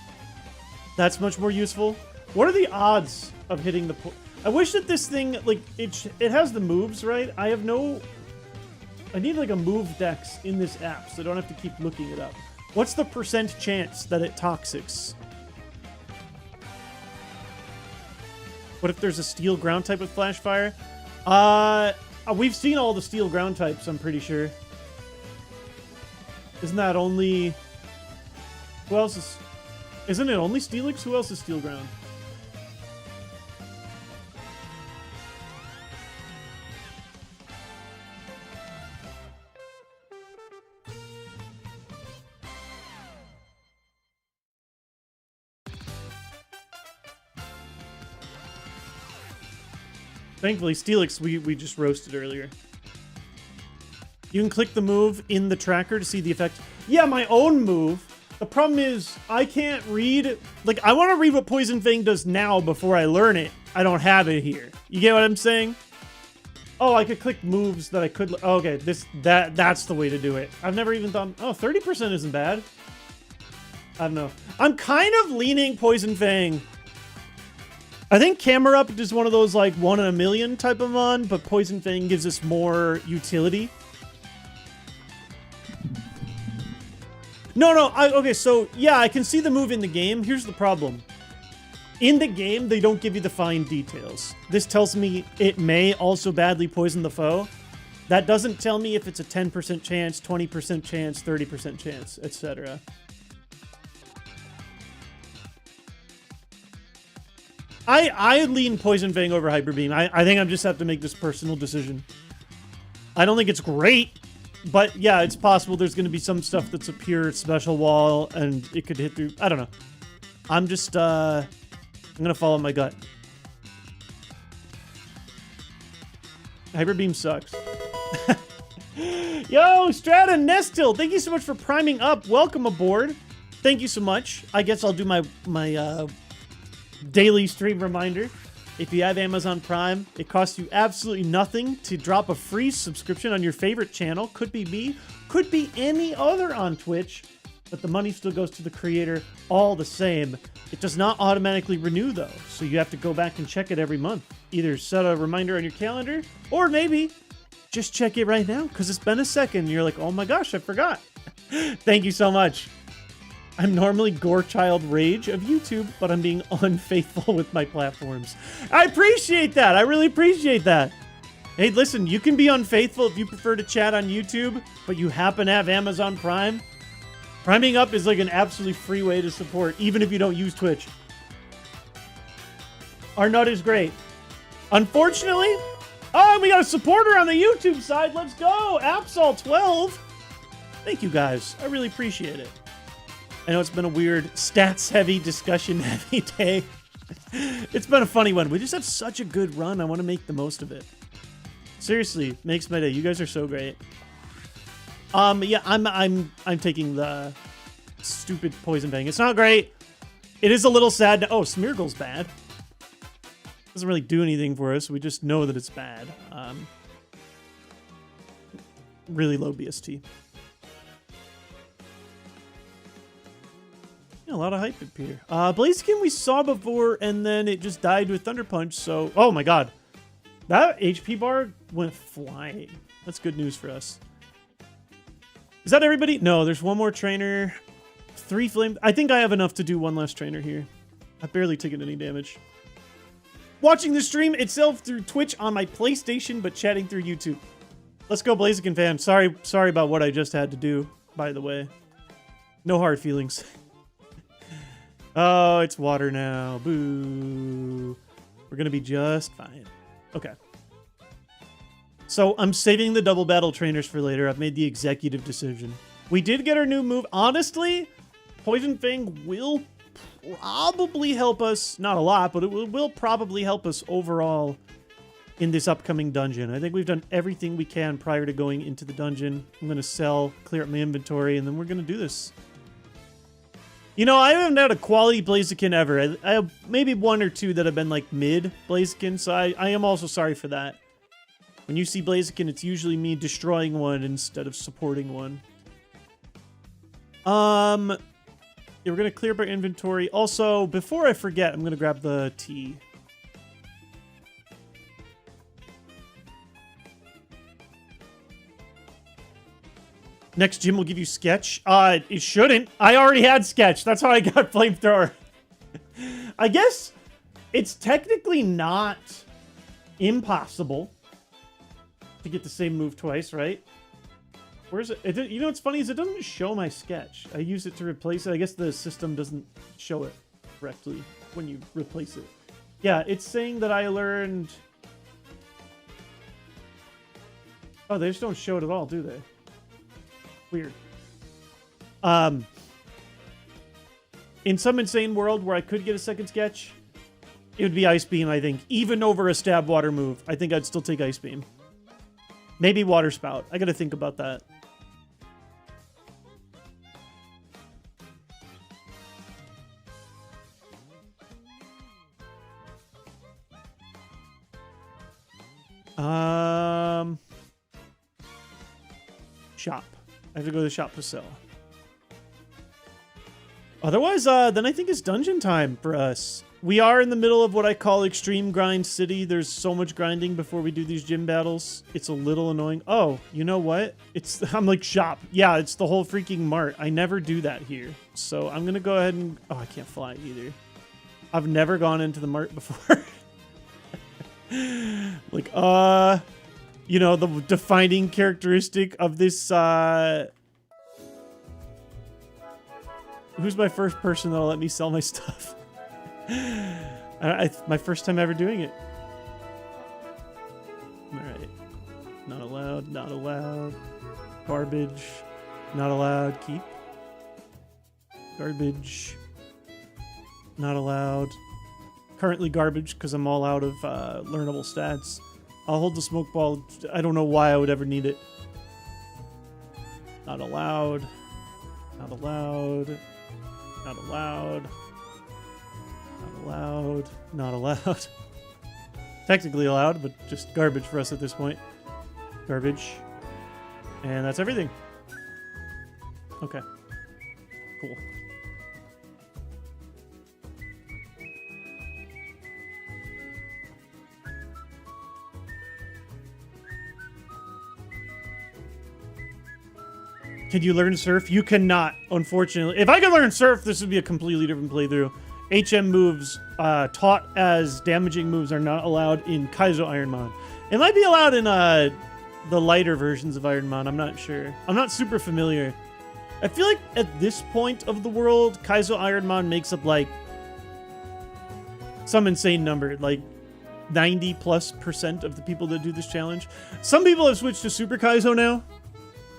A: That's much more useful. What are the odds of hitting the... I wish that this thing, like, it has the moves, right? I need, like, a move dex in this app, so I don't have to keep looking it up. What's the % chance that it toxics? What if there's a steel ground type with Flash Fire? We've seen all the steel ground types, I'm pretty sure. Isn't that only... who else is... isn't it only Steelix? Who else is steel ground? Thankfully, Steelix we just roasted earlier. You can click the move in the tracker to see the effect. Yeah, my own move. The problem is, I can't read... like, I want to read what Poison Fang does now before I learn it. I don't have it here. You get what I'm saying? Oh, I could click moves that I could... oh, okay, that's the way to do it. I've never even thought... oh, 30% isn't bad. I don't know. I'm kind of leaning Poison Fang. I think Camerupt is one of those, like, 1 in a million type of mon, but Poison Fang gives us more utility. No, okay, so, yeah, I can see the move in the game. Here's the problem. In the game, they don't give you the fine details. This tells me it may also badly poison the foe. That doesn't tell me if it's a 10% chance, 20% chance, 30% chance, etc. I lean Poison Fang over Hyper Beam. I think I just have to make this personal decision. I don't think it's great, but yeah, it's possible there's going to be some stuff that's a pure special wall, and it could hit through. I don't know. I'm just, I'm going to follow my gut. Hyper Beam sucks. Yo, Strata Nestil, thank you so much for priming up. Welcome aboard. Thank you so much. I guess I'll do my daily stream reminder. If you have Amazon Prime, it costs you absolutely nothing to drop a free subscription on your favorite channel. Could be me, could be any other on Twitch, but the money still goes to the creator all the same. It does not automatically renew though, so you have to go back and check it every month. Either set a reminder on your calendar, or maybe just check it right now, because it's been a second and you're like, oh my gosh, I forgot. Thank you so much. I'm normally Gore Child Rage of YouTube, but I'm being unfaithful with my platforms. I appreciate that. I really appreciate that. Hey, listen, you can be unfaithful if you prefer to chat on YouTube, but you happen to have Amazon Prime. Priming up is like an absolutely free way to support, even if you don't use Twitch. Our nut is great. Unfortunately, oh, we got a supporter on the YouTube side. Let's go. Absol12. Thank you guys. I really appreciate it. I know it's been a weird stats-heavy, discussion-heavy day. It's been a funny one. We just have such a good run. I want to make the most of it. Seriously, makes my day. You guys are so great. Yeah, I'm taking the stupid Poison Fang. It's not great. It is a little sad. Oh, Smeargle's bad. Doesn't really do anything for us. We just know that it's bad. Really low BST. A lot of hype up here. Blaziken we saw before, and then it just died with Thunder Punch, so... Oh my god. That HP bar went flying. That's good news for us. Is that everybody? No, there's one more trainer. 3 flame... I think I have enough to do one last trainer here. I've barely taken any damage. Watching the stream itself through Twitch on my PlayStation, but chatting through YouTube. Let's go, Blaziken fan. Sorry about what I just had to do, by the way. No hard feelings. Oh, it's water now. Boo. We're going to be just fine. Okay. So I'm saving the double battle trainers for later. I've made the executive decision. We did get our new move. Honestly, Poison Fang will probably help us. Not a lot, but it will probably help us overall in this upcoming dungeon. I think we've done everything we can prior to going into the dungeon. I'm going to sell, clear up my inventory, and then we're going to do this. You know, I haven't had a quality Blaziken ever. I have maybe 1 or 2 that have been like mid Blaziken, so I am also sorry for that. When you see Blaziken, it's usually me destroying one instead of supporting one. Yeah, we're gonna clear up our inventory. Also, before I forget, I'm gonna grab the tea. Next gym will give you Sketch. It shouldn't. I already had Sketch. That's how I got Flamethrower. I guess it's technically not impossible to get the same move twice, right? Where's it? You know what's funny is it doesn't show my Sketch. I use it to replace it. I guess the system doesn't show it correctly when you replace it. Yeah, it's saying that I learned... Oh, they just don't show it at all, do they? Weird. In some insane world where I could get a second Sketch, it would be Ice Beam, I think. Even over a Stab Water move, I think I'd still take Ice Beam. Maybe Water Spout. I gotta think about that. Shop. I have to go to the shop to sell. Otherwise, then I think it's dungeon time for us. We are in the middle of what I call Extreme Grind City. There's so much grinding before we do these gym battles. It's a little annoying. Oh, you know what? I'm like, shop. Yeah, it's the whole freaking mart. I never do that here. So I'm going to go ahead and... Oh, I can't fly either. I've never gone into the mart before. Like, you know, the defining characteristic of this, who's my first person that'll let me sell my stuff? My first time ever doing it. All right. Not allowed. Not allowed. Garbage. Not allowed. Keep. Garbage. Not allowed. Currently garbage because I'm all out of learnable stats. I'll hold the smoke ball. I don't know why I would ever need it. Not allowed. Not allowed. Not allowed. Not allowed. Not allowed. Technically allowed, but just garbage for us at this point. Garbage. And that's everything. Okay. Cool. Can you learn surf? You cannot, unfortunately. If I could learn surf, this would be a completely different playthrough. HM moves taught as damaging moves are not allowed in Kaizo IronMON. It might be allowed in the lighter versions of IronMON. I'm not sure. I'm not super familiar. I feel like at this point of the world, Kaizo IronMON makes up like some insane number, like 90+% of the people that do this challenge. Some people have switched to Super Kaizo now,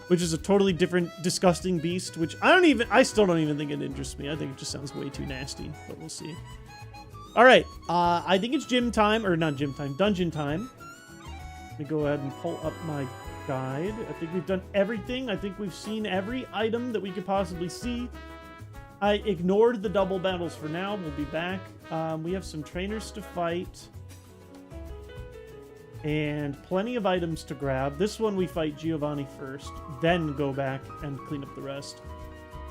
A: which is a totally different, disgusting beast, which I still don't even think it interests me. I think it just sounds way too nasty, but we'll see. All right, I think it's gym time, or not gym time, dungeon time. Let me go ahead and pull up my guide. I think we've done everything. I think we've seen every item that we could possibly see. I ignored the double battles for now. We'll be back. We have some trainers to fight. And plenty of items to grab. This one we fight Giovanni first, then go back and clean up the rest.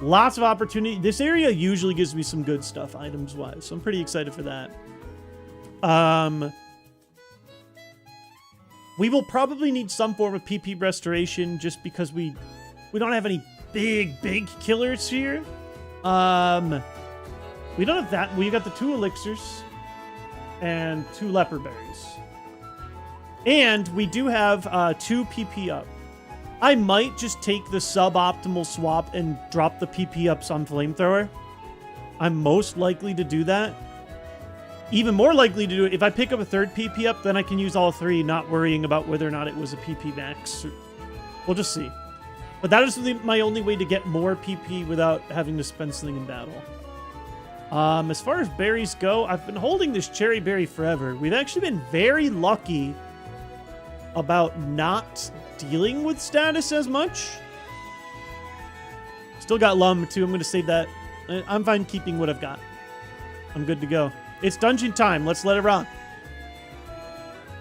A: Lots of opportunity. This area usually gives me some good stuff items-wise, so I'm pretty excited for that. We will probably need some form of PP restoration just because we don't have any big killers here. We don't have that. We got the 2 elixirs and 2 leper berries. And we do have 2 PP up. I might just take the suboptimal swap and drop the PP ups on Flamethrower. I'm most likely to do that. Even more likely to do it if I pick up a 3rd PP up, then I can use all 3, not worrying about whether or not it was a PP max. We'll just see. But that is my only way to get more PP without having to spend something in battle. As far as berries go, I've been holding this cherry berry forever. We've actually been very lucky about not dealing with status as much. Still got Lum too. I'm going to save that. I'm fine keeping what I've got. I'm good to go. It's dungeon time. Let's let it run.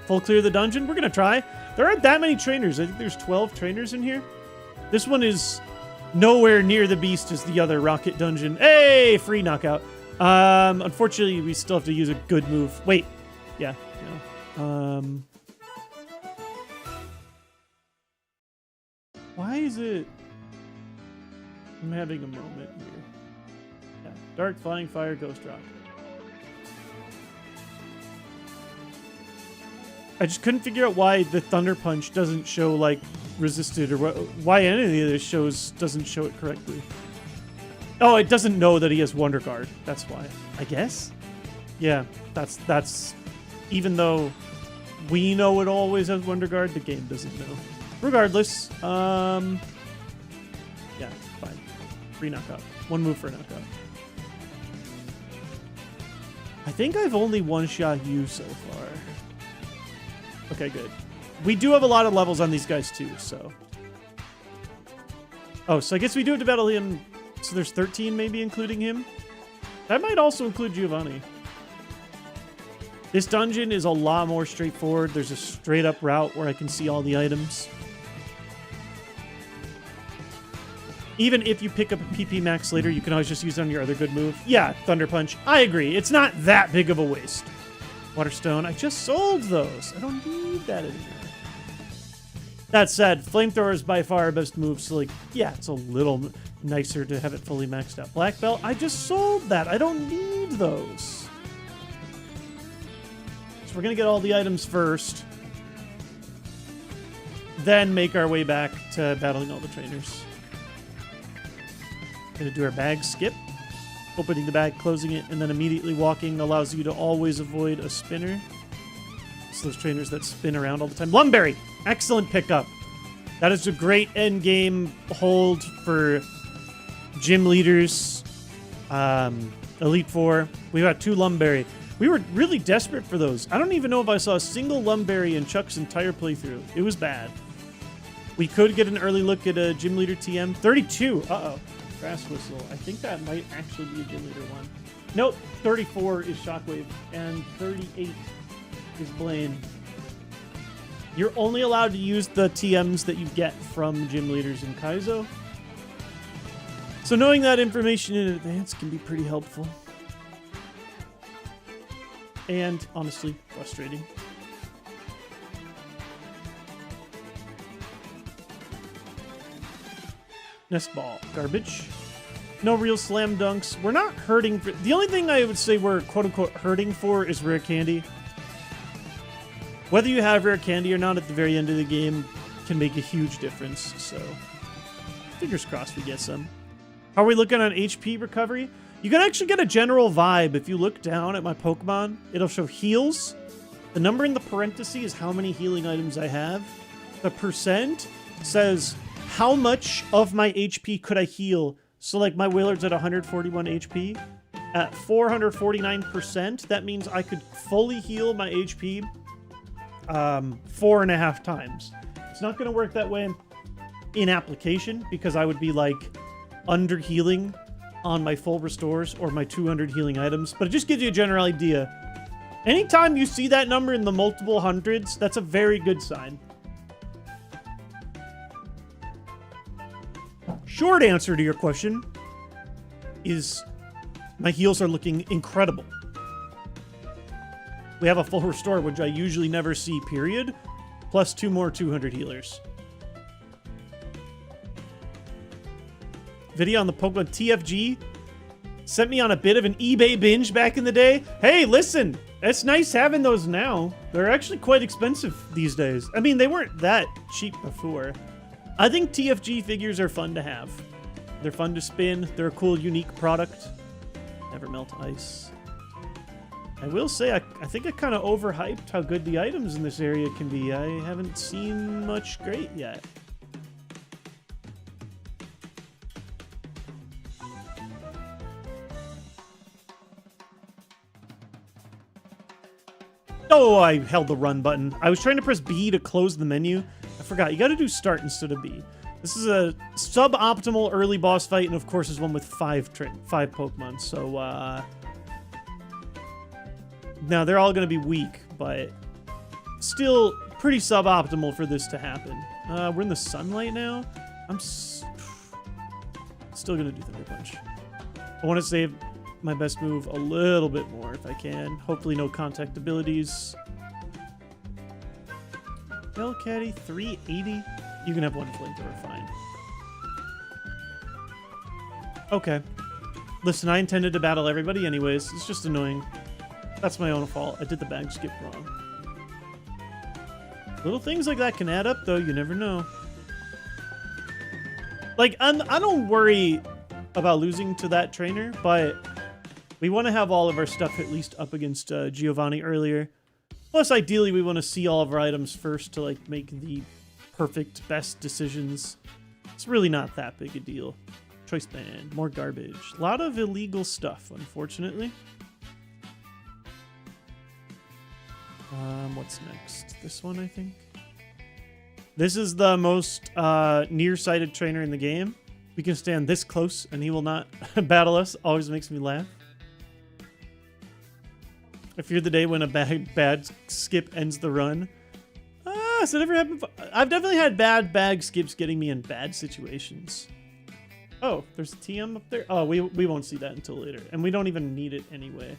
A: Full clear the dungeon. We're going to try. There aren't that many trainers. I think there's 12 trainers in here. This one is nowhere near the beast as the other rocket dungeon. Hey, free knockout. Unfortunately, we still have to use a good move. Wait. Yeah. No. Why is it... I'm having a moment here. Yeah. Dark, Flying Fire, Ghost Rock. I just couldn't figure out why the Thunder Punch doesn't show, like, resisted, or why any of this doesn't show it correctly. Oh, it doesn't know that he has Wonder Guard. That's why. I guess? Yeah, that's... Even though we know it always has Wonder Guard, the game doesn't know. Regardless, yeah, fine. Free knockout. 1 move for a knockout. I think I've only one-shot you so far. Okay, good. We do have a lot of levels on these guys too, so. Oh, so I guess we do have to battle him. So there's 13 maybe including him. That might also include Giovanni. This dungeon is a lot more straightforward. There's a straight up route where I can see all the items. Even if you pick up a PP max later, you can always just use it on your other good move. Yeah, Thunder Punch. I agree. It's not that big of a waste. Waterstone. I just sold those. I don't need that anymore. That said, Flamethrower is by far our best move, so, like, yeah, it's a little nicer to have it fully maxed out. Black Belt. I just sold that. I don't need those. So we're going to get all the items first. Then make our way back to battling all the trainers. Gonna do our bag skip. Opening the bag, closing it, and then immediately walking allows you to always avoid a spinner. It's those trainers that spin around all the time. Lumberry! Excellent pickup. That is a great end game hold for gym leaders. Elite Four. We got 2 Lumberry. We were really desperate for those. I don't even know if I saw a single Lumberry in Chuck's entire playthrough. It was bad. We could get an early look at a gym leader TM. 32. Uh-oh. Grass Whistle. I think that might actually be a gym leader one. Nope. 34 is Shockwave. And 38 is Blaine. You're only allowed to use the TMs that you get from gym leaders in Kaizo. So knowing that information in advance can be pretty helpful. And, honestly, frustrating. Nest Ball. Garbage. No real slam dunks. We're not hurting for... The only thing I would say we're quote-unquote hurting for is rare candy. Whether you have rare candy or not at the very end of the game can make a huge difference. So, fingers crossed we get some. How are we looking on HP recovery? You can actually get a general vibe. If you look down at my Pokemon, it'll show heals. The number in the parentheses is how many healing items I have. The percent says how much of my HP could I heal. So like my Willard's at 141 HP. At 449%, that means I could fully heal my HP 4.5 times. It's not going to work that way in application because I would be like under healing on my full restores or my 200 healing items, but it just gives you a general idea. Anytime you see that number in the multiple hundreds, that's a very good sign. Short answer to your question is my heals are looking incredible. We have a full restore, which I usually never see, period, plus 2 more 200 healers. Video on the Pokemon TFG sent me on a bit of an eBay binge back in the day. Hey, listen, it's nice having those now. They're actually quite expensive these days. I mean, they weren't that cheap before. I think TFG figures are fun to have. They're fun to spin. They're a cool, unique product. Never melt ice. I will say, I think I kind of overhyped how good the items in this area can be. I haven't seen much great yet. Oh, I held the run button. I was trying to press B to close the menu. I forgot. You got to do start instead of B. This is a suboptimal early boss fight, and of course is one with 5 Pokemon. So, now they're all going to be weak, but still pretty suboptimal for this to happen. We're in the sunlight now. I'm still going to do Thunder Punch. I want to save my best move a little bit more if I can. Hopefully no contact abilities. Hellcatty, 380. You can have 1 flamethrower, fine. Okay. Listen, I intended to battle everybody anyways. It's just annoying. That's my own fault. I did the bag skip wrong. Little things like that can add up, though. You never know. Like, I don't worry about losing to that trainer, but we want to have all of our stuff at least up against Giovanni earlier. Plus, ideally, we want to see all of our items first to, like, make the perfect, best decisions. It's really not that big a deal. Choice band, more garbage. A lot of illegal stuff, unfortunately. What's next? This one, I think. This is the most nearsighted trainer in the game. We can stand this close, and he will not battle us. Always makes me laugh. I fear the day when a bad skip ends the run. Has it ever happened? I've definitely had bad bag skips getting me in bad situations. Oh, there's a TM up there? Oh, we won't see that until later. And we don't even need it anyway.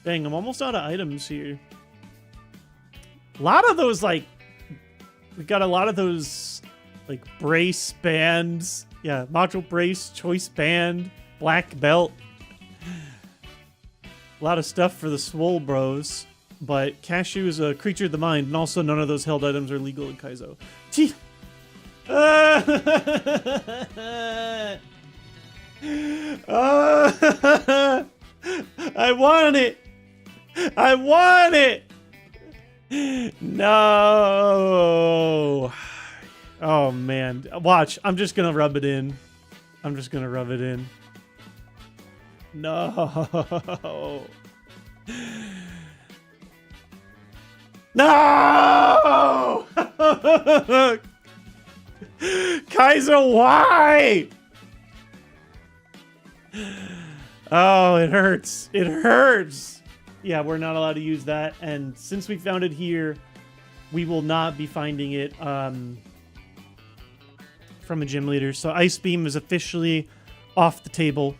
A: Dang, I'm almost out of items here. A lot of those, like... We got a lot of those, like, brace bands. Yeah, module brace, choice band, black belt. A lot of stuff for the swole bros. But Cashew is a creature of the mind, and also none of those held items are legal in Kaizo. I want it. I want it. No. Oh, man. Watch. I'm just going to rub it in. I'm just going to rub it in. No. No! Kaizo, why? Oh, it hurts. It hurts. Yeah, we're not allowed to use that. And since we found it here, we will not be finding it from a gym leader. So Ice Beam is officially off the table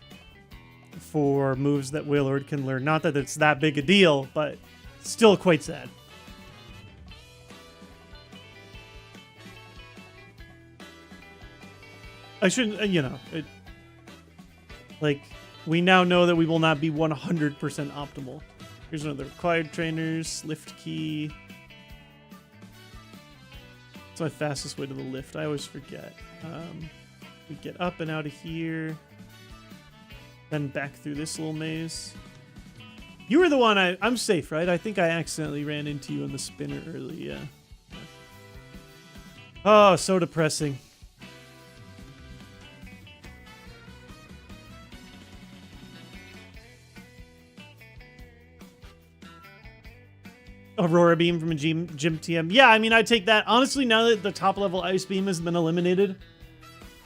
A: for moves that Wailord can learn. Not that it's that big a deal, but still quite sad. I shouldn't, you know, like, we now know that we will not be 100% optimal. Here's one of the required trainers, lift key. It's my fastest way to the lift. I always forget. We get up and out of here. Then back through this little maze. You were the one I'm safe, right? I think I accidentally ran into you in the spinner early, yeah. Oh, so depressing. Aurora Beam from a gym TM. Yeah, I mean, I'd take that. Honestly, now that the top level Ice Beam has been eliminated,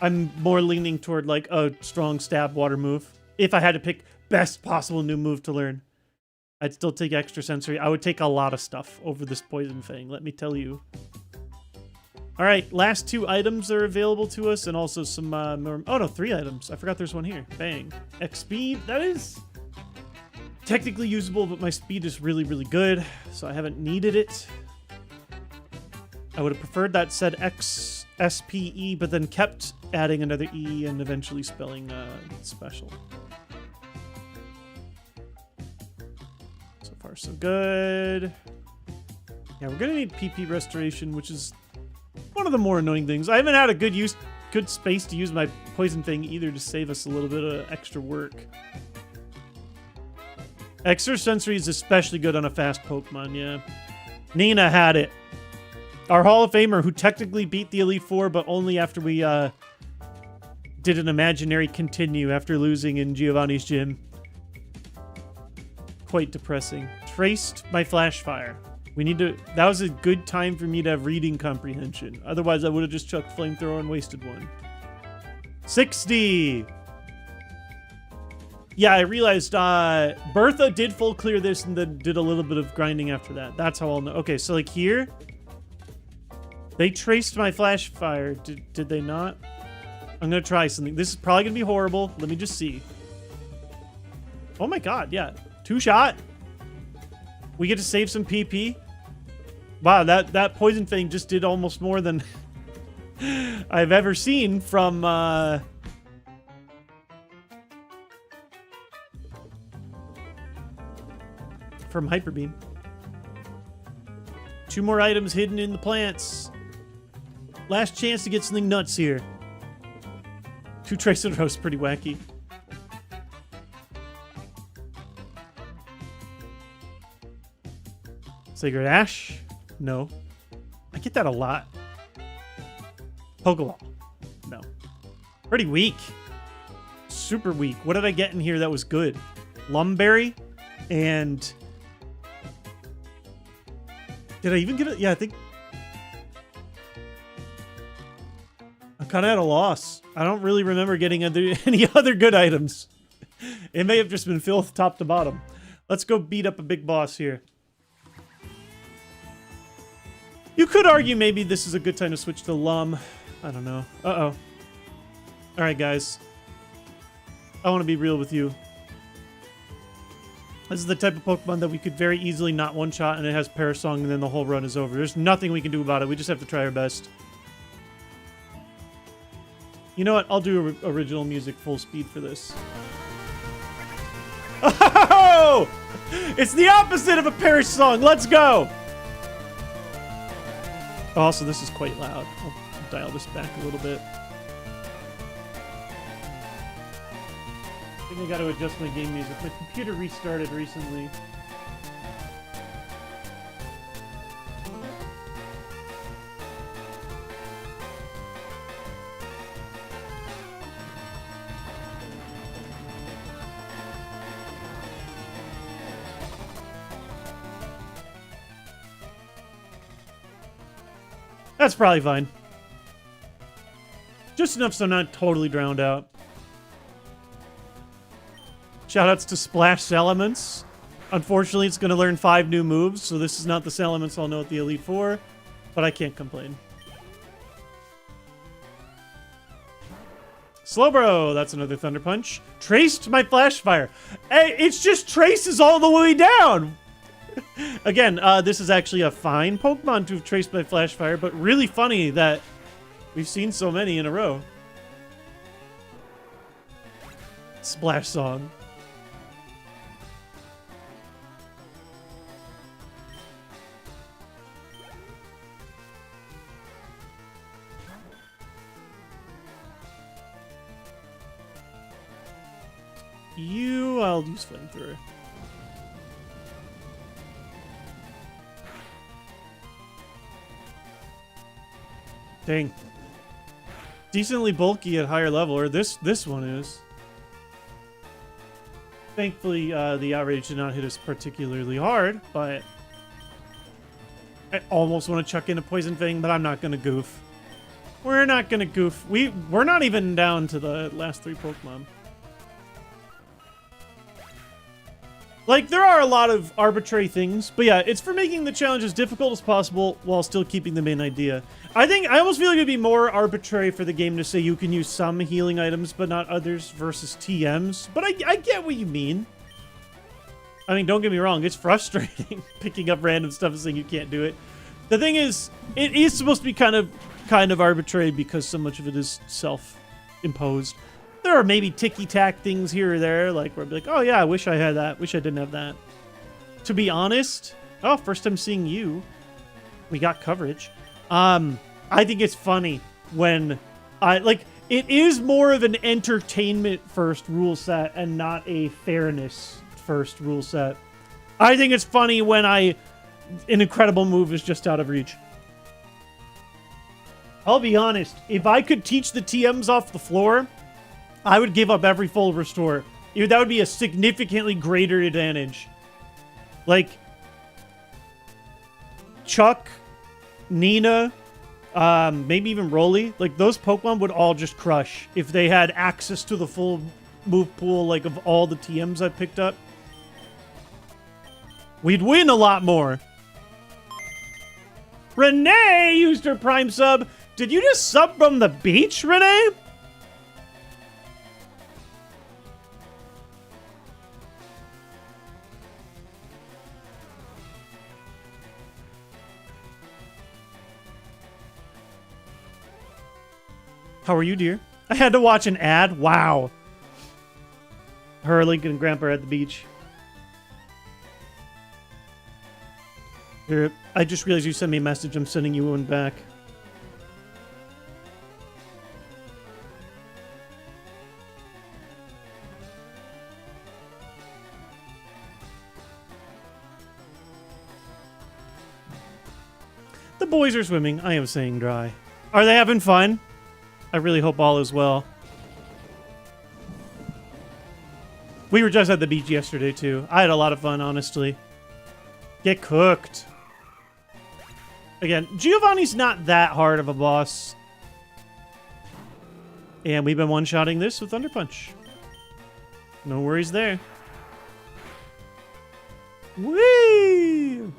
A: I'm more leaning toward like a strong stab water move. If I had to pick best possible new move to learn, I'd still take extra sensory. I would take a lot of stuff over this Poison Fang, let me tell you. All right, last 2 items are available to us, and also some more. Oh no, 3 items. I forgot there's one here. Bang. X speed. That is technically usable, but my speed is really, really good, so I haven't needed it. I would have preferred that said X SPE, but then kept adding another E and eventually spelling special. So far, so good. Yeah, we're gonna need PP restoration, which is one of the more annoying things. I haven't had a good space to use my Poison Fang either to save us a little bit of extra work. Extra sensory is especially good on a fast Pokemon, yeah. Nina had it. Our Hall of Famer, who technically beat the Elite Four, but only after we did an imaginary continue after losing in Giovanni's gym. Quite depressing. Traced my Flash Fire. We need to... That was a good time for me to have reading comprehension. Otherwise, I would have just chucked Flamethrower and wasted one. 60! Yeah, I realized Bertha did full clear this and then did a little bit of grinding after that. That's how I'll know. Okay, so like here, they traced my Flash Fire. Did they not? I'm going to try something. This is probably going to be horrible. Let me just see. Oh my god, yeah. 2-shot. We get to save some PP. Wow, that Poison Fang just did almost more than I've ever seen from... from Hyper Beam. 2 more items hidden in the plants. Last chance to get something nuts here. 2 Trace in a row is pretty wacky. Sacred Ash? No. I get that a lot. Pokeball? No. Pretty weak. Super weak. What did I get in here that was good? Lumberry? And... Did I even get it? Yeah, I think... I'm kind of at a loss. I don't really remember getting any other good items. It may have just been filth top to bottom. Let's go beat up a big boss here. You could argue maybe this is a good time to switch to Lum. I don't know. Uh-oh. Alright, guys. I want to be real with you. This is the type of Pokemon that we could very easily not one-shot and it has Parasong and then the whole run is over. There's nothing we can do about it. We just have to try our best. You know what? I'll do original music full speed for this. Oh! It's the opposite of a Parasong. Let's go! Also, this is quite loud. I'll dial this back a little bit. I think I got to adjust my game music. My computer restarted recently. That's probably fine. Just enough so I'm not totally drowned out. Shoutouts to Splash Salamence. Unfortunately, it's going to learn 5 new moves, so this is not the Salamence I'll know at the Elite Four, but I can't complain. Slowbro, that's another Thunder Punch. Traced my Flash Fire. Hey, it's just traces all the way down! Again, this is actually a fine Pokemon to have traced by Flash Fire, but really funny that we've seen so many in a row. Splash Song. I'll use Flamethrower. Dang. Decently bulky at higher level, or this one is. Thankfully, the outrage did not hit us particularly hard, but I almost want to chuck in a Poison Fang, but I'm not going to goof. We're not going to goof. We're not even down to the last 3 Pokemon. Like, there are a lot of arbitrary things, but yeah, it's for making the challenge as difficult as possible while still keeping the main idea. I almost feel like it'd be more arbitrary for the game to say you can use some healing items, but not others versus TMs. But I get what you mean. I mean, don't get me wrong, it's frustrating picking up random stuff and saying you can't do it. The thing is, it is supposed to be kind of arbitrary because so much of it is self-imposed. There are maybe ticky-tack things here or there, like where I'd be like, oh yeah, I wish I had that, wish I didn't have that. To be honest, oh, first time seeing you. We got coverage. I think it's funny when it is more of an entertainment first rule set and not a fairness first rule set. I think it's funny when an incredible move is just out of reach. I'll be honest, if I could teach the TMs off the floor, I would give up every full restore. That would be a significantly greater advantage. Like, Chuck, Nina, maybe even Rolly, like those Pokemon would all just crush if they had access to the full move pool, like of all the TMs I picked up. We'd win a lot more. Renee used her Prime sub. Did you just sub from the beach, Renee? How are you, dear? I had to watch an ad. Wow. Her, Lincoln, and Grandpa are at the beach. Here, I just realized you sent me a message. I'm sending you one back. The boys are swimming. I am staying dry. Are they having fun? I really hope all is well. We were just at the beach yesterday, too. I had a lot of fun, honestly. Get cooked. Again, Giovanni's not that hard of a boss. And we've been one-shotting this with Thunder Punch. No worries there. Whee!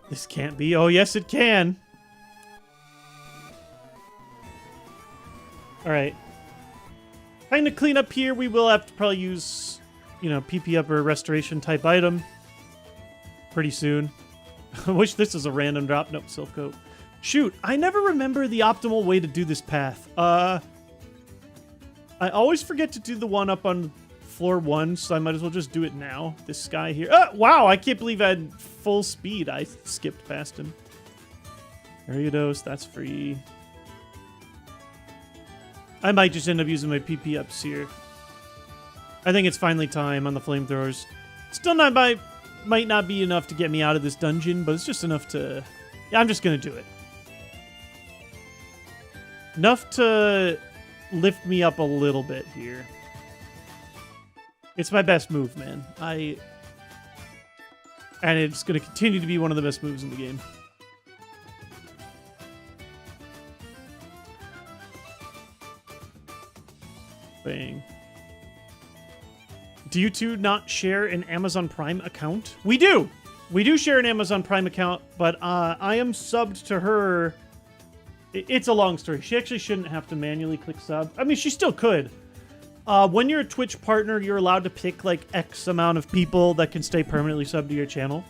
A: This can't be. Oh, yes, it can. All right. Trying to clean up here. We will have to probably use, PP up or restoration type item pretty soon. I wish this was a random drop. Nope, Silph Coat. Shoot, I never remember the optimal way to do this path. I always forget to do the one up on floor 1, so I might as well just do it now. This guy here. Wow, I can't believe I had full speed. I skipped past him. Ariados, that's free. I might just end up using my PP ups here. I think it's finally time on the flamethrowers. Still not might not be enough to get me out of this dungeon, but it's just enough to... Yeah, I'm just going to do it. Enough to lift me up a little bit here. It's my best move, man. And it's going to continue to be one of the best moves in the game. Bang. Do you two not share an Amazon Prime account? We do! We do share an Amazon Prime account, but I am subbed to her. It's a long story. She actually shouldn't have to manually click sub. I mean, she still could. When you're a Twitch partner, you're allowed to pick like X amount of people that can stay permanently subbed to your channel.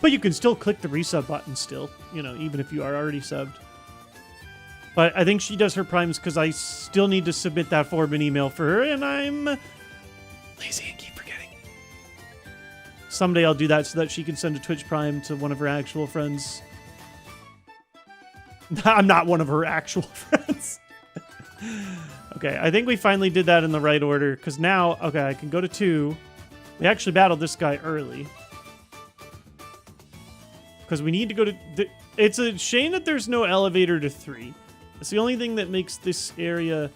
A: But you can still click the resub button still, you know, even if you are already subbed. But I think she does her primes because I still need to submit that form and email for her, and I'm lazy and keep forgetting. Someday I'll do that so that she can send a Twitch Prime to one of her actual friends. I'm not one of her actual friends. Okay, I think we finally did that in the right order, because now, okay, I can go to 2. We actually battled this guy early. Because we need to go to... It's a shame that there's no elevator to 3. It's the only thing that makes this area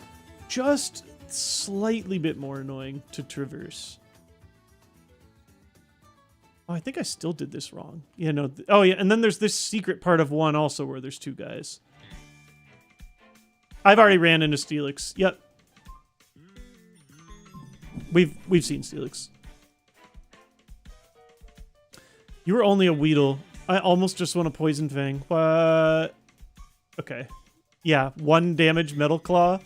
A: just slightly bit more annoying to traverse. Oh, I think I still did this wrong. Yeah, no. Oh, yeah, and then there's this secret part of 1 also where there's 2 guys. I've already ran into Steelix. Yep. We've seen Steelix. You were only a Weedle. I almost just want a Poison Fang. What? Okay. Yeah, 1 damage Metal Claw.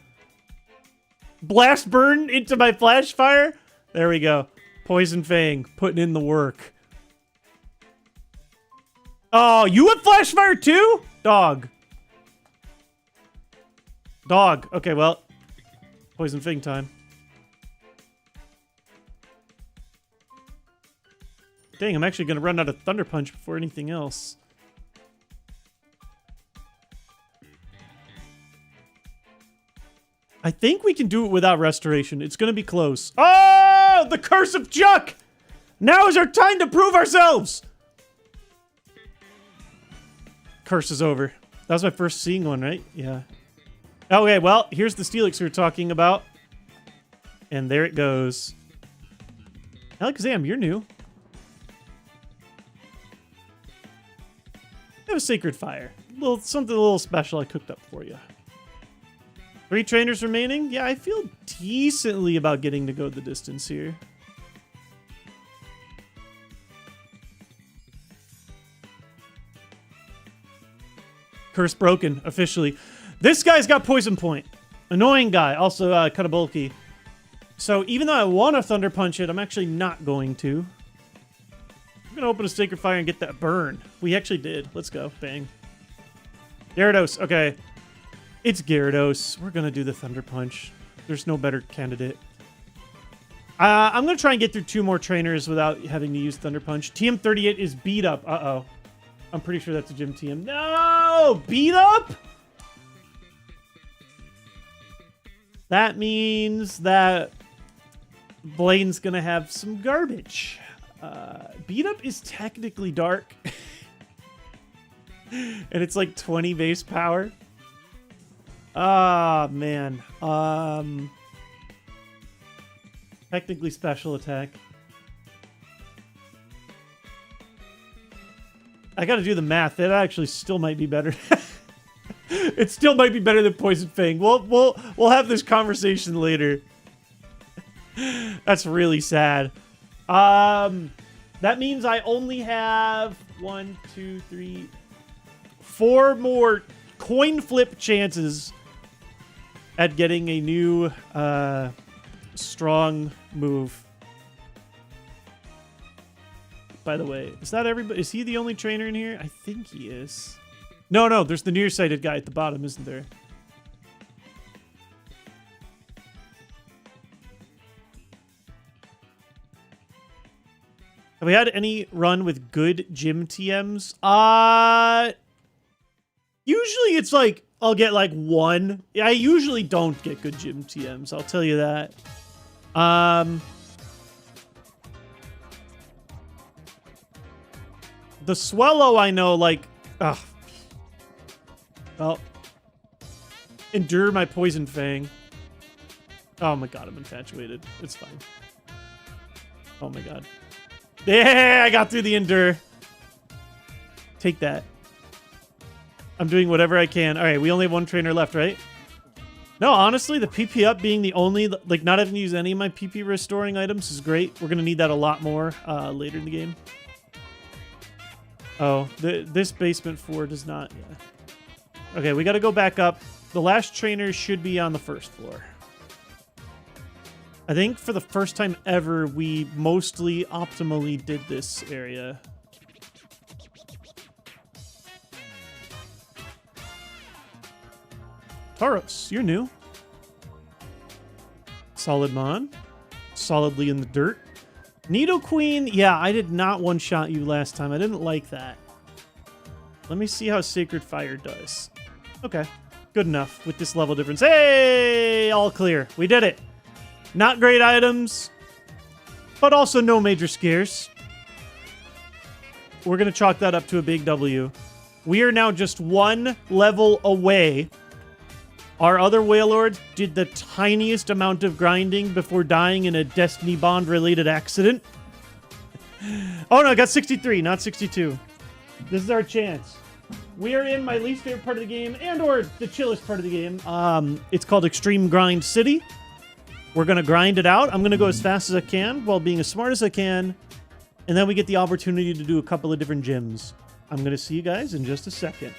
A: Blast Burn into my Flash Fire. There we go. Poison Fang, putting in the work. Oh, you have Flash Fire too? Dog. Dog. Okay, well. Poison Fang time. Dang, I'm actually going to run out of Thunder Punch before anything else. I think we can do it without restoration. It's going to be close. Oh, the Curse of Chuck! Now is our time to prove ourselves! Curse is over. That was my first seeing one, right? Yeah. Okay, well, here's the Steelix we were talking about. And there it goes. Alexam, you're new. I have a Sacred Fire. Something a little special I cooked up for you. 3 trainers remaining? Yeah, I feel decently about getting to go the distance here. Curse broken, officially. This guy's got Poison Point. Annoying guy. Also, kind of bulky. So, even though I want to Thunder Punch it, I'm actually not going to. I'm going to open a Sacred Fire and get that burn. We actually did. Let's go. Bang. Gyarados. Okay. It's Gyarados. We're going to do the Thunder Punch. There's no better candidate. I'm going to try and get through 2 more trainers without having to use Thunder Punch. TM38 is beat up. Uh-oh. I'm pretty sure that's a gym TM. No! Beat up? That means that Blaine's going to have some garbage. Beat up is technically dark. And it's like 20 base power. Ah, man. Technically special attack. I gotta do the math. That actually still might be better. It still might be better than Poison Fang. We'll have this conversation later. That's really sad. That means I only have 1, 2, 3, 4 more coin flip chances at getting a new strong move. By the way, is that everybody? Is he the only trainer in here? I think he is. No, there's the nearsighted guy at the bottom, isn't there? Have we had any run with good gym TMs? Usually it's like, I'll get like one. I usually don't get good gym TMs, I'll tell you that. The Swallow, I know, like, ugh. Well, endure my Poison Fang. Oh my god, I'm infatuated. It's fine. Oh my god. Yeah, I got through the endure. Take that. I'm doing whatever I can. All right, we only have one trainer left, right? No, honestly, the PP up being the only, like, not having to use any of my PP restoring items is great. We're going to need that a lot more later in the game. Oh, this basement 4 does not, yeah. Okay, we got to go back up. The last trainer should be on the first floor. I think for the first time ever, we mostly optimally did this area. Taros, you're new. Solid Mon. Solidly in the dirt. Nidoqueen, yeah, I did not one-shot you last time. I didn't like that. Let me see how Sacred Fire does. Okay, good enough with this level difference. Hey, all clear. We did it. Not great items, but also no major scares. We're going to chalk that up to a big W. We are now just one level away. Our other Wailord did the tiniest amount of grinding before dying in a Destiny Bond-related accident. Oh no, I got 63, not 62. This is our chance. We are in my least favorite part of the game, and/or the chillest part of the game. It's called Extreme Grind City. We're going to grind it out. I'm going to go as fast as I can while being as smart as I can. And then we get the opportunity to do a couple of different gyms. I'm going to see you guys in just a second.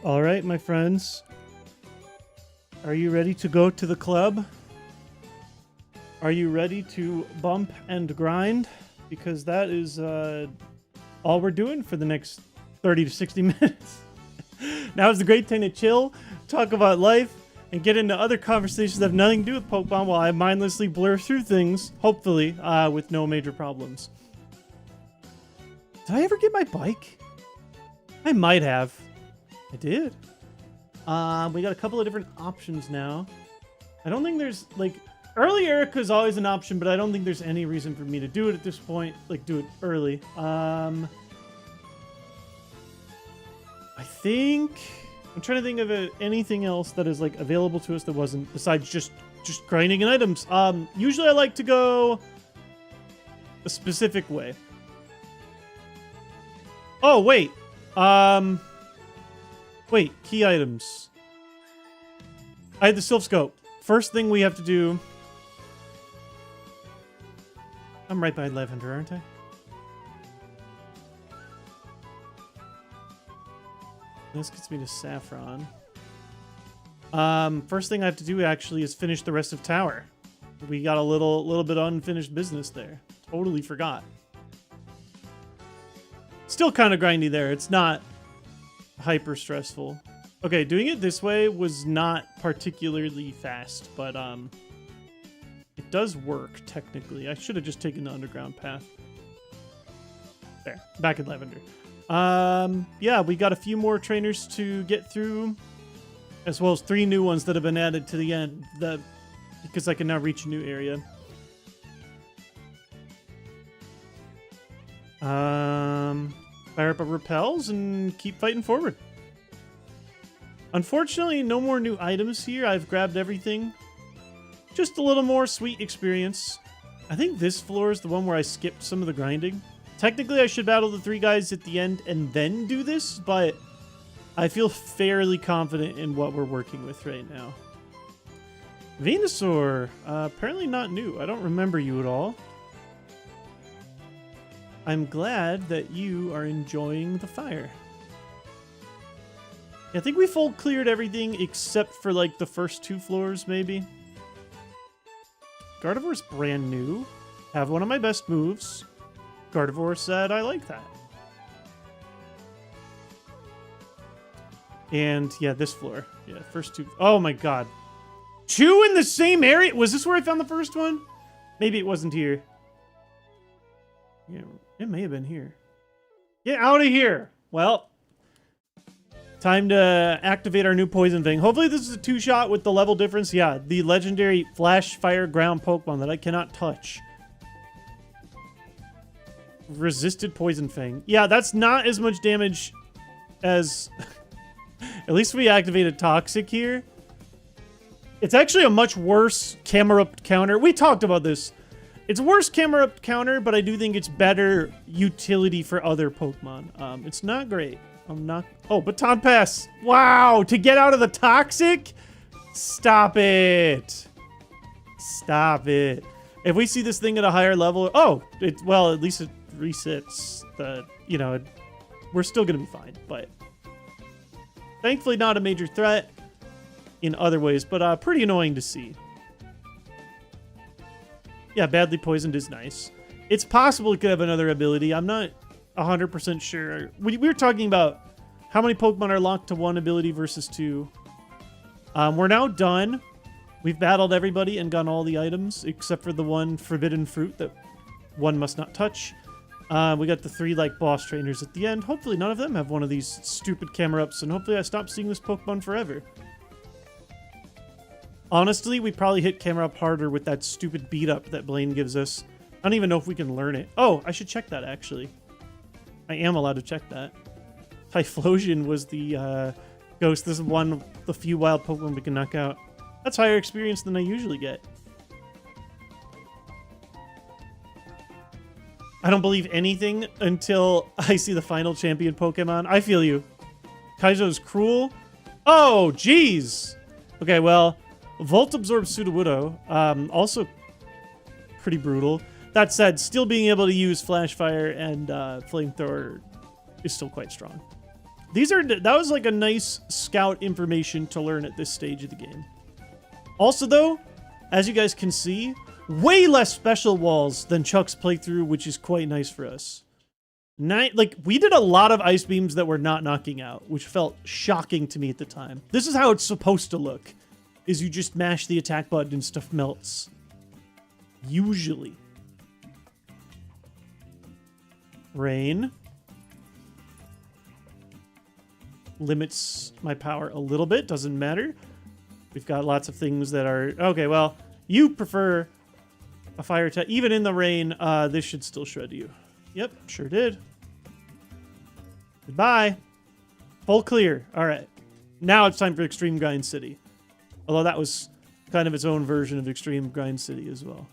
A: All right, my friends. Are you ready to go to the club? Are you ready to bump and grind? Because that is all we're doing for the next 30 to 60 minutes. Now is the great time to chill, talk about life, and get into other conversations that have nothing to do with Pokemon while I mindlessly blur through things, hopefully, with no major problems. Did I ever get my bike? I might have. I did. We got a couple of different options now. I don't think there's, like, early Erica is always an option, but I don't think there's any reason for me to do it at this point. Like, do it early. I think... I'm trying to think of anything else that is, like, available to us that wasn't, besides just grinding in items. Usually I like to go a specific way. Oh, wait. Wait, key items. I had the Sylph Scope. First thing we have to do... I'm right by Lavender, aren't I? This gets me to Saffron. First thing I have to do actually is finish the rest of Tower. We got a little bit of unfinished business there. Totally forgot. Still kind of grindy there. It's not hyper stressful. Okay, doing it this way was not particularly fast, but it does work technically. I should have just taken the underground path. There, back in Lavender. Yeah, we got a few more trainers to get through, as well as 3 new ones that have been added to the end, because I can now reach a new area. Fire up our repels and keep fighting forward. Unfortunately, no more new items here. I've grabbed everything. Just a little more sweet experience. I think this floor is the one where I skipped some of the grinding. Technically, I should battle the 3 guys at the end and then do this, but I feel fairly confident in what we're working with right now. Venusaur, apparently not new. I don't remember you at all. I'm glad that you are enjoying the fire. I think we full cleared everything except for like the first 2 floors, maybe. Gardevoir's brand new. Have one of my best moves. Gardevoir said, I like that. And yeah, this floor. Yeah, first 2. Oh my god. 2 in the same area? Was this where I found the first one? Maybe it wasn't here. Yeah, it may have been here. Get out of here! Well, time to activate our new poison thing. Hopefully this is a 2-shot with the level difference. Yeah, the legendary Flash Fire Ground Pokemon that I cannot touch. Resisted Poison Fang. Yeah, that's not as much damage as... At least we activated Toxic here. It's actually a much worse Camerupt counter. We talked about this. It's a worse Camerupt counter, but I do think it's better utility for other Pokemon. It's not great. I'm not... Oh, Baton Pass! Wow! To get out of the Toxic? Stop it! Stop it. If we see this thing at a higher level... Oh! Well, at least it resets the... You know, we're still gonna be fine, but... Thankfully not a major threat in other ways, but pretty annoying to see. Yeah, badly poisoned is nice. It's possible it could have another ability. I'm not 100% sure. We were talking about how many Pokemon are locked to 1 ability versus 2. We're now done. We've battled everybody and gotten all the items, except for the 1 forbidden fruit that 1 must not touch. We got the 3 like boss trainers at the end. Hopefully none of them have one of these stupid Camerups, and hopefully I stop seeing this Pokemon forever. Honestly, we probably hit Camerupt harder with that stupid beat-up that Blaine gives us. I don't even know if we can learn it. Oh, I should check that, actually. I am allowed to check that. Typhlosion was the ghost. This is one of the few wild Pokemon we can knock out. That's higher experience than I usually get. I don't believe anything until I see the final champion Pokemon. I feel you. Kaizo's cruel. Oh, jeez. Okay, well... Volt absorbs Sudowoodo, also pretty brutal. That said, still being able to use Flash Fire and Flamethrower is still quite strong. That was like a nice scout information to learn at this stage of the game. Also though, as you guys can see, way less special walls than Chuck's playthrough, which is quite nice for us. Like, we did a lot of ice beams that were not knocking out, which felt shocking to me at the time. This is how it's supposed to look, is you just mash the attack button and stuff melts. Usually. Rain. Limits my power a little bit, doesn't matter. We've got lots of things that are... Okay, well, you prefer a fire attack. Even in the rain, this should still shred you. Yep, sure did. Goodbye. Full clear. All right. Now it's time for Extreme Grind City. Although that was kind of its own version of Extreme Grind City as well.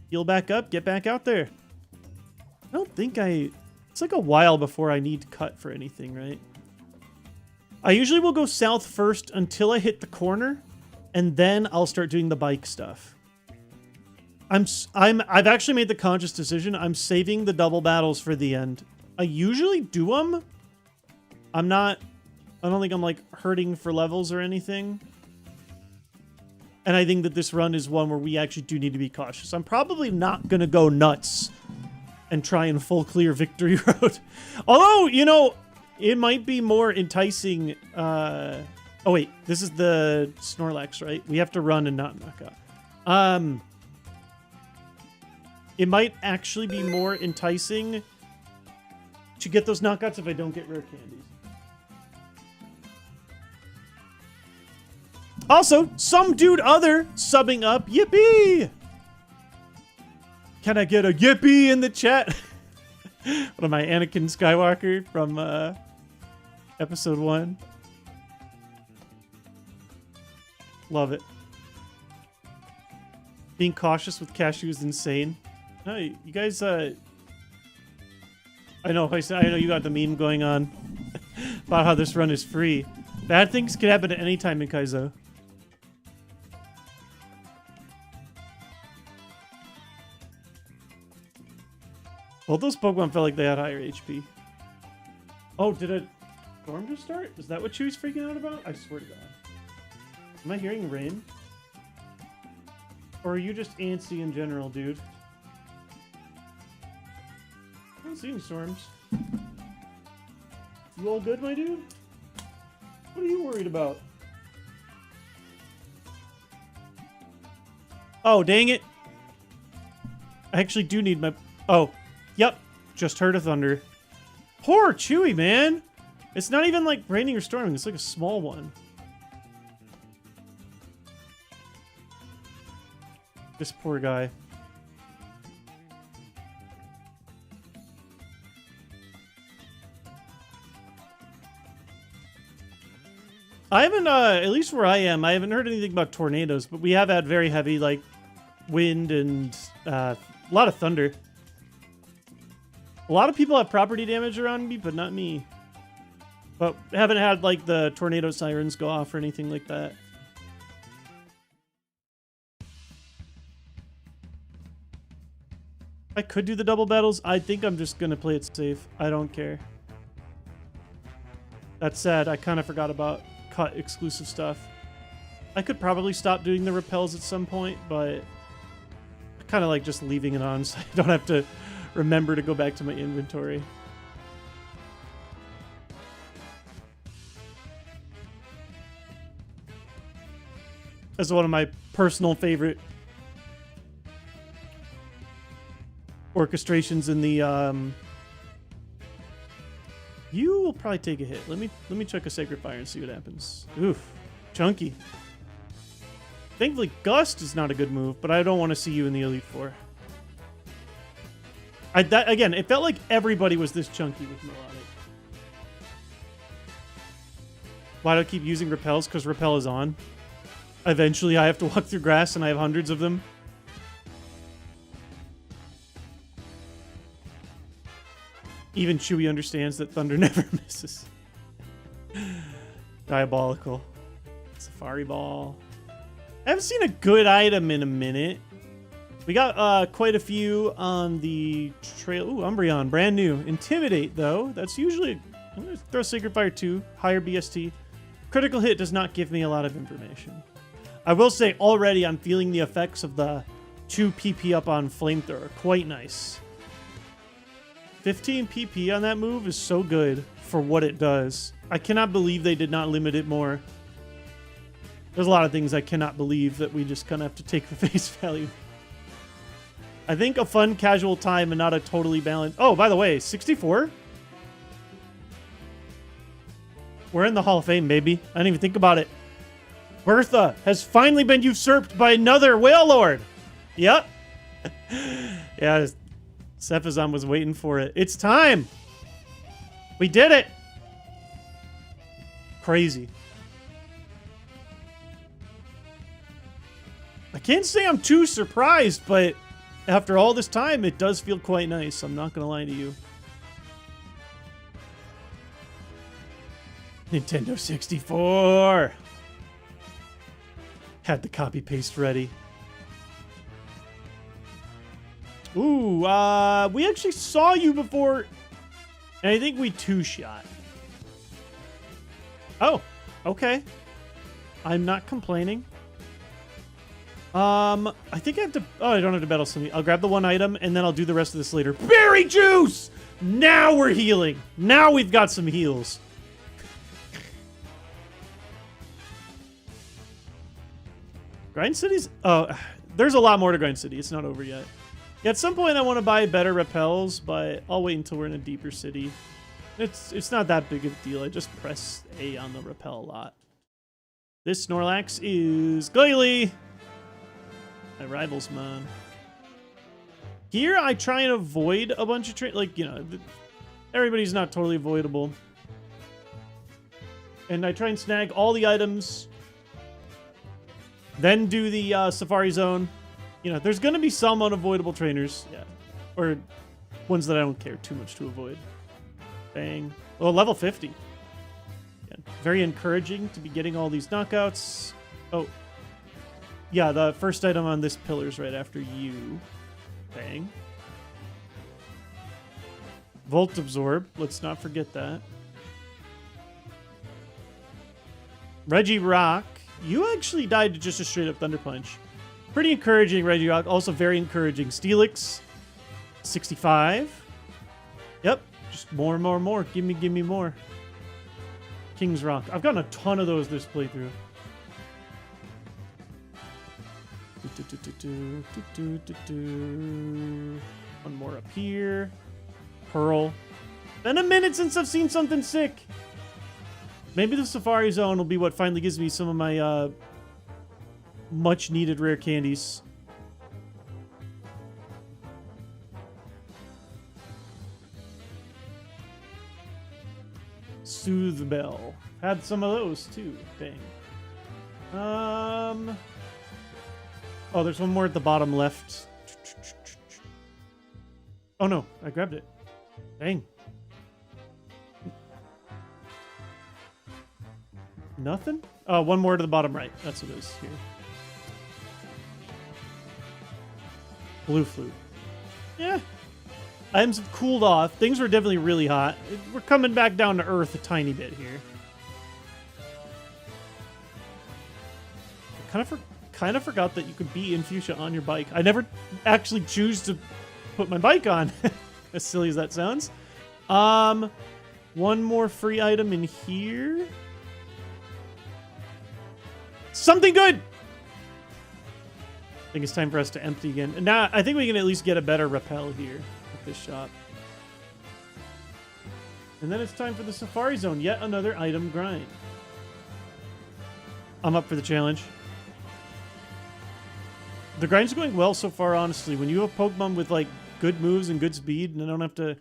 A: Heal back up. Get back out there. I don't think It's like a while before I need to cut for anything, right? I usually will go south first until I hit the corner, and then I'll start doing the bike stuff. I've actually made the conscious decision. I'm saving the double battles for the end. I usually do them. I don't think I'm like hurting for levels or anything. And I think that this run is one where we actually do need to be cautious. I'm probably not going to go nuts and try and full clear victory road. Although, you know, it might be more enticing. Oh wait, this is the Snorlax, right? We have to run and not knock out. It might actually be more enticing to get those knockouts if I don't get rare candies. Also, some dude other subbing up. Yippee! Can I get a yippee in the chat? What am I, Anakin Skywalker from episode 1? Love it. Being cautious with cashew is insane. No, you guys, I know you got the meme going on about how this run is free. Bad things can happen at any time in Kaizo. Both those Pokemon felt like they had higher HP. Oh, did a storm just start? Is that what she was freaking out about? I swear to God. Am I hearing rain? Or are you just antsy in general, dude? I don't see any storms. You all good, my dude? What are you worried about? Oh, dang it. I actually do need my... Oh, yep. Just heard a thunder. Poor Chewy, man. It's not even like raining or storming. It's like a small one. This poor guy. I haven't, at least where I am, I haven't heard anything about tornadoes, but we have had very heavy, like, wind and a lot of thunder. A lot of people have property damage around me, but not me. But haven't had, like, the tornado sirens go off or anything like that. I could do the double battles. I think I'm just going to play it safe. I don't care. That said, I kind of forgot about cut exclusive stuff. I could probably stop doing the repels at some point, but I kind of like just leaving it on so I don't have to remember to go back to my inventory. That's one of my personal favorite orchestrations in the you will probably take a hit. Let me chuck a Sacred Fire and see what happens. Oof. Chunky. Thankfully, Gust is not a good move, but I don't want to see you in the Elite Four. Again, it felt like everybody was this chunky with Melodic. Why do I keep using repels? Because repel is on. Eventually, I have to walk through grass, and I have hundreds of them. Even Chewy understands that Thunder never misses. Diabolical. Safari Ball. I haven't seen a good item in a minute. We got quite a few on the trail. Ooh, Umbreon, brand new. Intimidate, though. That's usually... I'm going to throw Sacred Fire 2, higher BST. Critical hit does not give me a lot of information. I will say, already I'm feeling the effects of the 2 PP up on Flamethrower. Quite nice. 15 PP on that move is so good for what it does. I cannot believe they did not limit it more. There's a lot of things I cannot believe that we just kind of have to take for face value. I think a fun casual time and not a totally balanced... Oh, by the way, 64? We're in the Hall of Fame, baby. I didn't even think about it. Bertha has finally been usurped by another Whale Lord. Yep. Yeah, Cephazon was waiting for it. It's time. We did it. Crazy. I can't say I'm too surprised, but after all this time, it does feel quite nice. I'm not going to lie to you. Nintendo 64. Had the copy paste ready. Ooh, we actually saw you before, and I think we 2-shot. Oh, okay. I'm not complaining. I think I have to... Oh, I don't have to battle somebody. I'll grab the 1 item, and then I'll do the rest of this later. Berry juice! Now we're healing. Now we've got some heals. Grind City's... Oh, there's a lot more to Grind City. It's not over yet. Yeah, at some point I want to buy better repels, but I'll wait until we're in a deeper city. It's not that big of a deal. I just press A on the repel a lot. This Snorlax is Glalie. My rivals, man. Here, I try and avoid a bunch of... Like, you know, everybody's not totally avoidable. And I try and snag all the items. Then do the Safari Zone. You know, there's going to be some unavoidable trainers. Yeah. Or ones that I don't care too much to avoid. Bang. Oh, level 50. Yeah, very encouraging to be getting all these knockouts. Oh. Yeah, the first item on this pillar is right after you. Bang. Volt Absorb. Let's not forget that. Regirock. You actually died to just a straight up Thunder Punch. Pretty encouraging, Regirock. Also very encouraging. Steelix. 65. Yep. Just more and more and more. Give me more. King's Rock. I've gotten a ton of those this playthrough. One more up here. Pearl. Been a minute since I've seen something sick. Maybe the Safari Zone will be what finally gives me some of my much needed rare candies. Soothe Bell. Had some of those too. Dang. Oh, there's one more at the bottom left. Oh no, I grabbed it. Dang. Nothing? Oh, one more to the bottom right. That's what it is here. Blue Flute. Yeah. Items have cooled off. Things were definitely really hot. We're coming back down to earth a tiny bit here. I kind of forgot that you could be in Fuchsia on your bike. I never actually choose to put my bike on. As silly as that sounds. One more free item in here. Something good! I think it's time for us to empty again. And now I think we can at least get a better repel here at this shop. And then it's time for the Safari Zone. Yet another item grind. I'm up for the challenge. The grind's going well so far, honestly. When you have Pokemon with, like, good moves and good speed and I don't have to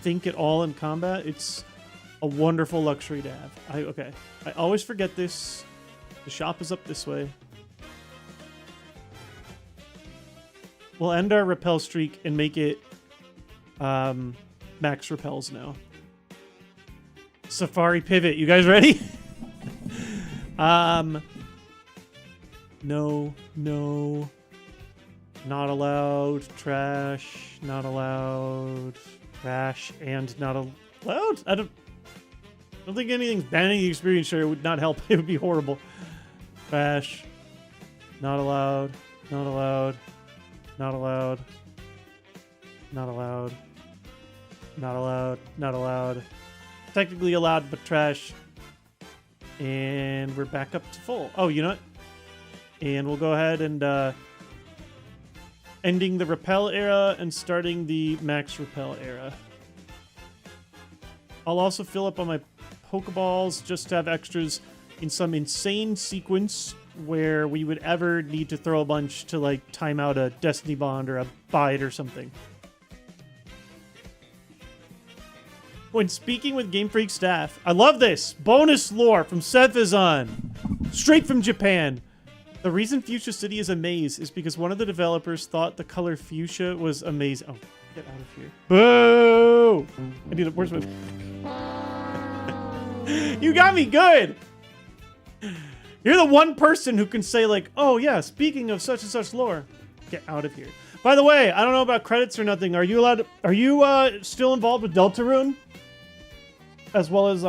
A: think at all in combat, it's a wonderful luxury to have. Okay. I always forget this. The shop is up this way. We'll end our repel streak and make it max repels now. Safari pivot. You guys ready? No. Not allowed. Trash. Not allowed. Trash and not allowed? I don't think anything's banning the experience share would not help. It would be horrible. Trash. Not allowed. Not allowed. Not allowed. Not allowed. Not allowed. Not allowed. Technically allowed, but trash. And we're back up to full. Oh, you know what? And we'll go ahead and ending the repel era and starting the max repel era. I'll also fill up on my Pokeballs just to have extras in some insane sequence where we would ever need to throw a bunch to like time out a Destiny Bond or a Bite or something. When speaking with Game Freak staff, I love this! Bonus lore from Seth is on. Straight from Japan. The reason Fuchsia City is a maze is because one of the developers thought the color fuchsia was amazing. Oh, get out of here. Boo! I need a... Where's my... You got me good! You're the one person who can say like, oh yeah, speaking of such and such lore. Get out of here. By the way, I don't know about credits or nothing. Are you allowed to... Are you still involved with Deltarune? As well as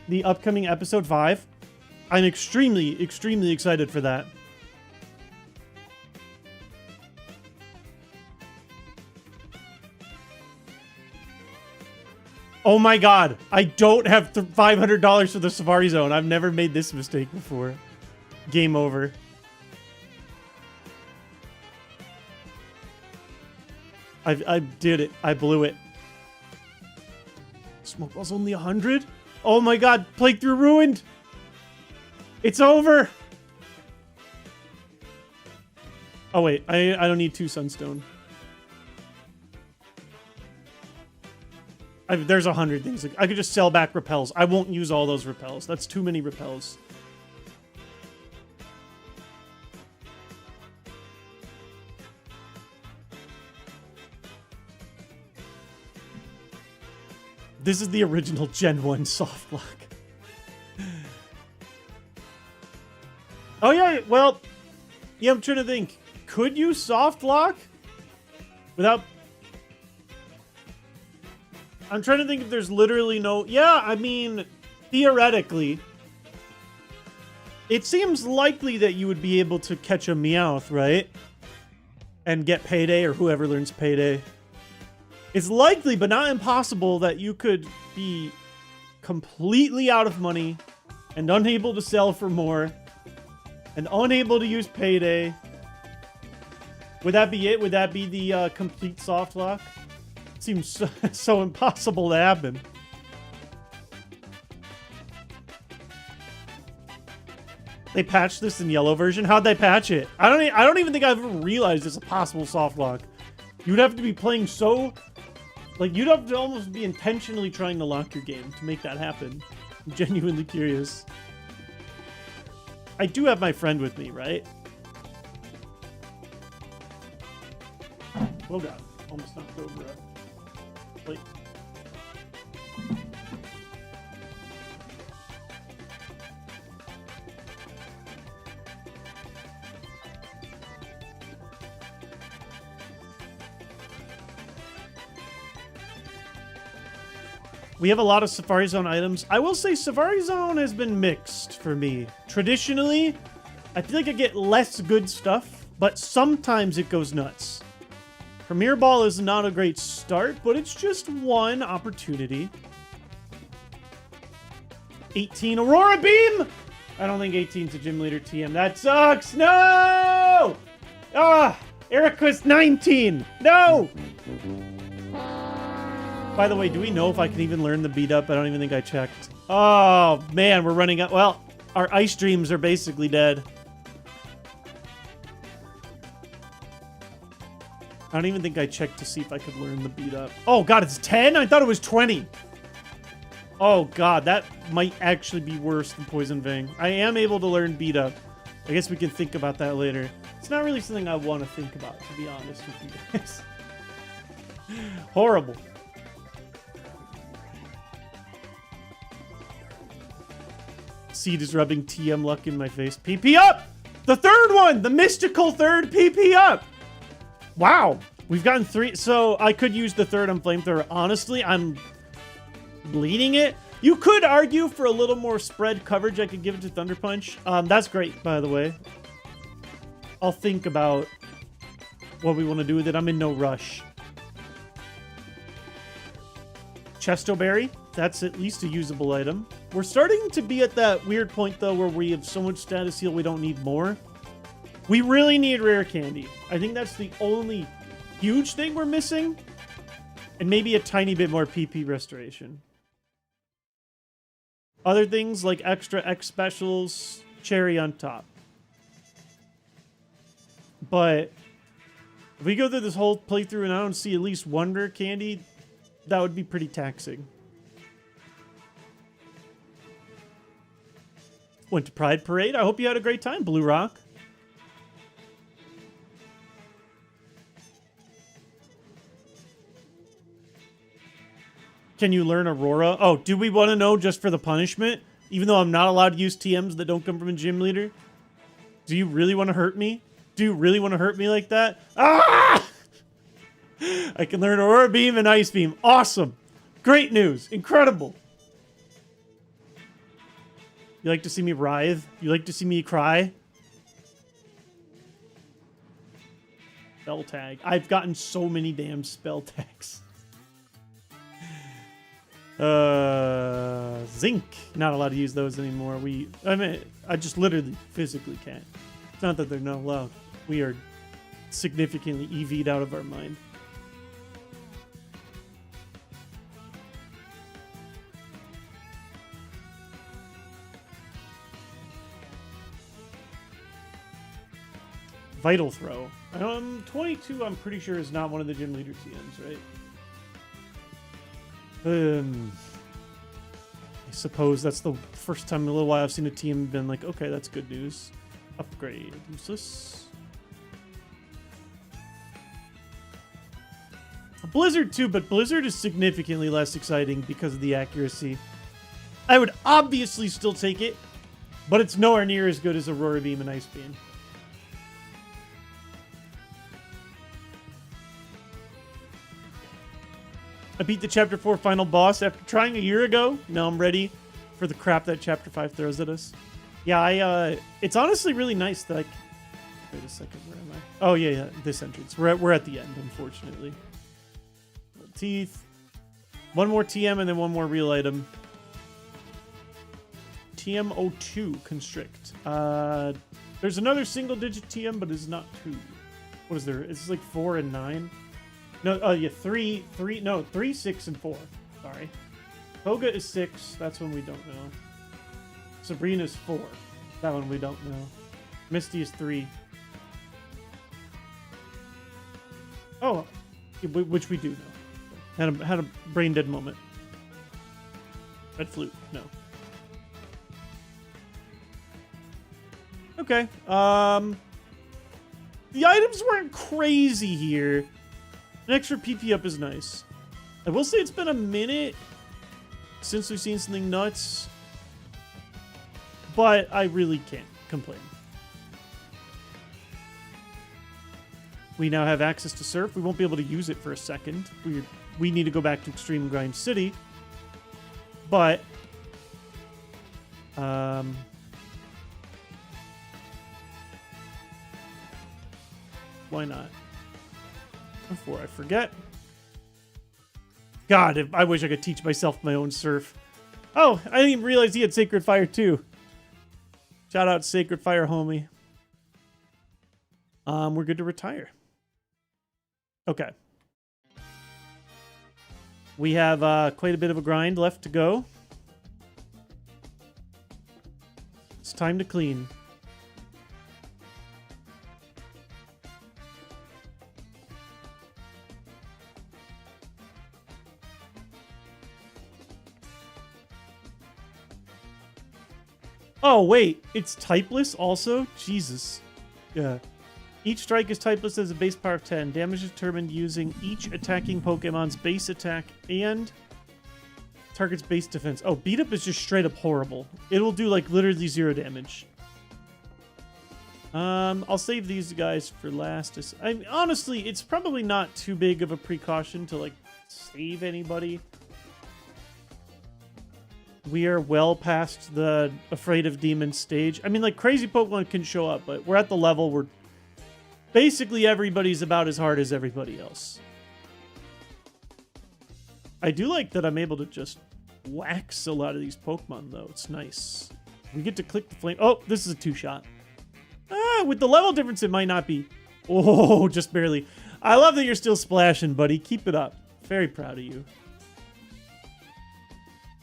A: the upcoming episode 5? I'm extremely, extremely excited for that. Oh my god, I don't have $500 for the Safari Zone. I've never made this mistake before. Game over. I did it. I blew it. Smoke Ball's only 100? Oh my god, playthrough ruined! It's over! Oh wait, I don't need 2 Sunstone. There's 100 things. I could just sell back repels. I won't use all those repels. That's too many repels. This is the original Gen 1 soft lock. Oh yeah, well, yeah, I'm trying to think. Could you soft lock without... I'm trying to think if there's literally no... Yeah, I mean, theoretically, it seems likely that you would be able to catch a Meowth, right? And get Payday, or whoever learns Payday. It's likely, but not impossible, that you could be completely out of money and unable to sell for more and unable to use Payday. Would that be it? Would that be the complete soft lock? Seems so impossible to happen. They patched this in yellow version? How'd they patch it? I don't even think I've ever realized it's a possible soft lock. You'd have to be playing so... Like, you'd have to almost be intentionally trying to lock your game to make that happen. I'm genuinely curious. I do have my friend with me, right? Oh god. Almost knocked over a plate. We have a lot of Safari Zone items. I will say Safari Zone has been mixed for me. Traditionally, I feel like I get less good stuff, but sometimes it goes nuts. Premier Ball is not a great start, but it's just one opportunity. 18 Aurora Beam! I don't think 18's a gym leader TM. That sucks! No! Ah! Erica's 19! No! By the way, do we know if I can even learn the beat up? I don't even think I checked. Oh, man, we're running out. Well, our ice dreams are basically dead. I don't even think I checked to see if I could learn the beat up. Oh, God, it's 10? I thought it was 20. Oh, God, that might actually be worse than Poison Fang. I am able to learn beat up. I guess we can think about that later. It's not really something I want to think about, to be honest with you guys. Horrible. Seed is rubbing TM luck in my face. PP up! The third one! The mystical third PP up! Wow. We've gotten 3. So I could use the third on Flamethrower. Honestly, I'm bleeding it. You could argue for a little more spread coverage. I could give it to Thunder Punch. That's great, by the way. I'll think about what we want to do with it. I'm in no rush. Chesto Berry. That's at least a usable item. We're starting to be at that weird point, though, where we have so much status heal we don't need more. We really need rare candy. I think that's the only huge thing we're missing. And maybe a tiny bit more PP restoration. Other things like extra X specials, cherry on top. But if we go through this whole playthrough and I don't see at least one rare candy, that would be pretty taxing. Went to Pride Parade. I hope you had a great time, Blue Rock. Can you learn Aurora? Oh, do we want to know just for the punishment? Even though I'm not allowed to use TMs that don't come from a gym leader? Do you really want to hurt me? Do you really want to hurt me like that? Ah! I can learn Aurora Beam and Ice Beam. Awesome. Great news. Incredible. You like to see me writhe? You like to see me cry? Spell tag. I've gotten so many damn spell tags. Zinc. Not allowed to use those anymore. I just literally physically can't. It's not that they're not allowed. We are significantly EV'd out of our mind. Vital Throw. 22, I'm pretty sure, is not one of the gym leader TMs, right? I suppose that's the first time in a little while I've seen a team been like, okay, that's good news. Upgrade. Useless. A Blizzard too, but Blizzard is significantly less exciting because of the accuracy. I would obviously still take it, but it's nowhere near as good as Aurora Beam and Ice Beam. I beat the Chapter 4 final boss after trying a year ago. Now I'm ready for the crap that Chapter 5 throws at us. Yeah, it's honestly really nice that wait a second, where am I? Oh, yeah, this entrance. We're at the end, unfortunately. Teeth. One more TM and then one more real item. TM02, Constrict. There's another single-digit TM, but it's not 2. What is there? It's like 4 and 9. No, yeah, 3, 6, and 4. Sorry. Koga is 6. That's one we don't know. Sabrina's 4. That one we don't know. Misty is 3. Oh, which we do know. Had a brain dead moment. Red Flute, no. Okay. The items weren't crazy here. An extra PP up is nice. I will say it's been a minute since we've seen something nuts, but I really can't complain. We now have access to Surf. We won't be able to use it for a second. We need to go back to Extreme Grind City, but why not? Before I forget. God, I wish I could teach myself my own Surf. Oh, I didn't even realize he had Sacred Fire too. Shout out Sacred Fire, homie. We're good to retire. Okay. We have quite a bit of a grind left to go. It's time to clean. Oh, wait. It's typeless also? Jesus. Yeah. Each strike is typeless as a base power of 10. Damage is determined using each attacking Pokemon's base attack and target's base defense. Oh, beat up is just straight up horrible. It will do like literally 0 damage. I'll save these guys for last. Honestly, it's probably not too big of a precaution to, like, save anybody. We are well past the Afraid of Demons stage. I mean, like, crazy Pokemon can show up, but we're at the level where basically everybody's about as hard as everybody else. I do like that I'm able to just wax a lot of these Pokemon, though. It's nice. We get to click the flame. Oh, this is a 2-shot. With the level difference, it might not be. Oh, just barely. I love that you're still splashing, buddy. Keep it up. Very proud of you.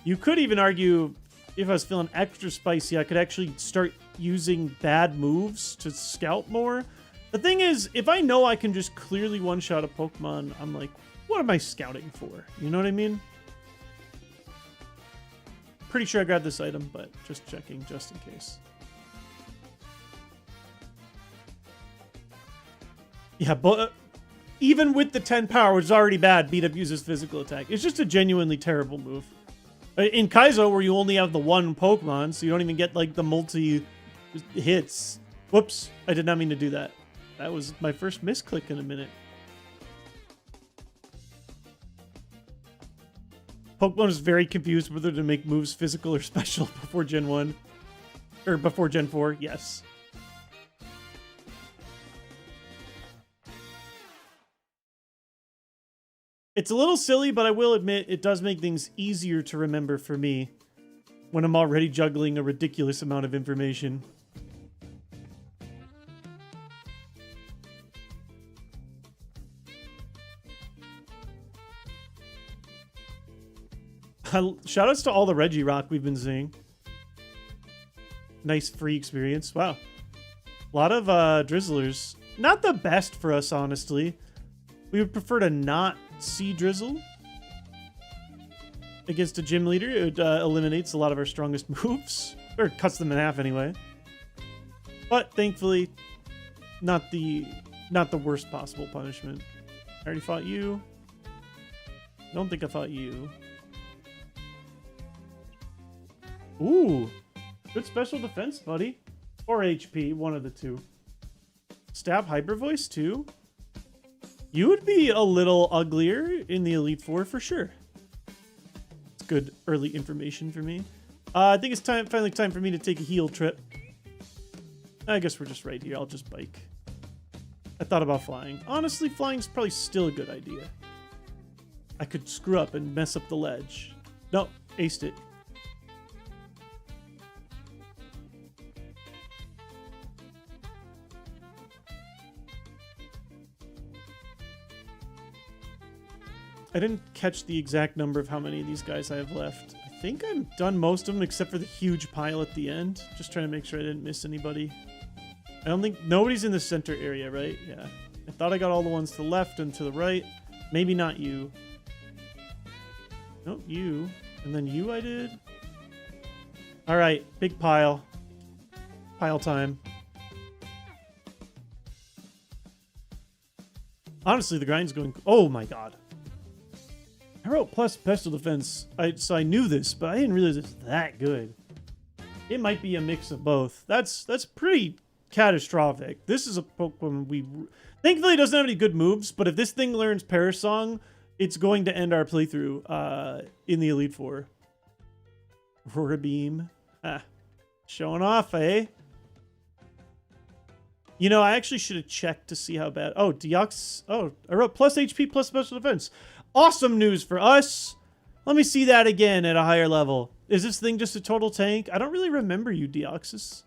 A: You could even argue, if I was feeling extra spicy, I could actually start using bad moves to scout more. The thing is, if I know I can just clearly one-shot a Pokemon, I'm like, what am I scouting for? You know what I mean? Pretty sure I grabbed this item, but just checking, just in case. Yeah, but even with the 10 power, which is already bad, beat up uses physical attack. It's just a genuinely terrible move. In Kaizo, where you only have the one Pokemon, so you don't even get, like, the multi-hits. Whoops, I did not mean to do that. That was my first misclick in a minute. Pokemon is very confused whether to make moves physical or special before Gen 1. Or before Gen 4, yes. It's a little silly, but I will admit it does make things easier to remember for me when I'm already juggling a ridiculous amount of information. Shoutouts to all the Regirock we've been seeing. Nice free experience. Wow. A lot of Drizzlers. Not the best for us, honestly. We would prefer to not see Drizzle against a gym leader. It eliminates a lot of our strongest moves, or cuts them in half anyway. But thankfully, not the worst possible punishment. I already fought you. Don't think I fought you. Ooh, good special defense, buddy. Or HP, one of the two. Stab Hyper Voice too. You would be a little uglier in the Elite Four for sure. It's good early information for me. I think it's finally time for me to take a heal trip. I guess we're just right here. I'll just bike. I thought about flying. Honestly, flying's probably still a good idea. I could screw up and mess up the ledge. No, aced it. I didn't catch the exact number of how many of these guys I have left. I think I'm done most of them except for the huge pile at the end. Just trying to make sure I didn't miss anybody. I don't think... Nobody's in the center area, right? Yeah. I thought I got all the ones to the left and to the right. Maybe not you. Nope, you. And then you I did. Alright, big pile. Pile time. Honestly, the grind's going... Oh my god. I wrote plus special defense, so I knew this, but I didn't realize it's that good. It might be a mix of both. That's pretty catastrophic. This is a Pokemon we... Thankfully, it doesn't have any good moves, but if this thing learns Parasong, it's going to end our playthrough in the Elite Four. Aurora Beam. Ah, showing off, eh? You know, I actually should have checked to see how bad... Oh, Deox... Oh, I wrote plus HP plus special defense. Awesome news for us. Let me see that again at a higher level. Is this thing just a total tank? I don't really remember you, Deoxys.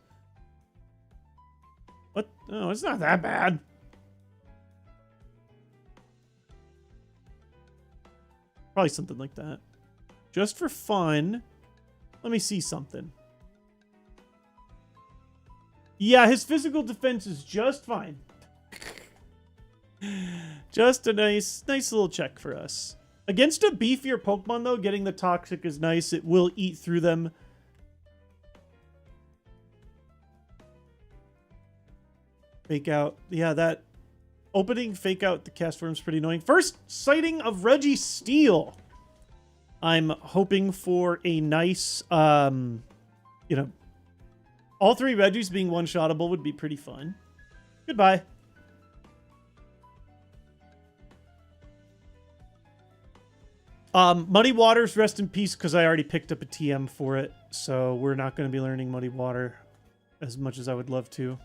A: What? Oh, it's not that bad. Probably something like that. Just for fun, let me see something. Yeah, his physical defense is just fine. Just a nice little check for us. Against a beefier Pokemon, though, getting the Toxic is nice. It will eat through them. Fake out. Yeah, that opening fake out the Castform is pretty annoying. First sighting of Registeel. I'm hoping for a nice, you know, All 3 Regis being one-shottable would be pretty fun. Goodbye. Muddy Waters, rest in peace, because I already picked up a TM for it, so we're not going to be learning Muddy Water as much as I would love to.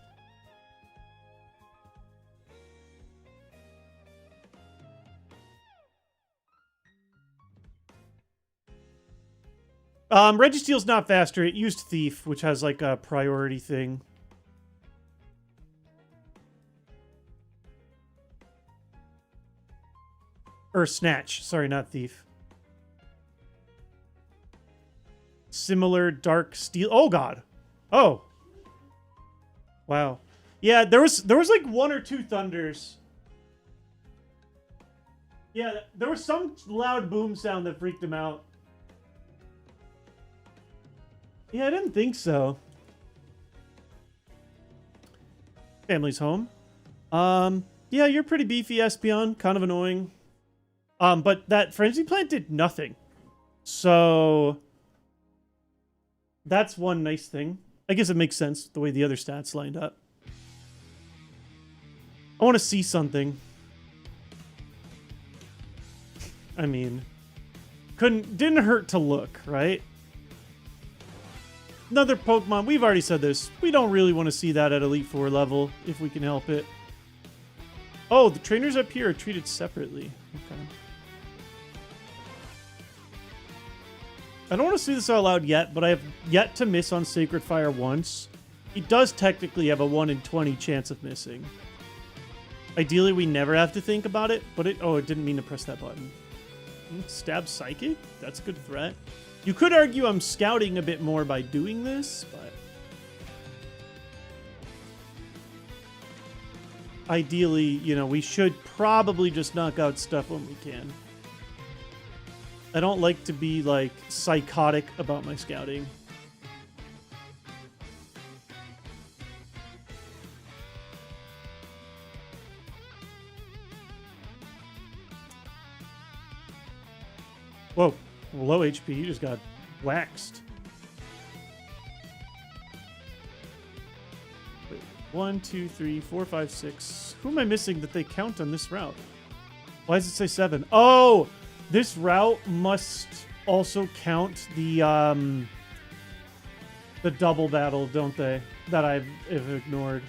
A: Registeel's not faster. It used Thief, which has like a priority thing. Or Snatch. Sorry, not Thief. Similar Dark Steel. Oh, God. Oh. Wow. Yeah, there was like 1 or 2 thunders. Yeah, there was some loud boom sound that freaked him out. Yeah, I didn't think so. Family's home. Yeah, you're pretty beefy, Espeon. Kind of annoying. But that Frenzy Plant did nothing. So that's one nice thing. I guess it makes sense the way the other stats lined up. I want to see something. I mean, didn't hurt to look, right? Another Pokemon, we've already said this. We don't really want to see that at Elite 4 level, if we can help it. Oh, the trainers up here are treated separately. Okay. I don't want to see this out loud yet, but I have yet to miss on Sacred Fire once. He does technically have a 1 in 20 chance of missing. Ideally, we never have to think about it, but it didn't mean to press that button. Stab Psychic? That's a good threat. You could argue I'm scouting a bit more by doing this, but ideally, you know, we should probably just knock out stuff when we can. I don't like to be, like, psychotic about my scouting. Whoa. Low HP, he just got waxed. Wait, 1, 2, 3, 4, 5, 6. Who am I missing that they count on this route? Why does it say 7? Oh, this route must also count the double battle, don't they? That I've ignored.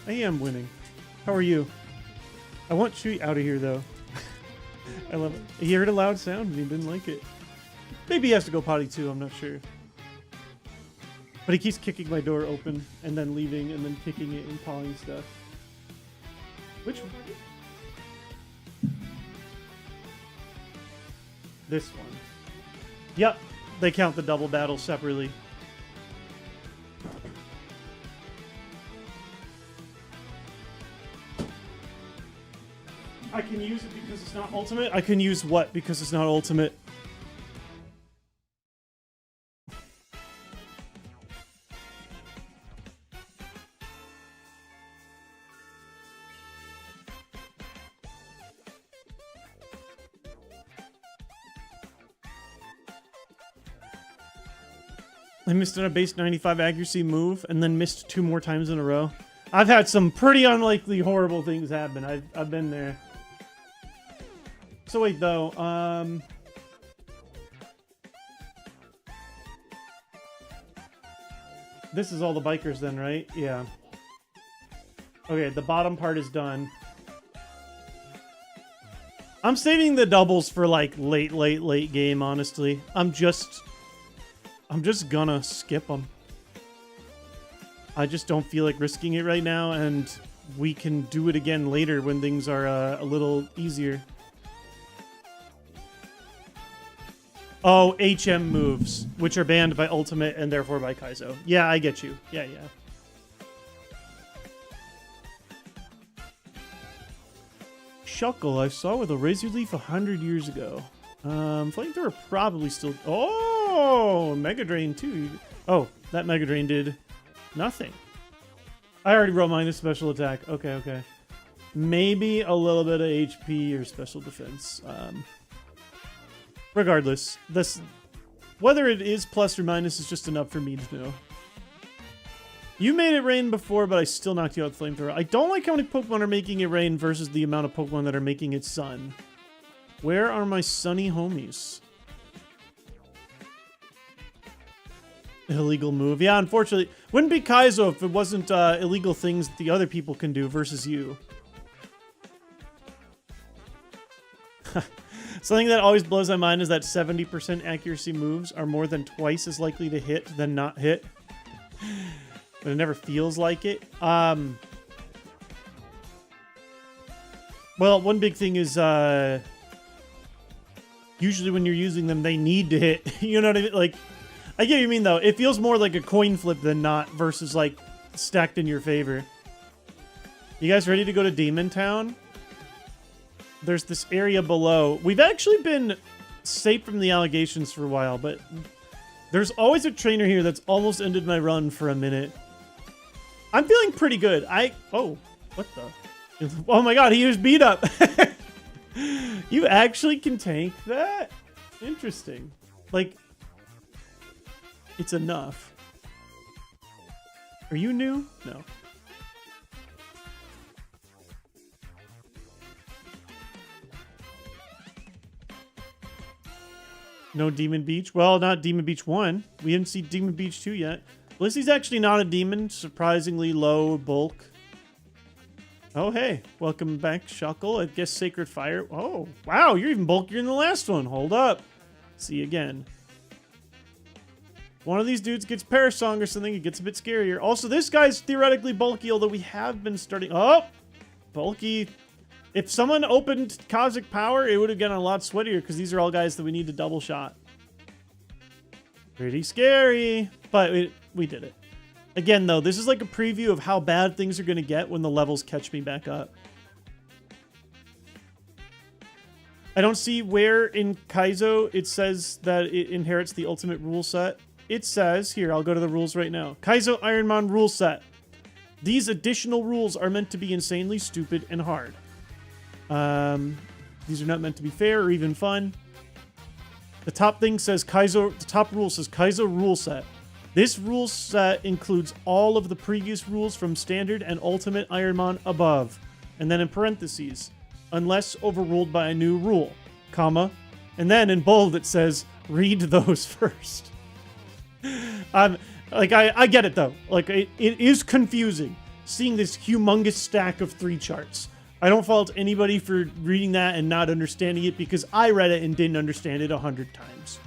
A: I am winning. How are you? I want Chewy out of here, though. I love it. He heard a loud sound and he didn't like it. Maybe he has to go potty, too. I'm not sure. But he keeps kicking my door open and then leaving and then kicking it and pawing stuff. Which one? This one. Yep. They count the double battle separately. I can use it because it's not ultimate. I can use what because it's not ultimate. I missed on a base 95 accuracy move and then missed 2 more times in a row. I've had some pretty unlikely horrible things happen. I've been there. So wait, though, this is all the bikers then, right? Yeah. Okay, the bottom part is done. I'm saving the doubles for, like, late game, honestly. I'm just gonna skip them. I just don't feel like risking it right now, and we can do it again later when things are a little easier. Oh, HM moves, which are banned by Ultimate and therefore by Kaizo. Yeah, I get you. Yeah. Shuckle, I saw with a Razor Leaf 100 years ago. Flamethrower probably still... Oh, Mega Drain too. Oh, that Mega Drain did nothing. I already wrote mine as special attack. Okay, okay. Maybe a little bit of HP or special defense. Regardless, whether it is plus or minus is just enough for me to know. You made it rain before, but I still knocked you out with Flamethrower. I don't like how many Pokemon are making it rain versus the amount of Pokemon that are making it sun. Where are my sunny homies? Illegal move. Yeah, unfortunately. Wouldn't be Kaizo if it wasn't illegal things that the other people can do versus you. Something that always blows my mind is that 70% accuracy moves are more than twice as likely to hit than not hit. But it never feels like it. Well, one big thing is usually when you're using them, they need to hit. You know what I mean? Like, I get what you mean, though. It feels more like a coin flip than not versus, like, stacked in your favor. You guys ready to go to Demon Town? There's this area below. We've actually been safe from the allegations for a while, but there's always a trainer here that's almost ended my run for a minute. I'm feeling pretty good. Oh, what the? Oh my god, he was beat up. You actually can tank that? Interesting. Like, it's enough. Are you new? No. No Demon Beach? Well, not Demon Beach 1. We didn't see Demon Beach 2 yet. Blissey's actually not a demon. Surprisingly low bulk. Oh, hey. Welcome back, Shuckle. I guess Sacred Fire. Oh, wow. You're even bulkier than the last one. Hold up. See you again. One of these dudes gets Parasong or something. It gets a bit scarier. Also, this guy's theoretically bulky, although we have been starting... Oh! Bulky... If someone opened Cosmic Power, it would have gotten a lot sweatier because these are all guys that we need to double shot. Pretty scary, but we did it. Again, though, this is like a preview of how bad things are going to get when the levels catch me back up. I don't see where in Kaizo it says that it inherits the ultimate rule set. It says, here, I'll go to the rules right now. Kaizo IronMON rule set. These additional rules are meant to be insanely stupid and hard. These are not meant to be fair or even fun. The top thing says Kaizo, the top rule says Kaizo rule set. This rule set includes all of the previous rules from standard and ultimate IronMON above. And then in parentheses, unless overruled by a new rule, comma. And then in bold it says, read those first. Like, I get it though. Like, it is confusing seeing this humongous stack of 3 charts. I don't fault anybody for reading that and not understanding it because I read it and didn't understand it 100 times.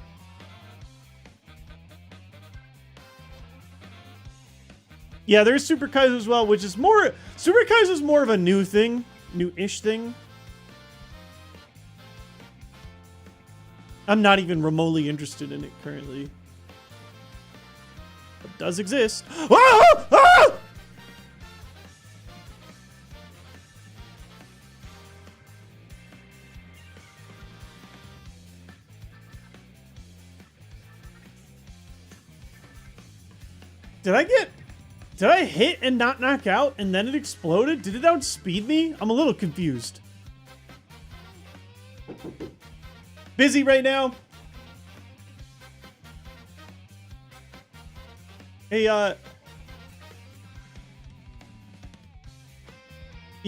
A: Yeah, there's Super Kaizo as well, which is more... Super Kaizo is more of a new thing. New-ish thing. I'm not even remotely interested in it currently. It does exist. Ah! Ah! Did I hit and not knock out and then it exploded? Did it outspeed me? I'm a little confused. Busy right now. Hey, yeah,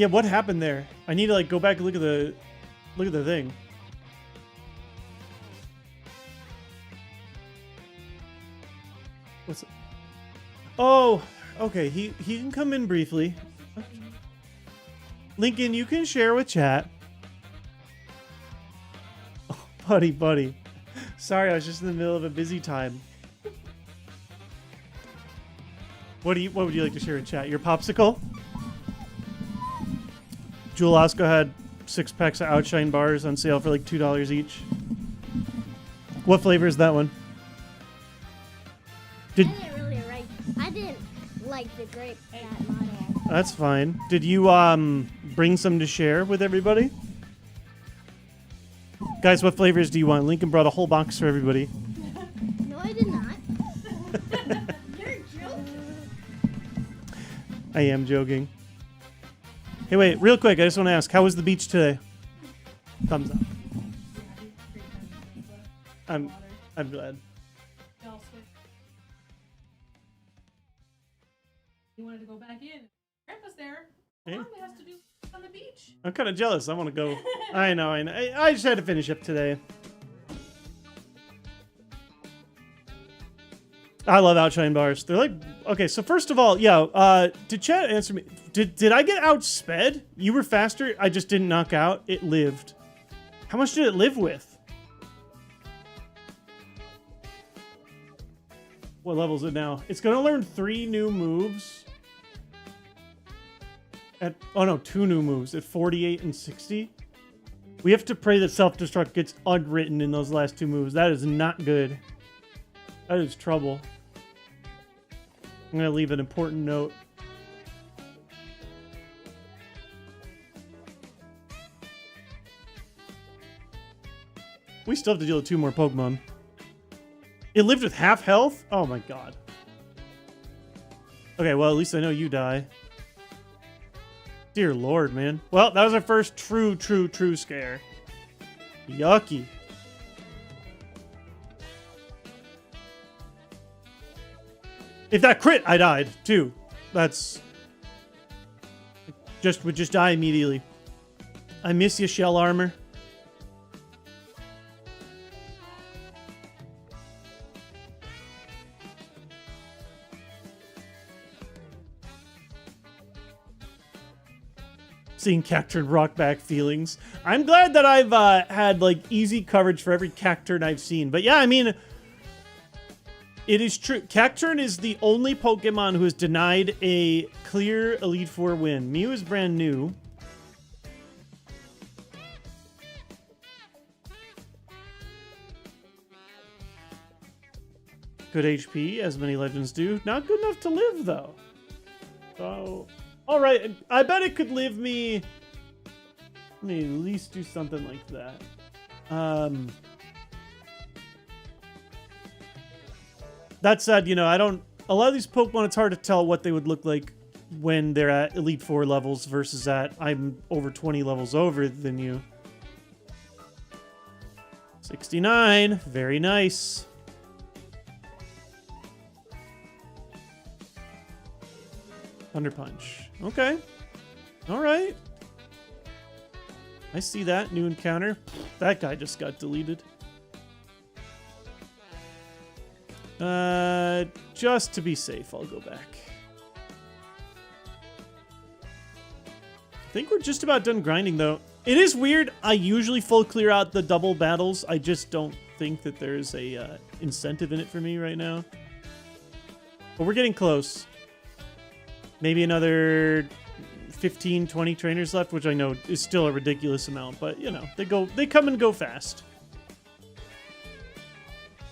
A: what happened there? I need to like go back and look at the thing. What's it? Oh, okay. He can come in briefly. Lincoln, you can share with chat. Oh, buddy. Sorry, I was just in the middle of a busy time. What would you like to share in chat? Your popsicle? Jewel Osco had 6 packs of Outshine bars on sale for like $2 each. What flavor is that one?
B: I didn't like the grape that model.
A: That's fine. Did you bring some to share with everybody? Guys, what flavors do you want? Lincoln brought a whole box for everybody.
B: No, I did not.
A: I am joking. Hey, wait, real quick. I just want to ask, how was the beach today? Thumbs up. I'm glad.
C: You wanted to go back in. Grandpa's there.
A: Hey.
C: Mom has to do on the beach.
A: I'm kind of jealous. I want to go. I know. I just had to finish up today. I love outshine bars. They're like, okay, so first of all, yeah, did chat answer me? Did I get outsped? You were faster. I just didn't knock out. It lived. How much did it live with? What level is it now? It's going to learn 3 new moves. Oh no, 2 new moves at 48 and 60. We have to pray that self-destruct gets unwritten in those last 2 moves. That is not good. That is trouble. I'm going to leave an important note. We still have to deal with 2 more Pokemon. It lived with half health? Oh my god. Okay, well, at least I know you die. Dear lord, man. Well, that was our first true scare. Yucky. If that crit, I died, too. That's... would just die immediately. I miss you, Shell Armor. Seeing Cacturn rock back feelings. I'm glad that I've had, like, easy coverage for every Cacturn I've seen. But yeah, I mean... It is true. Cacturn is the only Pokemon who has denied a clear Elite Four win. Mew is brand new. Good HP, as many legends do. Not good enough to live, though. So, alright. I bet it could live me... Let me at least do something like that. That said, you know, a lot of these Pokemon, it's hard to tell what they would look like when they're at Elite Four levels versus at I'm over 20 levels over than you. 69. Very nice. Thunder Punch. Okay. Alright. I see that. New encounter. That guy just got deleted. Just to be safe, I'll go back. I think we're just about done grinding, though. It is weird. I usually full clear out the double battles. I just don't think that there's a incentive in it for me right now. But we're getting close. Maybe another 15, 20 trainers left, which I know is still a ridiculous amount. But, you know, they come and go fast.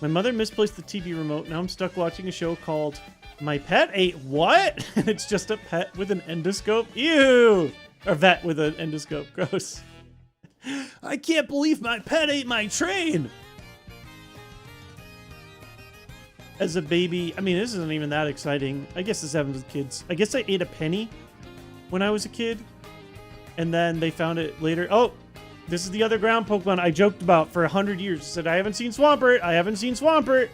A: My mother misplaced the TV remote. Now I'm stuck watching a show called My Pet Ate What? It's just a pet with an endoscope. Ew! Or vet with an endoscope. Gross. I can't believe my pet ate my train! As a baby, I mean, this isn't even that exciting. I guess this happens with kids. I guess I ate a penny when I was a kid. And then they found it later. Oh! This is the other ground Pokemon I joked about for 100 years. I said, I haven't seen Swampert. I haven't seen Swampert.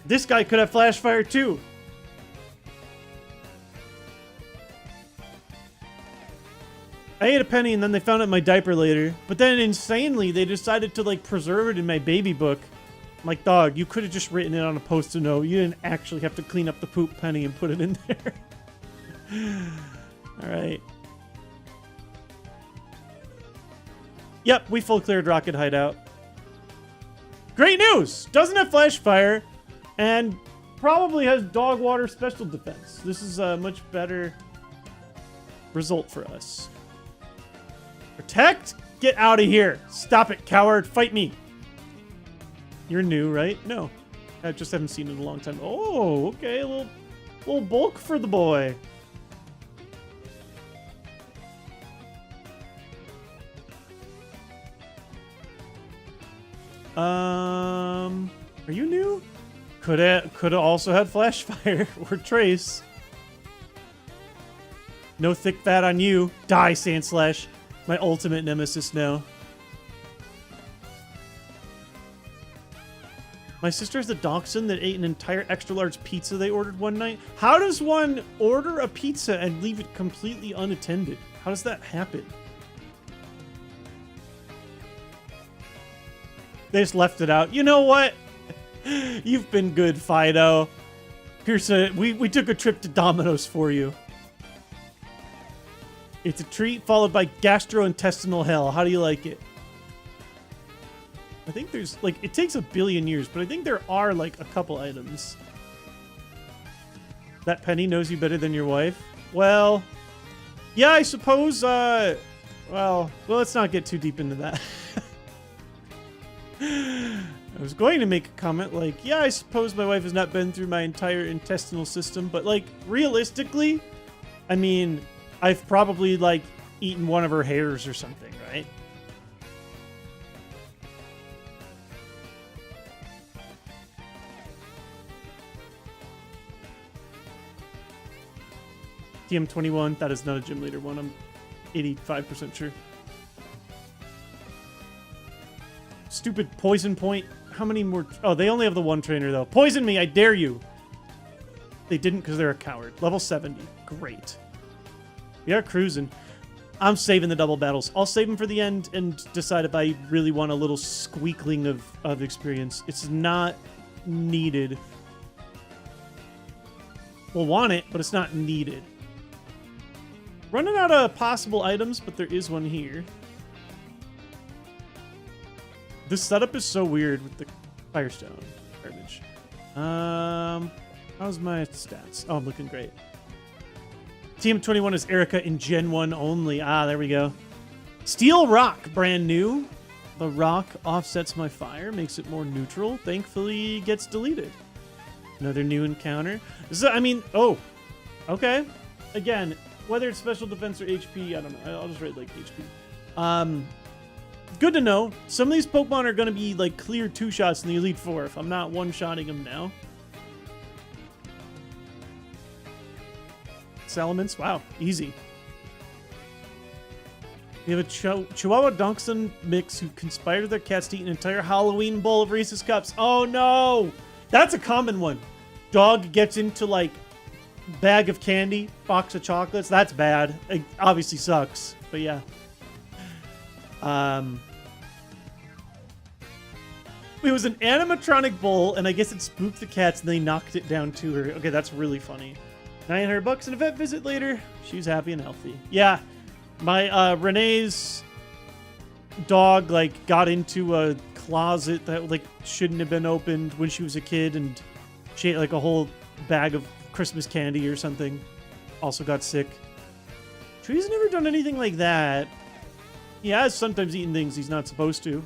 A: This guy could have Flash Fire too. I ate a penny and then they found it in my diaper later. But then insanely, they decided to like preserve it in my baby book. I'm like, dog, you could have just written it on a post-it note. You didn't actually have to clean up the poop penny and put it in there. All right. Yep, we full cleared Rocket Hideout. Great news! Doesn't have Flash Fire, and probably has Dog Water Special Defense. This is a much better result for us. Protect? Get out of here! Stop it, coward! Fight me! You're new, right? No. I just haven't seen it in a long time. Oh, okay, a little bulk for the boy. Are you new? Could have also had Flash Fire or Trace. No thick fat on you. Die, Sandslash. My ultimate nemesis now. My sister has a dachshund that ate an entire extra large pizza they ordered one night. How does one order a pizza and leave it completely unattended? How does that happen? They just left it out. You know what? You've been good, Fido. Here's we took a trip to Domino's for you. It's a treat followed by gastrointestinal hell. How do you like it? I think there's, like, it takes a billion years, but I think there are, like, a couple items. That Penny knows you better than your wife? Well, yeah, I suppose, well, let's not get too deep into that. I was going to make a comment like, yeah, I suppose my wife has not been through my entire intestinal system, but, like, realistically, I mean, I've probably, like, eaten one of her hairs or something, right? TM21, that is not a gym leader one. I'm 85% sure. Stupid poison point. How many more? Oh, they only have the one trainer, though. Poison me, I dare you. They didn't because they're a coward. Level 70. Great. We are cruising. I'm saving the double battles. I'll save them for the end and decide if I really want a little squeakling of experience. It's not needed. We'll want it, but it's not needed. Running out of possible items, but there is one here. This setup is so weird with the Firestone garbage. How's my stats? Oh, I'm looking great. TM21 is Erica in Gen 1 only. Ah, there we go. Steel Rock, brand new. The rock offsets my fire, makes it more neutral. Thankfully, gets deleted. Another new encounter. I mean, oh, okay. Again, whether it's special defense or HP, I don't know. I'll just rate like HP. Good to know. Some of these Pokemon are going to be like clear 2-shots in the Elite Four if I'm not one-shotting them now. Salamence, wow, easy. We have a Chihuahua Dachshund mix who conspired with their cats to eat an entire Halloween bowl of Reese's Cups. Oh no! That's a common one. Dog gets into like bag of candy, box of chocolates. That's bad. It obviously sucks, but yeah. It was an animatronic bowl, and I guess it spooked the cats, and they knocked it down to her. Okay, that's really funny. $900 and a vet visit later. She's happy and healthy. Yeah, my Renee's dog like got into a closet that like shouldn't have been opened when she was a kid, and she ate like a whole bag of Christmas candy or something. Also got sick. Tree's never done anything like that. He has sometimes eaten things he's not supposed to.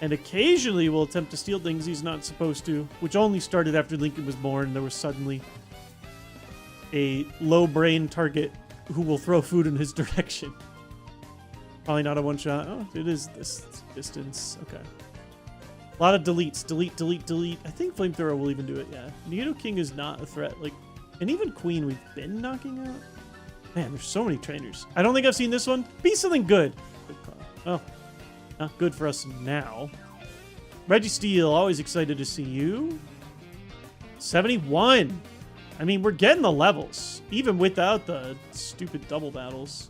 A: And occasionally will attempt to steal things he's not supposed to, which only started after Lincoln was born. There was suddenly a low-brain target who will throw food in his direction. Probably not a one-shot. Oh, it is this distance. Okay. A lot of deletes. Delete, delete, delete. I think Flamethrower will even do it, yeah. Nidoking is not a threat. Like, and even Queen we've been knocking out. Man, there's so many trainers. I don't think I've seen this one. Be something good. Oh, not good for us now. Reggie Steele, always excited to see you. 71. I mean, we're getting the levels, even without the stupid double battles.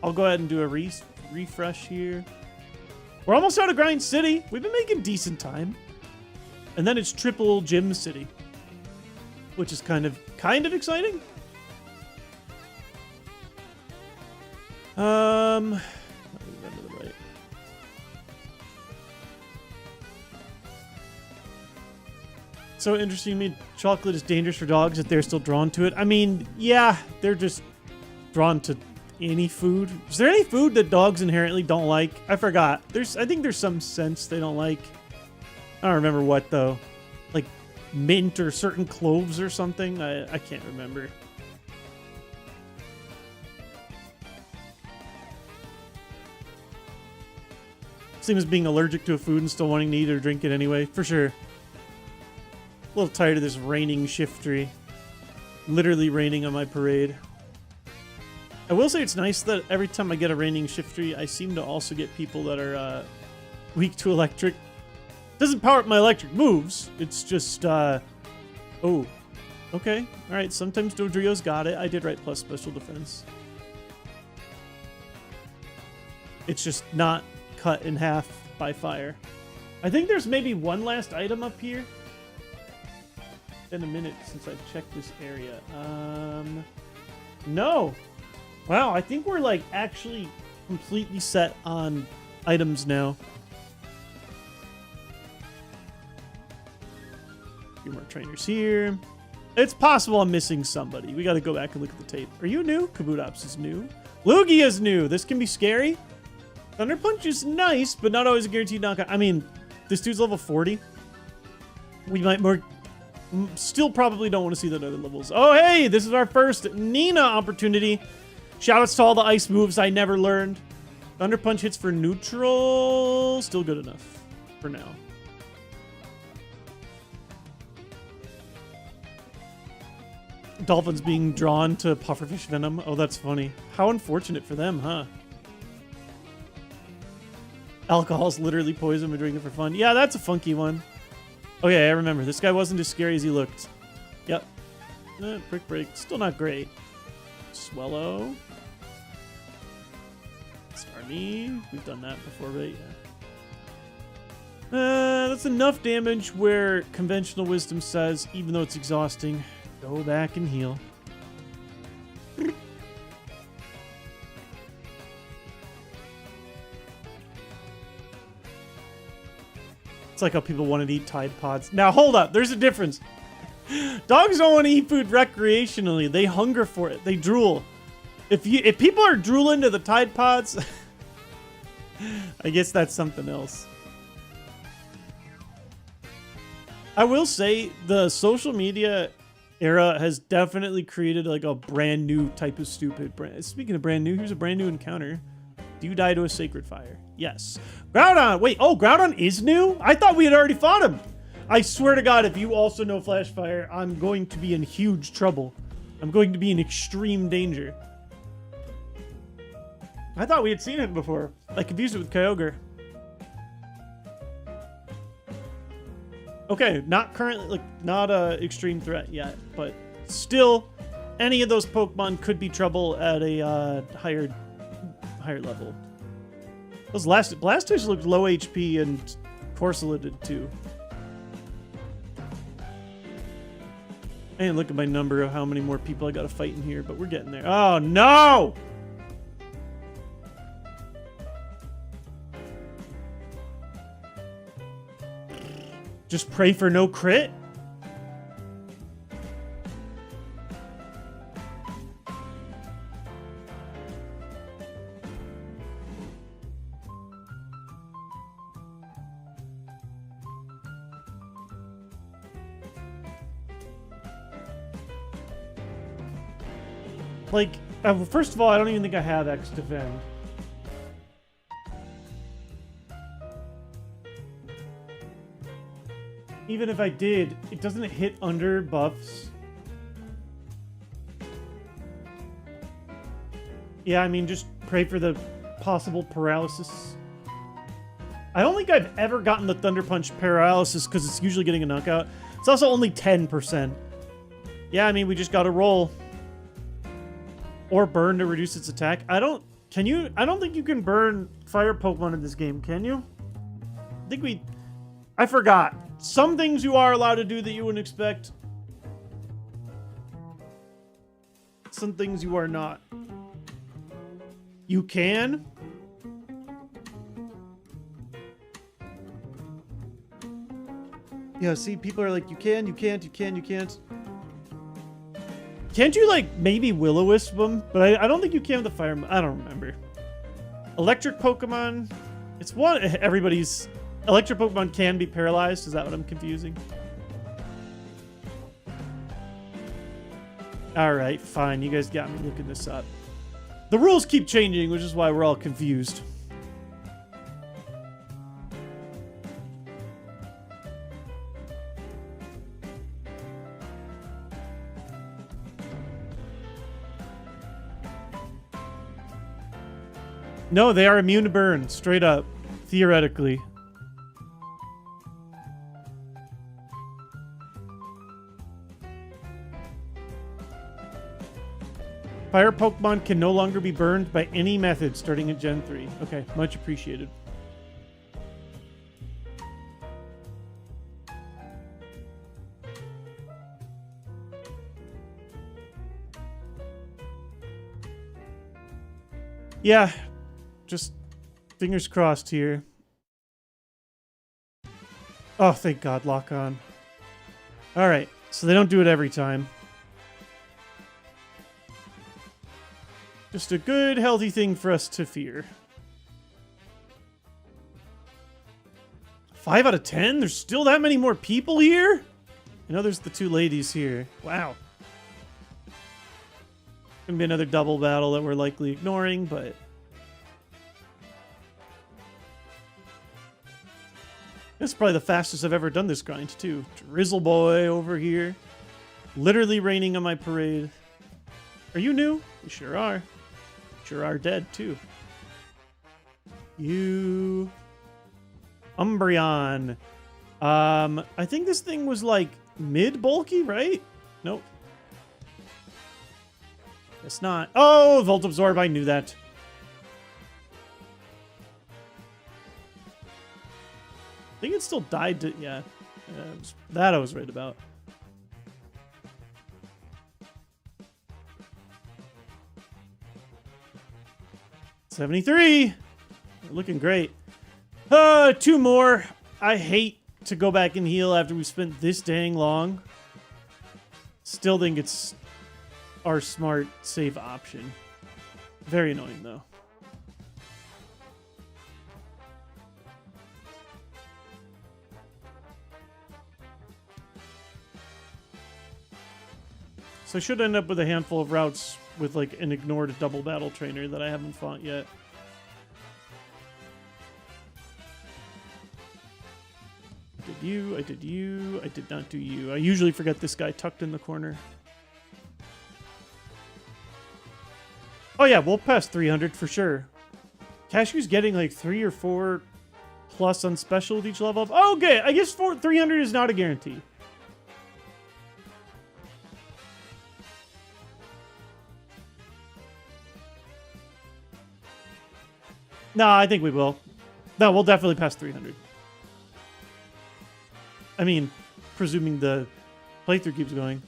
A: I'll go ahead and do a refresh here. We're almost out of Grind City. We've been making decent time. And then it's triple Gym City, which is kind of exciting. Let me run to the right. So interesting to me, chocolate is dangerous for dogs that they're still drawn to it. I mean, yeah, they're just drawn to any food. Is there any food that dogs inherently don't like? I forgot. I think there's some scents they don't like. I don't remember what though. Like mint or certain cloves or something. I can't remember. Same as being allergic to a food and still wanting to eat or drink it anyway, for sure. A little tired of this raining Shiftry. Literally raining on my parade. I will say it's nice that every time I get a raining shift tree, I seem to also get people that are weak to electric. Doesn't power up my electric moves. It's just, oh, okay. All right, sometimes Dodrio's got it. I did write plus special defense. It's just not cut in half by fire. I think there's maybe one last item up here. It's been a minute since I've checked this area. No. Wow, I think we're like actually completely set on items now. A few more trainers here. It's possible I'm missing somebody. We got to go back and look at the tape. Are you new? Kabutops is new. Lugia is new. This can be scary. Thunder Punch is nice, but not always a guaranteed knockout. I mean, this dude's level 40. We might more... Still probably don't want to see that other levels. Oh, hey, this is our first Nina opportunity. Shoutouts to all the ice moves I never learned. Thunder Punch hits for neutral. Still good enough for now. Dolphins being drawn to pufferfish venom. Oh, that's funny. How unfortunate for them, huh? Alcohol's literally poison. We're drinking it for fun. Yeah, that's a funky one. Okay, I remember. This guy wasn't as scary as he looked. Yep. Quick break. Still not great. Swallow. Starmie. We've done that before, right? Yeah. That's enough damage where conventional wisdom says, even though it's exhausting, go back and heal. It's like how people want to eat Tide Pods. Now, hold up. There's a difference. Dogs don't want to eat food recreationally. They hunger for it. They drool. If people are drooling to the Tide Pods, I guess that's something else. I will say the social media era has definitely created like a brand new type of stupid brand. Speaking of brand new, here's a brand new encounter. Do you die to a sacred fire? Yes. Groudon! Wait, oh, Groudon is new? I thought we had already fought him. I swear to God, if you also know Flash Fire, I'm going to be in huge trouble. I'm going to be in extreme danger. I thought we had seen him before. I confused it with Kyogre. Okay, not currently, like, not a extreme threat yet, but still, any of those Pokemon could be trouble at a higher level. Those last Blastoise looked low HP and Corsola did too. I didn't look at my number of how many more people I gotta fight in here, but we're getting there. Oh no! Just pray for no crit? Like, first of all, I don't even think I have X Defend. Even if I did, it doesn't hit under buffs. Yeah, I mean, just pray for the possible paralysis. I don't think I've ever gotten the Thunder Punch paralysis because it's usually getting a knockout. It's also only 10%. Yeah, I mean, we just gotta roll. Or burn to reduce its attack. I don't think you can burn fire Pokemon in this game, can you? I forgot. Some things you are allowed to do that you wouldn't expect. Some things you are not. You can? Yeah, see, people are like, you can, you can't, you can, you can't. Can't you, like, maybe Will-O-Wisp them? But I don't think you can with the Fire... I don't remember. Electric Pokemon... It's one... Everybody's... Electric Pokemon can be paralyzed. Is that what I'm confusing? Alright, fine. You guys got me looking this up. The rules keep changing, which is why we're all confused. No, they are immune to burn, straight up. Theoretically. Fire Pokemon can no longer be burned by any method starting at Gen 3. Okay, much appreciated. Yeah, just fingers crossed here. Oh, thank God, lock on. All right, so they don't do it every time. Just a good, healthy thing for us to fear. 5 out of 10? There's still that many more people here? I know there's the 2 ladies here. Wow. Gonna be another double battle that we're likely ignoring, but... This is probably the fastest I've ever done this grind, too. Drizzle Boy over here. Literally raining on my parade. Are you new? You sure are. Sure are dead, too. You... Umbreon. I think this thing was, like, mid-bulky, right? Nope. It's not. Oh, Volt Absorb, I knew that. I think it still died to... Yeah. That I was right about. $73. We're looking great. 2 more. I hate to go back and heal after we spent this dang long. Still think it's our smart, safe option. Very annoying, though. So I should end up with a handful of routes with, like, an ignored double battle trainer that I haven't fought yet. I did you, I did you, I did not do you. I usually forget this guy tucked in the corner. Oh yeah, we'll pass 300 for sure. Cashew's getting like 3 or 4 plus on special with each level up. Oh, okay, I guess 300 is not a guarantee. No, I think we will. No, we'll definitely pass 300. I mean, presuming the playthrough keeps going.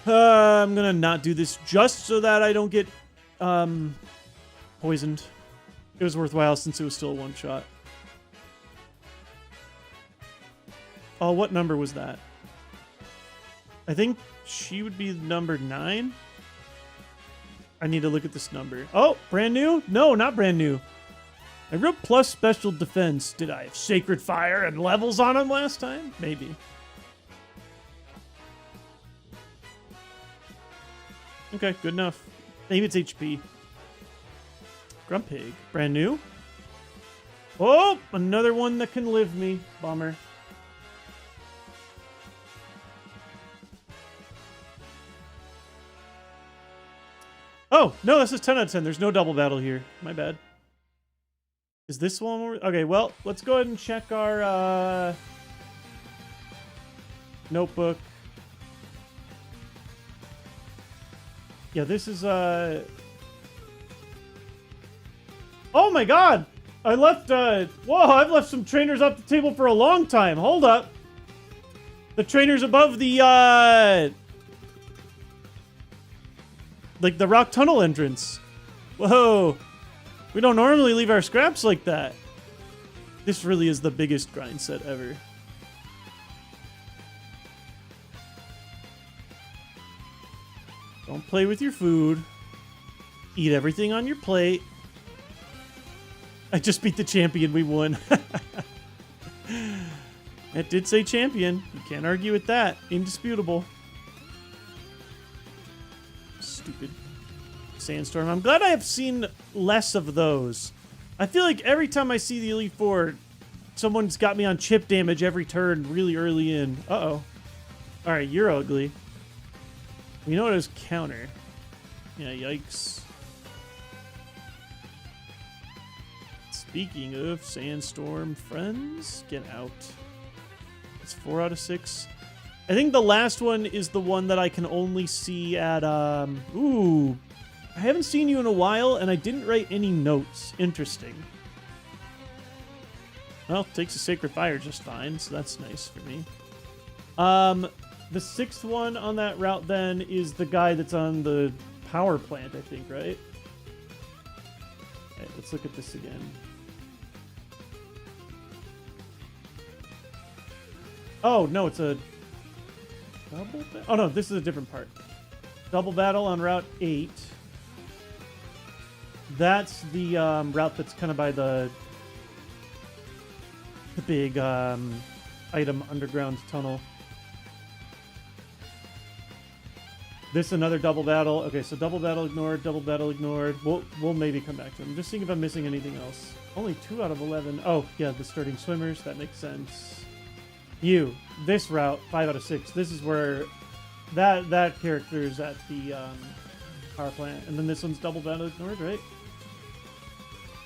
A: I'm gonna not do this just so that I don't get poisoned. It was worthwhile since it was still a one-shot. Oh, what number was that? I think she would be number 9. I need to look at this number. Oh, brand new? No, not brand new. I wrote plus special defense. Did I have Sacred Fire and levels on him last time? Maybe. Okay, good enough. Maybe it's HP. Grumpig. Brand new? Oh, another one that can live me. Bummer. Oh, no, this is 10 out of 10. There's no double battle here. My bad. Is this one? Okay, well, let's go ahead and check our notebook. Yeah, this is oh my god! I left whoa, I've left some trainers off the table for a long time. Hold up. The trainers above the like the rock tunnel entrance. Whoa. We don't normally leave our scraps like that. This really is the biggest grind set ever. Don't play with your food. Eat everything on your plate. I just beat the champion. We won. It did say champion. You can't argue with that. Indisputable. Stupid Sandstorm. I'm glad I have seen less of those. I feel like every time I see the Elite Four, someone's got me on chip damage every turn really early in. Uh-oh. Alright, you're ugly. We know it is counter. Yeah, yikes. Speaking of sandstorm friends, get out. It's 4 out of 6. I think the last one is the one that I can only see at, ooh. I haven't seen you in a while, and I didn't write any notes. Interesting. Well, takes a Sacred Fire just fine, so that's nice for me. The 6th one on that route, then, is the guy that's on the power plant, I think, right? Okay, let's look at this again. Oh, no, it's a... double oh, no, this is a different part. Double battle on Route 8. That's the route that's kind of by the big item underground tunnel. This another double battle. Okay, so double battle ignored, double battle ignored. We'll maybe come back to them. Just seeing if I'm missing anything else. Only 2 out of 11. Oh, yeah, the starting swimmers. That makes sense. You. This route, 5 out of 6. This is where that character is at the power plant. And then this one's double battle ignored, right?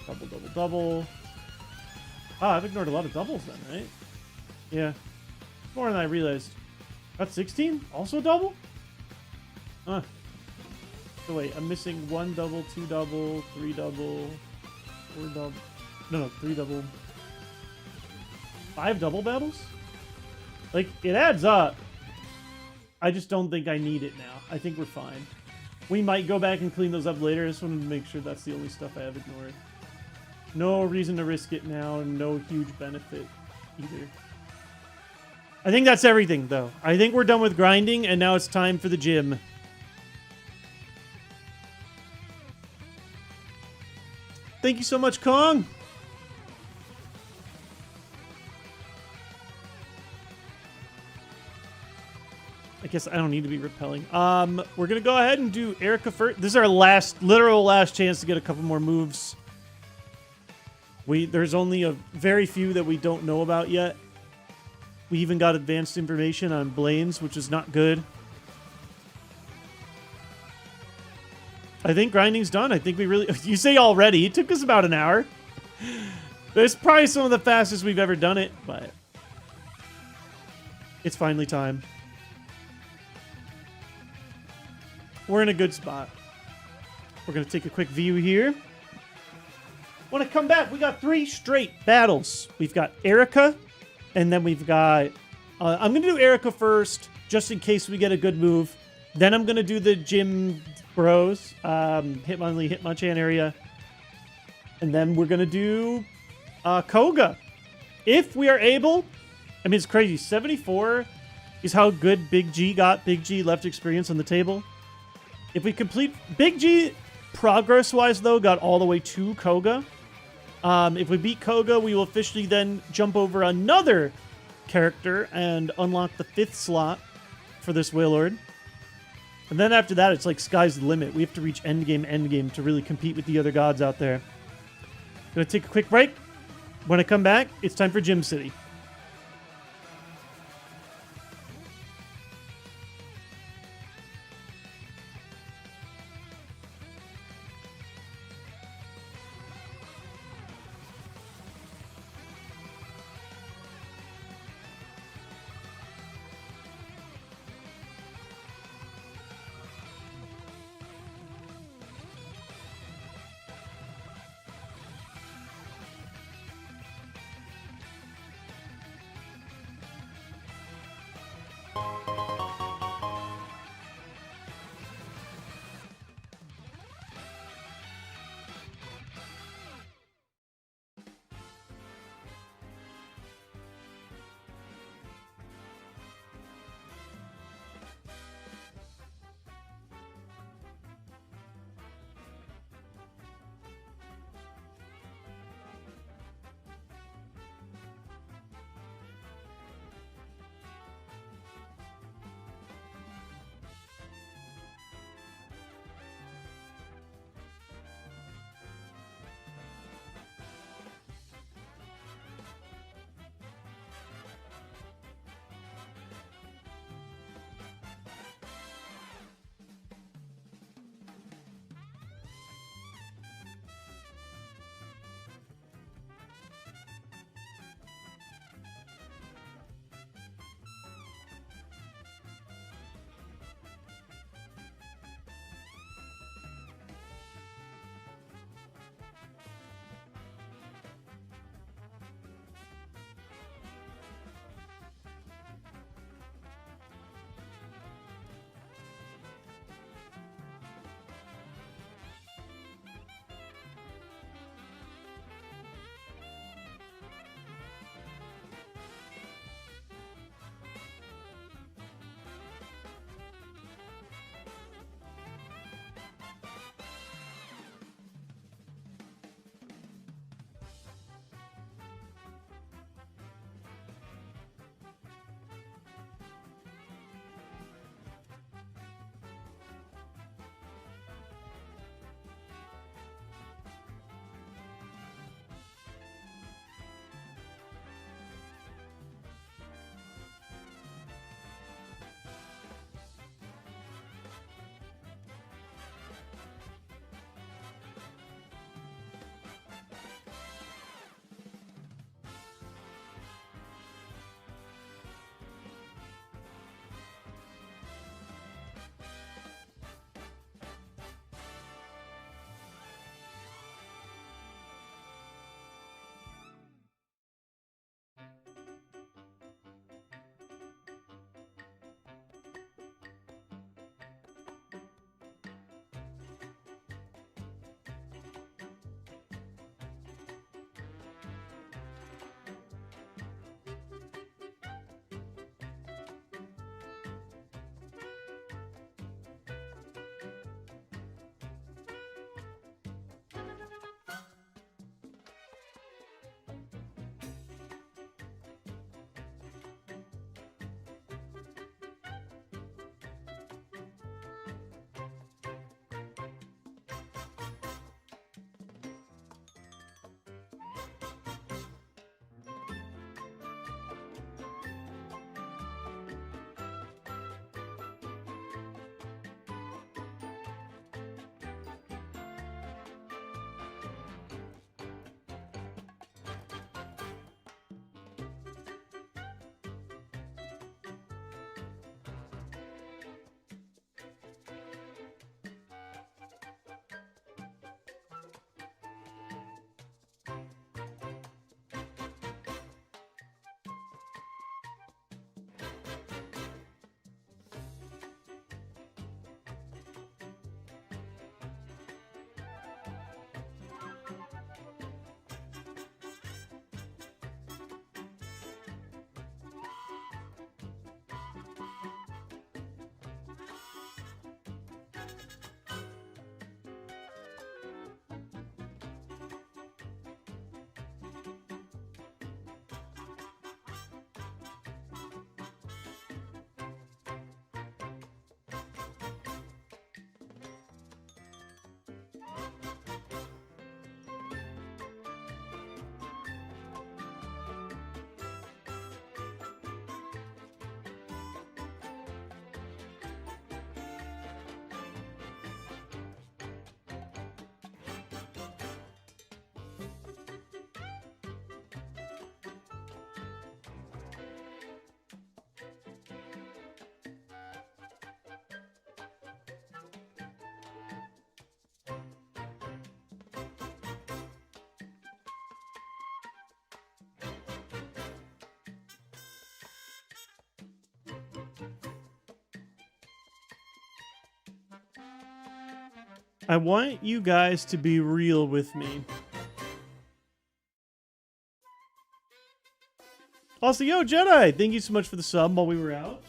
A: Double, double, double. Oh, I've ignored a lot of doubles then, right? Yeah. More than I realized. That's 16? Also double? Huh. So wait, I'm missing 1 double, 2 double, 3 double, 4 double. No, 3 double. 5 double battles? Like, it adds up. I just don't think I need it now. I think we're fine. We might go back and clean those up later. I just wanted to make sure that's the only stuff I have ignored. No reason to risk it now, and no huge benefit either. I think that's everything, though. I think we're done with grinding, and now it's time for the gym. Thank you so much, Kong! I guess I don't need to be repelling. We're gonna go ahead and do Erica first. This is our literal last chance to get a couple more moves. There's only a very few that we don't know about yet. We even got advanced information on Blaine's, which is not good. I think grinding's done. I think we really... You say already. It took us about an hour. It's probably some of the fastest we've ever done it, but... It's finally time. We're in a good spot. We're going to take a quick view here. When I come back, we got 3 straight battles. We've got Erica, and then we've got... I'm going to do Erica first, just in case we get a good move. Then I'm going to do the gym bros, Hitmonlee, Hitmonchan area. And then we're going to do Koga. If we are able... I mean, it's crazy. 74 is how good Big G got. Big G left experience on the table. If we complete... Big G, progress-wise, though, got all the way to Koga. If we beat Koga, we will officially then jump over another character and unlock the 5th slot for this Wailord. And then after that, it's like sky's the limit. We have to reach endgame to really compete with the other gods out there. Gonna take a quick break. When I come back, it's time for Gym City. I want you guys to be real with me. Also, yo, Jedi, thank you so much for the sub while we were out.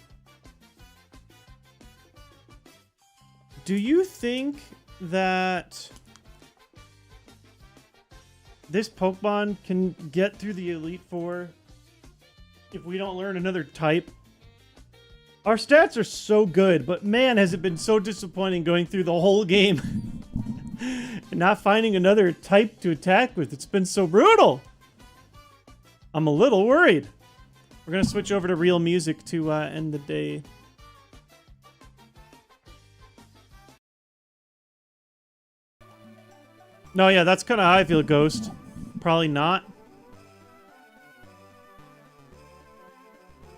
A: Do you think that this Pokemon can get through the Elite Four if we don't learn another type? Our stats are so good, but man, has it been so disappointing going through the whole game and not finding another type to attack with. It's been so brutal. I'm a little worried. We're going to switch over to real music to end the day. No, yeah, that's kind of how I feel, Ghost. Probably not.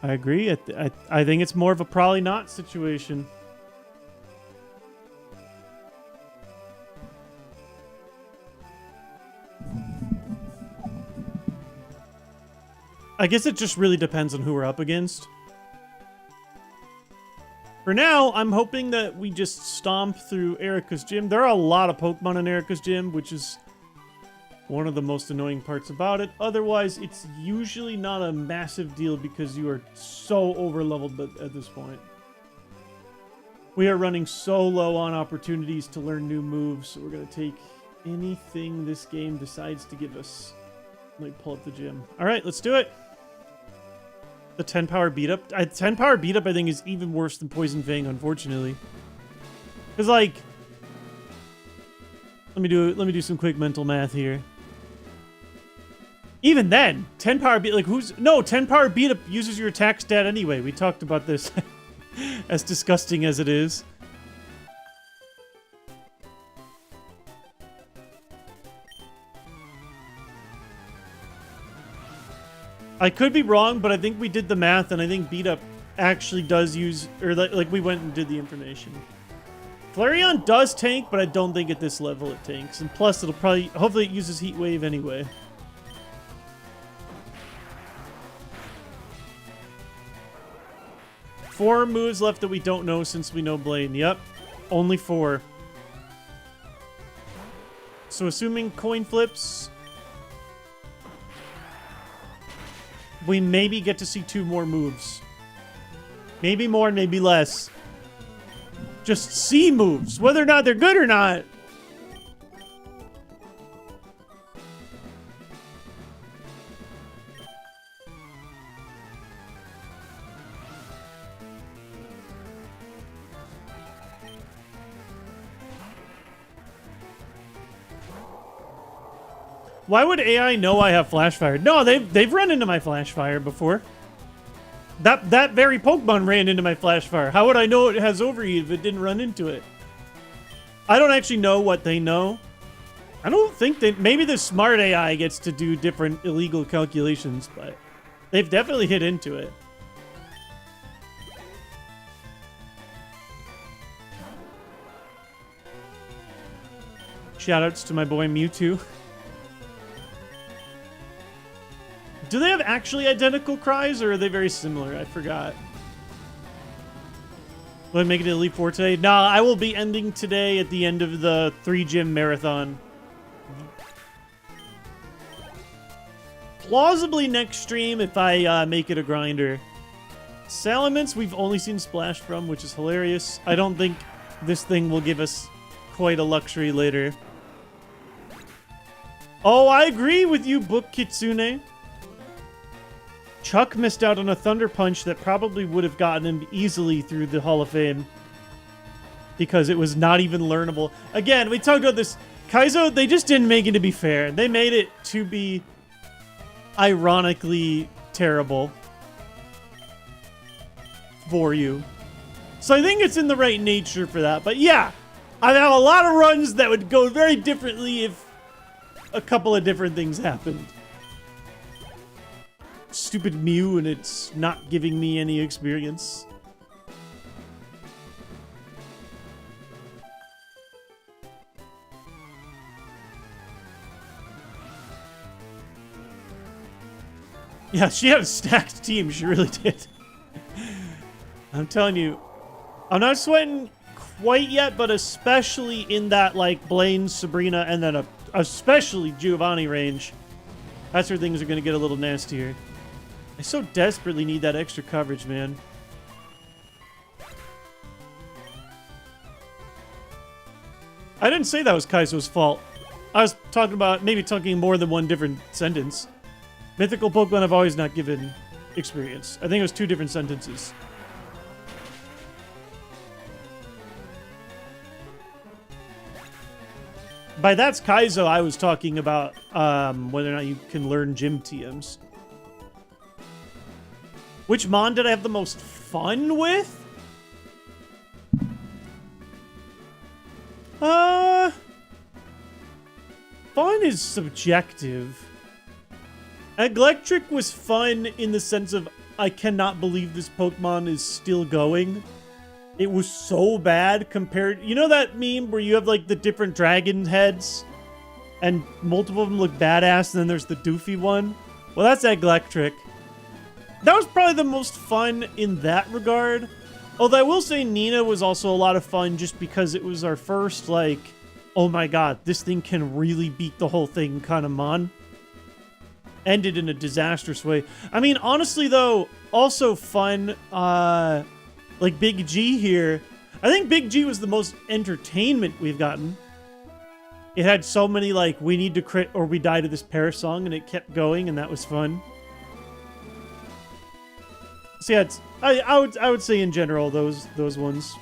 A: I agree. I think it's more of a probably not situation. I guess it just really depends on who we're up against. For now, I'm hoping that we just stomp through Erica's gym. There are a lot of Pokemon in Erica's gym, which is one of the most annoying parts about it. Otherwise, it's usually not a massive deal because you are so over-leveled at this point. We are running so low on opportunities to learn new moves, so we're going to take anything this game decides to give us. Let me pull up the gym. All right, let's do it. The 10 power beat up. 10 power beat up, I think, is even worse than Poison Fang, unfortunately. Because, like, let me do some quick mental math here. Even then, 10 power beat, like, 10 power beat up uses your attack stat anyway. We talked about this. As disgusting as it is. I could be wrong, but I think we did the math, and I think beat up actually does use, or like we went and did the information. Flareon does tank, but I don't think at this level it tanks. And plus, it'll probably, hopefully it uses Heat Wave anyway. Four moves left that we don't know since we know Blaine. Yep, only 4. So assuming coin flips, we maybe get to see 2 more moves. Maybe more, maybe less. Just see moves, whether or not they're good or not. Why would AI know I have Flash Fire? No, they've run into my Flash Fire before. That very Pokemon ran into my Flash Fire. How would I know it has Overheat if it didn't run into it? I don't actually know what they know. I don't think they... Maybe the smart AI gets to do different illegal calculations, but they've definitely hit into it. Shoutouts to my boy Mewtwo. Do they have actually identical cries, or are they very similar? I forgot. Will I make it to Elite Four today? Nah, I will be ending today at the end of the 3-gym marathon. Plausibly next stream if I make it a grinder. Salamence we've only seen Splash from, which is hilarious. I don't think this thing will give us quite a luxury later. Oh, I agree with you, Book Kitsune. Chuck missed out on a Thunder Punch that probably would have gotten him easily through the Hall of Fame. Because it was not even learnable. Again, we talked about this. Kaizo, they just didn't make it to be fair. They made it to be ironically terrible for you. So I think it's in the right nature for that. But yeah, I have a lot of runs that would go very differently if a couple of different things happened. Stupid Mew, and it's not giving me any experience. Yeah, she had a stacked team. She really did. I'm telling you, I'm not sweating quite yet, but especially in that, like, Blaine, Sabrina, and then especially Giovanni range, that's where things are going to get a little nastier. I so desperately need that extra coverage, man. I didn't say that was Kaizo's fault. I was talking about maybe talking more than one different sentence. Mythical Pokemon have always not given experience. I think it was 2 different sentences. By that's Kaizo, I was talking about whether or not you can learn gym TMs. Which Mon did I have the most fun with? Fun is subjective. Electric was fun in the sense of I cannot believe this Pokemon is still going. It was so bad compared... You know that meme where you have like the different dragon heads and multiple of them look badass and then there's the doofy one? Well, that's Electric. That was probably the most fun in that regard. Although I will say Nina was also a lot of fun just because it was our first, like, oh my god, this thing can really beat the whole thing kind of Mon. Ended in a disastrous way. I mean, honestly, though, also fun, like Big G here. I think Big G was the most entertainment we've gotten. It had so many, like, we need to crit or we die to this Paris song, and it kept going, and that was fun. So yeah, it's, I would say in general those ones.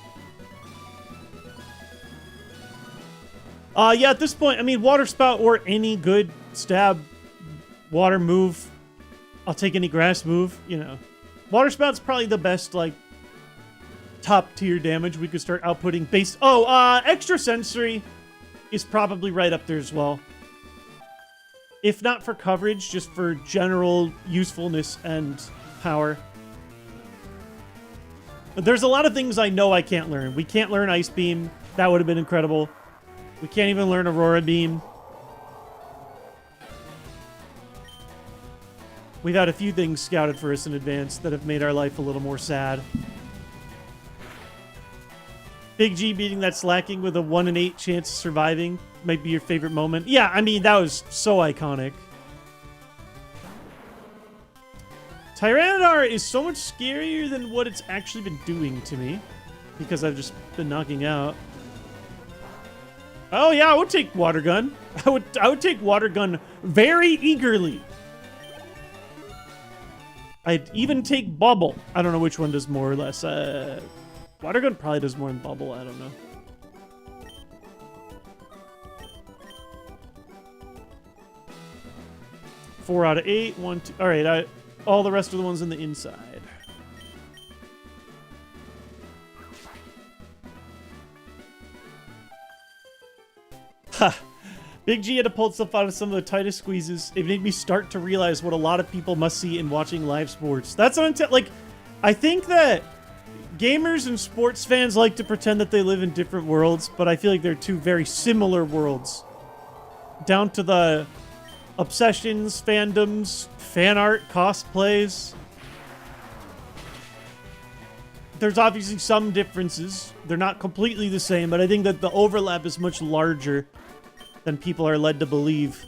A: Yeah, at this point, I mean, Water Spout or any good stab water move. I'll take any grass move, you know. Water Spout's probably the best, like, top tier damage we could start outputting base. Oh, Extra Sensory is probably right up there as well. If not for coverage, just for general usefulness and power. But there's a lot of things I know I can't learn. We can't learn Ice Beam. That would have been incredible. We can't even learn Aurora Beam. We've had a few things scouted for us in advance that have made our life a little more sad. Big G beating that Slacking with a 1 in 8 chance of surviving might be your favorite moment. Yeah, I mean, that was so iconic. Tyranitar is so much scarier than what it's actually been doing to me. Because I've just been knocking out. Oh yeah, I would take Water Gun. I would take Water Gun very eagerly. I'd even take Bubble. I don't know which one does more or less. Water Gun probably does more than Bubble. I don't know. Four out of 8. 1, 2. All right. All the rest of the ones in the inside. Ha! Big G had to pull itself out of some of the tightest squeezes. It made me start to realize what a lot of people must see in watching live sports. That's what like, I think that gamers and sports fans like to pretend that they live in different worlds, but I feel like they're two very similar worlds. Down to the obsessions, fandoms, fan art, cosplays. There's obviously some differences. They're not completely the same, but I think that the overlap is much larger than people are led to believe.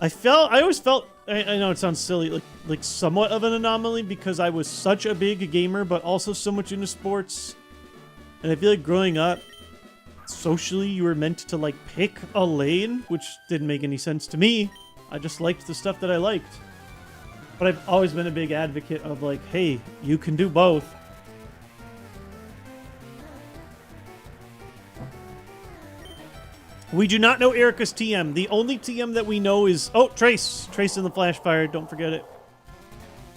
A: I always felt, I know it sounds silly, like somewhat of an anomaly because I was such a big gamer, but also so much into sports. And I feel like growing up, socially, you were meant to, like, pick a lane, which didn't make any sense to me. I just liked the stuff that I liked. But I've always been a big advocate of, like, hey, you can do both. We do not know Erica's TM. The only TM that we know is... Oh, Trace. Trace in the Flash Fire. Don't forget it.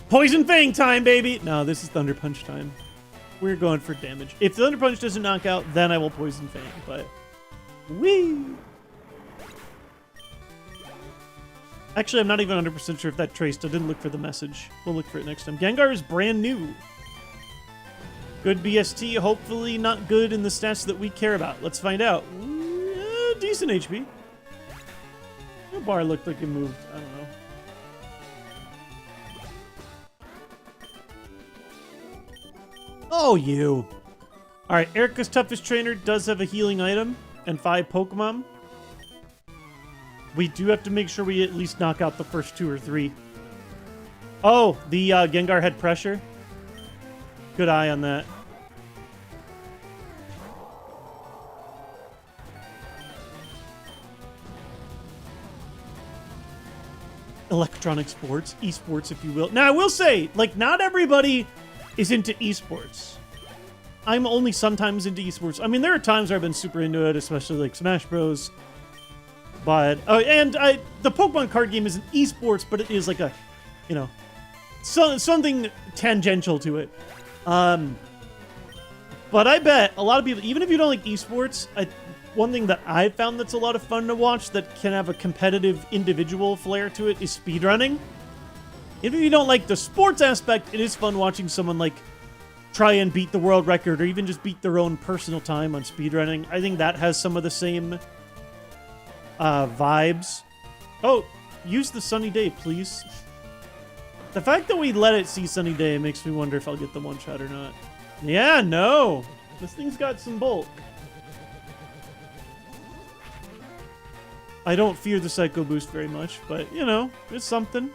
A: Poison Fang time, baby! No, this is Thunder Punch time. We're going for damage. If Thunder Punch doesn't knock out, then I will Poison Fang, but... Whee! Actually, I'm not even 100% sure if that traced. I didn't look for the message. We'll look for it next time. Gengar is brand new. Good BST. Hopefully not good in the stats that we care about. Let's find out. Decent HP. The bar looked like it moved. I don't know. Oh, you. All right, Erica's toughest trainer does have a healing item and 5 Pokemon. We do have to make sure we at least knock out the first 2 or 3. Oh, the Gengar had pressure. Good eye on that. Electronic sports, esports, if you will. Now, I will say, like, not everybody is into esports. I'm only sometimes into esports. I mean, there are times where I've been super into it, especially like Smash Bros. But the Pokemon card game is an esports, but it is like a, you know, something tangential to it. But I bet a lot of people, even if you don't like esports, one thing that I've found that's a lot of fun to watch that can have a competitive individual flair to it is speedrunning. Even if you don't like the sports aspect, it is fun watching someone like try and beat the world record or even just beat their own personal time on speedrunning. I think that has some of the same vibes. Oh, use the sunny day, please. The fact that we let it see sunny day makes me wonder if I'll get the one shot or not. Yeah, no. This thing's got some bulk. I don't fear the Psycho Boost very much, but, you know, it's something.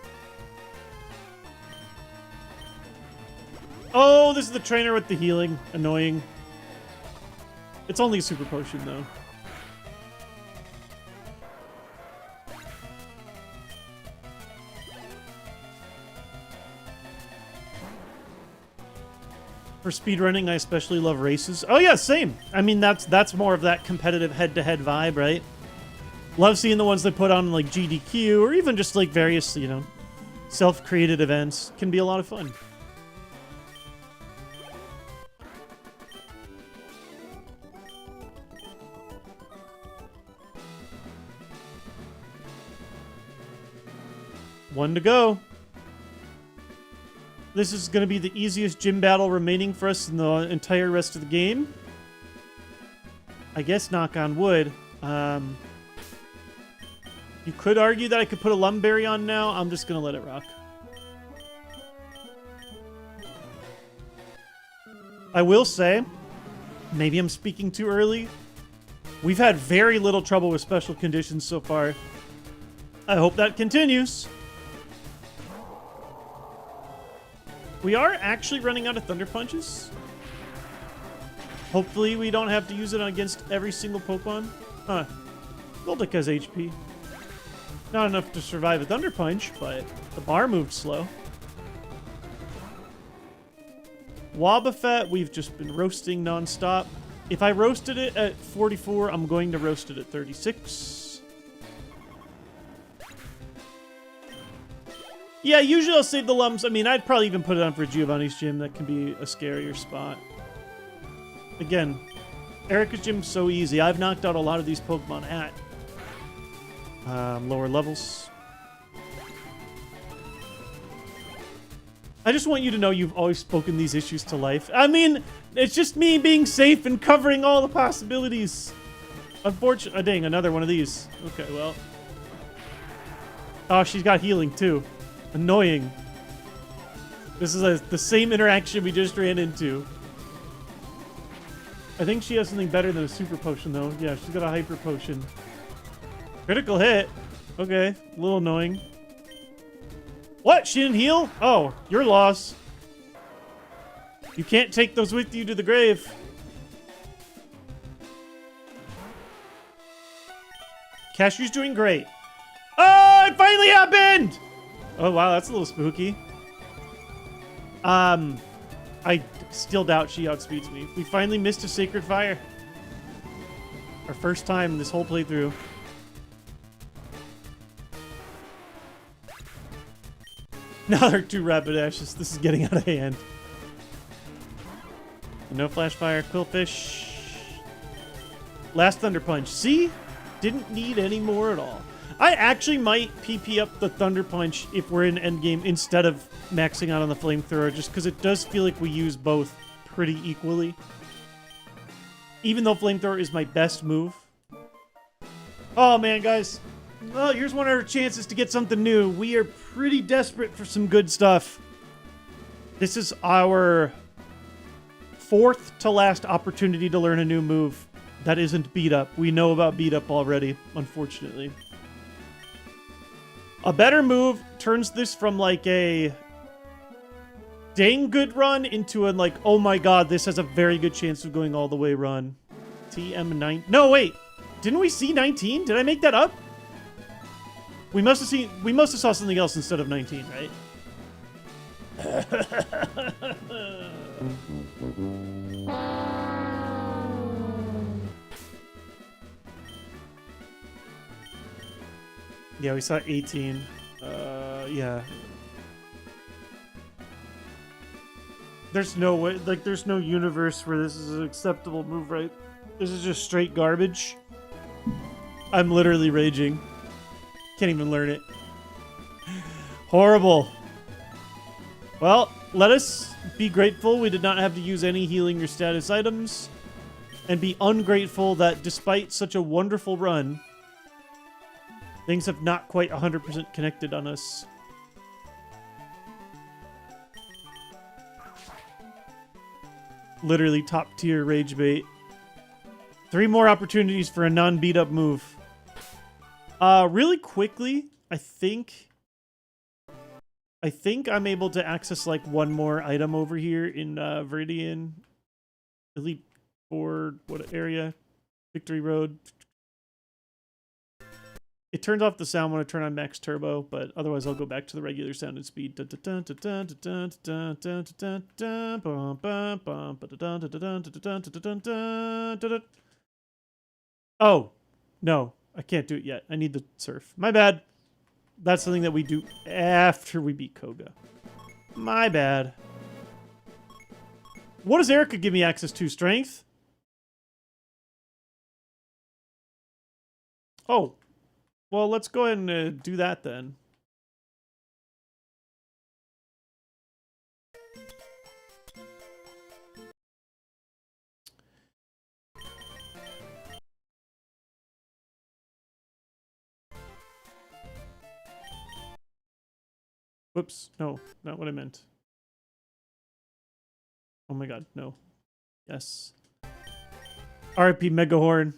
A: Oh, this is the trainer with the healing. Annoying. It's only a super potion, though. For speedrunning, I especially love races. Oh, yeah, same. I mean, that's more of that competitive head-to-head vibe, right? Love seeing the ones they put on, like, GDQ, or even just, like, various, you know, self-created events. Can be a lot of fun. One to go. This is going to be the easiest gym battle remaining for us in the entire rest of the game. I guess, knock on wood. You could argue that I could put a Lumberry on now. I'm just going to let it rock. I will say, maybe I'm speaking too early. We've had very little trouble with special conditions so far. I hope that continues. We are actually running out of Thunder Punches. Hopefully we don't have to use it against every single Pokemon. Huh. Golduck has HP. Not enough to survive a Thunder Punch, but the bar moved slow. Wobbuffet, we've just been roasting nonstop. If I roasted it at 44, I'm going to roast it at 36. Yeah, usually I'll save the Lums. I mean, I'd probably even put it on for Giovanni's gym. That can be a scarier spot. Again, Erica's gym's so easy. I've knocked out a lot of these Pokemon at lower levels. I just want you to know you've always spoken these issues to life. I mean, it's just me being safe and covering all the possibilities. Unfortunately, dang, another one of these. Okay, well. Oh, she's got healing too. Annoying. This is the same interaction we just ran into. I think she has something better than a super potion, though. Yeah, she's got a hyper potion. Critical hit. Okay, a little annoying. What? She didn't heal? Oh, your loss. You can't take those with you to the grave. Cashew's doing great. Oh, it finally happened! Oh, wow, that's a little spooky. I still doubt she outspeeds me. We finally missed a Sacred Fire. Our first time in this whole playthrough. Now they're 2 Rapidashes. This is getting out of hand. No Flash Fire, Quillfish. Last Thunder Punch. See? Didn't need any more at all. I actually might PP up the Thunder Punch if we're in endgame instead of maxing out on the Flamethrower, just because it does feel like we use both pretty equally. Even though Flamethrower is my best move. Oh man, guys. Well, here's one of our chances to get something new. We are pretty desperate for some good stuff. This is our fourth to last opportunity to learn a new move that isn't beat up. We know about beat up already, unfortunately. A better move turns this from like a dang good run into a like, oh my god, this has a very good chance of going all the way run. TM9. No, wait. Didn't we see 19? Did I make that up? We must have saw something else instead of 19, right? Yeah, we saw 18. Yeah. There's no way, like, there's no universe where this is an acceptable move, right? This is just straight garbage. I'm literally raging. Can't even learn it. Horrible. Well, let us be grateful we did not have to use any healing or status items, and be ungrateful that despite such a wonderful run, things have not quite 100% connected on us. Literally top tier rage bait. 3 more opportunities for a non-beat up move. Really quickly, I think I'm able to access like one more item over here in Viridian. Elite 4, what area? Victory Road. It turns off the sound when I turn on max turbo, but otherwise I'll go back to the regular sound and speed. Oh, no, I can't do it yet. I need the surf. My bad. That's something that we do after we beat Koga. My bad. What does Erica give me access to? Strength? Oh. Well, let's go ahead and do that then. Whoops. No, not what I meant. Oh my god, no. Yes. RIP Megahorn.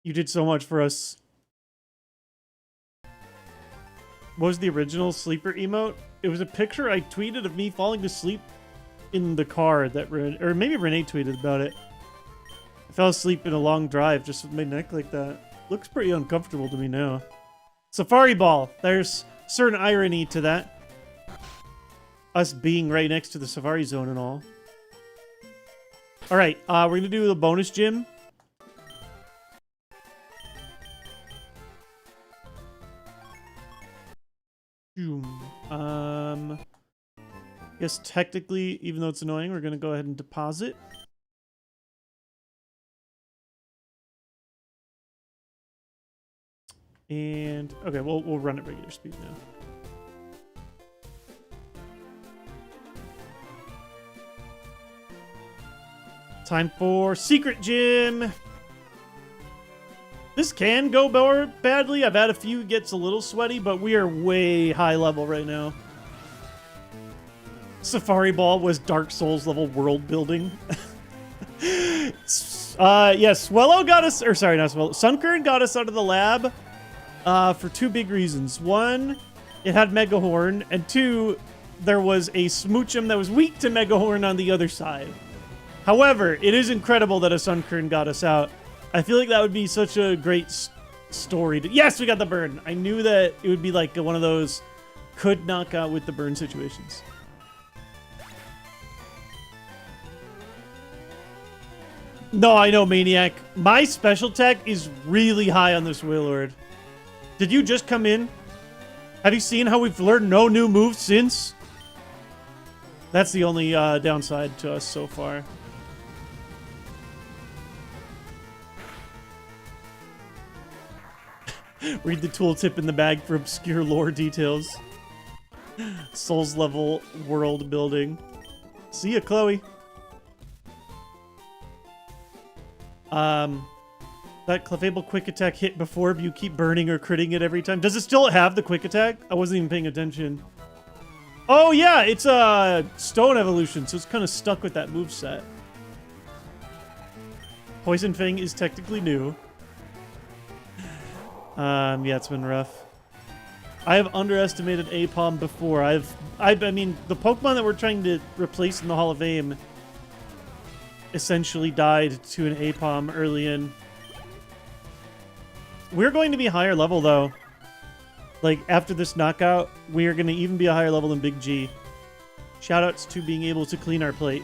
A: You did so much for us. What was the original sleeper emote? It was a picture I tweeted of me falling to sleep in the car that or maybe Renee tweeted about it. I fell asleep in a long drive just with my neck like that. Looks pretty uncomfortable to me now. Safari Ball. There's certain irony to that. Us being right next to the Safari Zone and all. Alright, we're gonna do the bonus gym. I guess technically, even though it's annoying, we're gonna go ahead and deposit. And okay, we'll run at regular speed now. Time for Secret Gym. This can go more badly. I've had a few gets a little sweaty, but we are way high level right now. Safari Ball was Dark Souls level world building. Yes, Swellow got us, or sorry, not Swellow. Sunkern got us out of the lab for 2 big reasons. 1, it had Megahorn, and 2, there was a Smoochum that was weak to Megahorn on the other side. However, it is incredible that a Sunkern got us out. I feel like that would be such a great story. Yes, we got the burn. I knew that it would be like one of those could knock out with the burn situations. No, I know, Maniac. My special tech is really high on this Wailord. Did you just come in? Have you seen how we've learned no new moves since? That's the only downside to us so far. Read the tooltip in the bag for obscure lore details. Souls level world building. See ya, Chloe. That Clefable quick attack hit before, but you keep burning or critting it every time. Does it still have the quick attack? I wasn't even paying attention. Oh yeah, it's a stone evolution, so it's kind of stuck with that moveset. Poison Fang is technically new. Yeah, it's been rough. I have underestimated Apom before. I mean, the Pokemon that we're trying to replace in the Hall of Fame essentially died to an Apom early in. We're going to be higher level, though. Like, after this knockout, we are going to even be a higher level than Big G. Shoutouts to being able to clean our plate.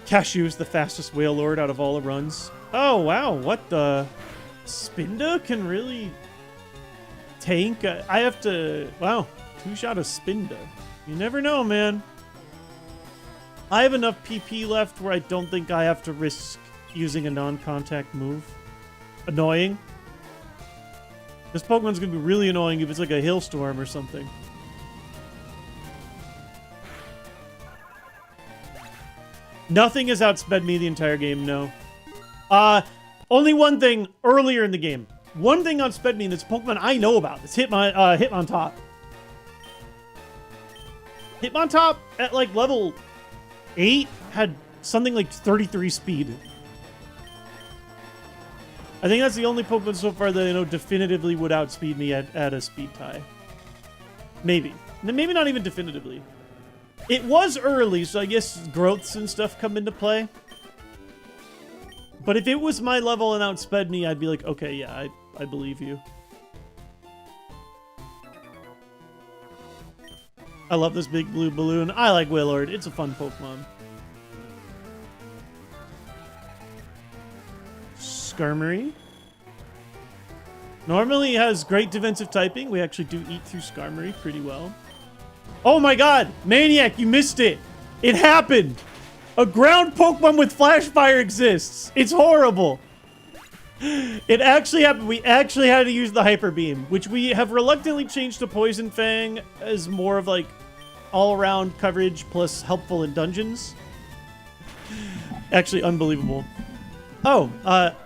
A: Cashew's the fastest Whale Lord out of all the runs. Oh, wow. What the... Spinda can really tank. I have to... Wow. 2-shot of Spinda. You never know, man. I have enough PP left where I don't think I have to risk using a non-contact move. Annoying. This Pokemon's going to be really annoying if it's like a Hailstorm or something. Nothing has outsped me the entire game, no. Only one thing earlier in the game. One thing outsped me, and it's a Pokemon I know about. It's Hitmontop. Hitmontop at like level 8 had something like 33 speed. I think that's the only Pokemon so far that I know definitively would outspeed me at a speed tie. Maybe. Maybe not even definitively. It was early, so I guess growths and stuff come into play. But if it was my level and outsped me, I'd be like, okay, yeah, I believe you. I love this big blue balloon. I like Willard. It's a fun Pokemon. Skarmory. Normally has great defensive typing. We actually do eat through Skarmory pretty well. Oh my god! Maniac, you missed it! It happened! A ground Pokemon with Flash Fire exists! It's horrible! It actually happened. We actually had to use the Hyper Beam, which we have reluctantly changed to Poison Fang as more of like all-around coverage plus helpful in dungeons. Actually, unbelievable. Oh,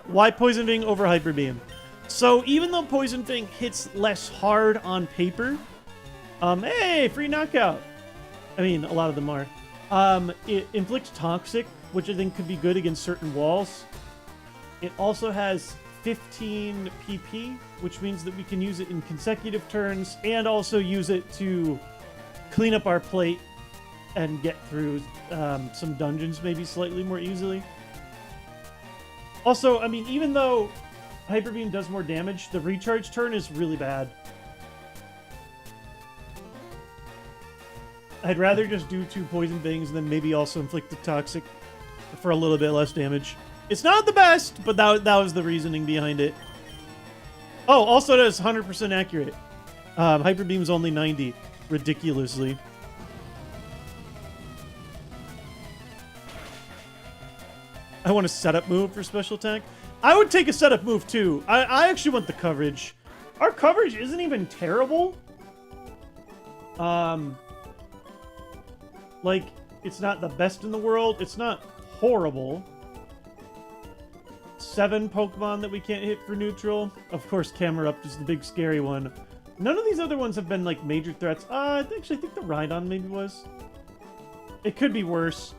A: why Poison Fang over Hyper Beam? So even though Poison Fang hits less hard on paper, hey, free knockout. I mean, a lot of them are. It inflicts Toxic, which I think could be good against certain walls. It also has 15 PP, which means that we can use it in consecutive turns and also use it to clean up our plate and get through some dungeons maybe slightly more easily. Also, I mean, even though Hyper Beam does more damage, the recharge turn is really bad. I'd rather just do 2 poison things and then maybe also inflict the Toxic for a little bit less damage. It's not the best, but that was the reasoning behind it. Oh, also it is 100% accurate. Hyper Beam's only 90. Ridiculously. I want a setup move for special attack. I would take a setup move too. I actually want the coverage. Our coverage isn't even terrible. Like, it's not the best in the world. It's not horrible. 7 Pokemon that we can't hit for neutral. Of course, Camerupt is the big scary one. None of these other ones have been, like, major threats. Actually, I think the Rhydon maybe was. It could be worse.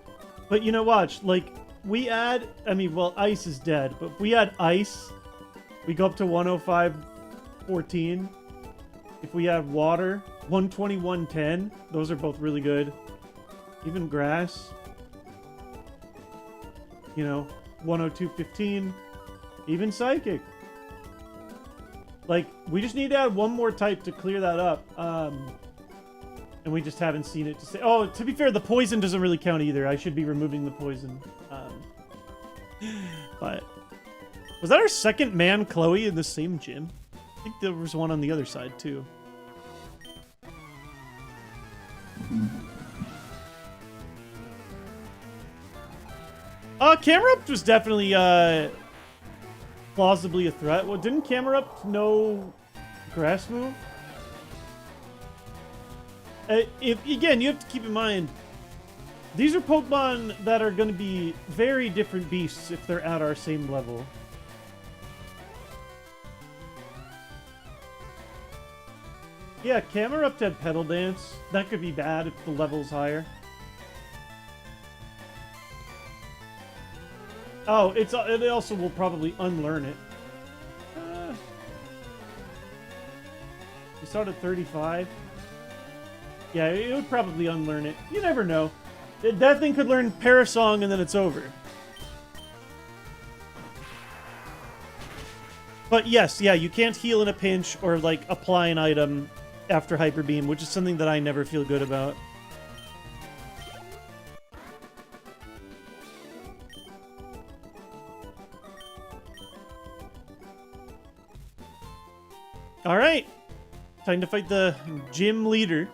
A: But, you know, watch. Like, we add... I mean, well, Ice is dead. But if we add Ice, we go up to 105-14. If we add Water, 121-10. Those are both really good. Even Grass. You know, 102-15. Even Psychic. Like, we just need to add one more type to clear that up. And we just haven't seen it to say... Oh, to be fair, the poison doesn't really count either. I should be removing the poison. But... Was that our second man, Chloe, in the same gym? I think there was one on the other side, too. Camerupt was definitely, plausibly a threat. Well, didn't Camerupt know Grass move? Again, you have to keep in mind, these are Pokemon that are going to be very different beasts if they're at our same level. Yeah, Camerupt had Petal Dance. That could be bad if the level's higher. Oh, it also will probably unlearn it. We start at 35. Yeah, it would probably unlearn it. You never know. That thing could learn Parasong and then it's over. But yes, yeah, you can't heal in a pinch or like apply an item after Hyper Beam, which is something that I never feel good about. All right, time to fight the gym leader.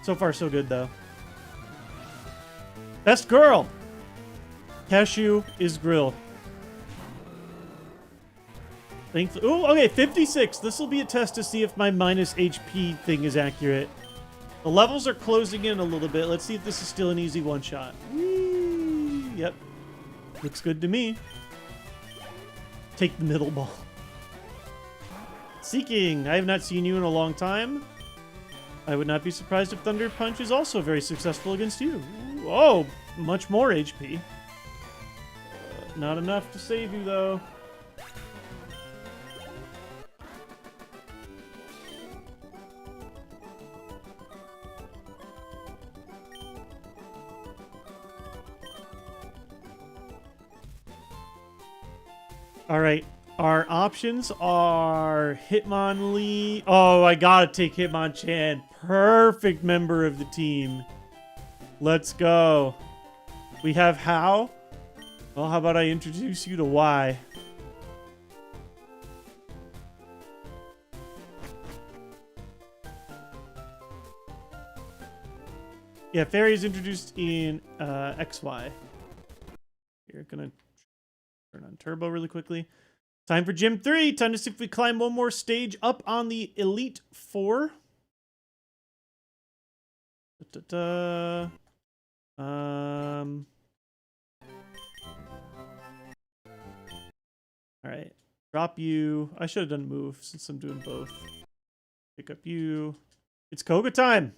A: So far, so good, though. Best girl! Cashew is grilled. Thankfully. Ooh, okay, 56. This will be a test to see if my minus HP thing is accurate. The levels are closing in a little bit. Let's see if this is still an easy one-shot. Yep. Looks good to me. Take the middle ball. Seeking. I have not seen you in a long time. I would not be surprised if Thunder Punch is also very successful against you. Oh, much more HP. Not enough to save you, though. All right. Our options are Hitmonlee. Oh, I gotta take Hitmonchan. Perfect member of the team. Let's go. We have How. Well, how about I introduce you to Why? Yeah, Fairy is introduced in XY. You're gonna turn on Turbo really quickly. Time for Gym 3. Time to see if we climb one more stage up on the Elite 4. Alright. Drop you. I should have done move since I'm doing both. Pick up you. It's Koga time!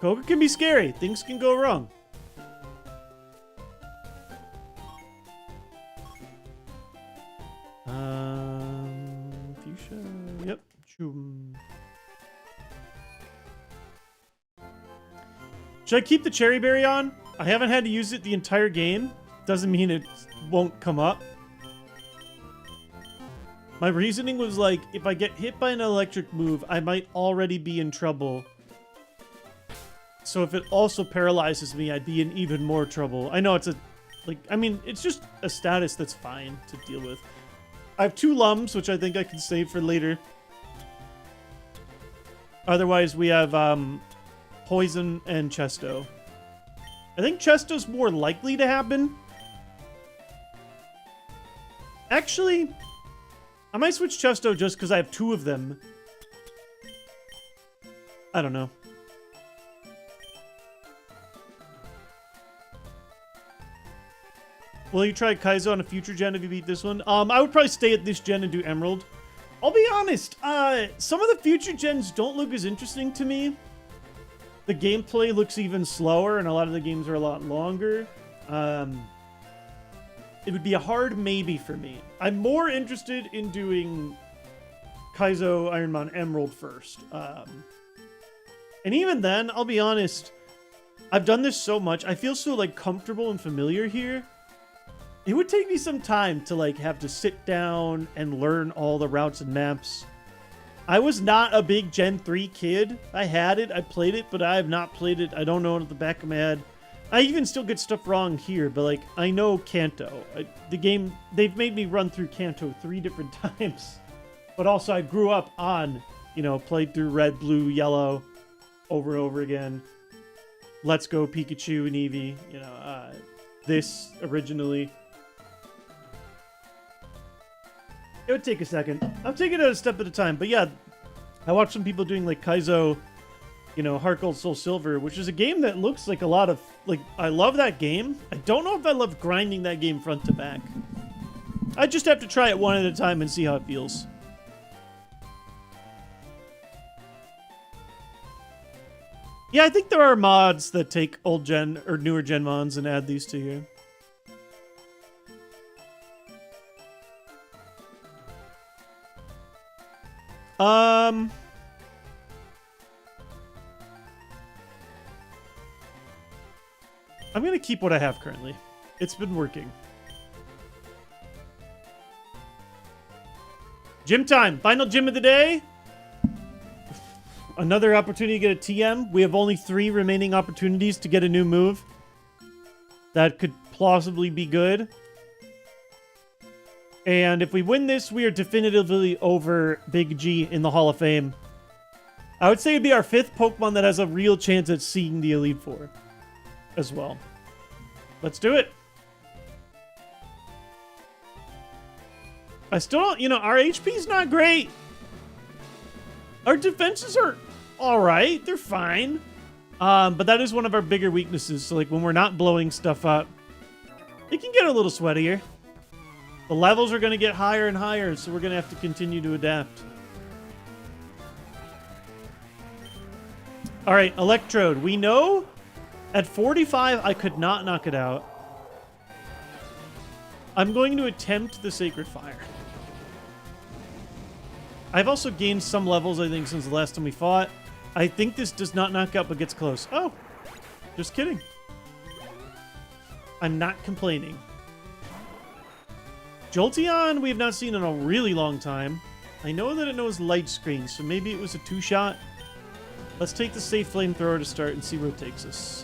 A: Koga can be scary. Things can go wrong. Fuchsia. Yep. Choom. Should I keep the Cherry Berry on? I haven't had to use it the entire game. Doesn't mean it won't come up. My reasoning was like, if I get hit by an electric move, I might already be in trouble. So if it also paralyzes me, I'd be in even more trouble. I know it's a, like, I mean, it's just a status that's fine to deal with. I have 2 Lums, which I think I can save for later. Otherwise, we have Poison and Chesto. I think Chesto's more likely to happen. Actually, I might switch Chesto just because I have 2 of them. I don't know. Will you try Kaizo on a future gen if you beat this one? I would probably stay at this gen and do Emerald. I'll be honest, some of the future gens don't look as interesting to me. The gameplay looks even slower, and a lot of the games are a lot longer. It would be a hard maybe for me. I'm more interested in doing Kaizo IronMON Emerald first. And even then, I'll be honest, I've done this so much. I feel so like comfortable and familiar here. It would take me some time to like have to sit down and learn all the routes and maps. I was not a big Gen 3 kid. I had it, I played it, but I have not played it. I don't know it at the back of my head. I even still get stuff wrong here, but like, I know Kanto. The game, they've made me run through Kanto 3 different times. But also I grew up on, you know, played through Red, Blue, Yellow over and over again. Let's Go Pikachu and Eevee, you know, this originally. It would take a second. I'm taking it a step at a time. But yeah, I watched some people doing like Kaizo, you know, Heart Gold, Soul Silver, which is a game that looks like a lot of, like, I love that game. I don't know if I love grinding that game front to back. I just have to try it one at a time and see how it feels. Yeah, I think there are mods that take old gen or newer gen mons and add these to you. I'm gonna keep what I have currently. It's been working. Gym time. Final gym of the day. Another opportunity to get a TM. We have only 3 remaining opportunities to get a new move. That could plausibly be good. And if we win this, we are definitively over Big G in the Hall of Fame. I would say it'd be our 5th Pokemon that has a real chance at seeing the Elite Four as well. Let's do it. I still don't, you know, our HP's not great. Our defenses are all right. They're fine. But that is one of our bigger weaknesses. So, like, when we're not blowing stuff up, it can get a little sweatier. The levels are going to get higher and higher, so we're going to have to continue to adapt. All right, Electrode. We know at 45, I could not knock it out. I'm going to attempt the Sacred Fire. I've also gained some levels, I think, since the last time we fought. I think this does not knock out, but gets close. Oh, just kidding. I'm not complaining. Jolteon, we have not seen in a really long time. I know that it knows Light Screen, so maybe it was a 2-shot. Let's take the safe flamethrower to start and see where it takes us.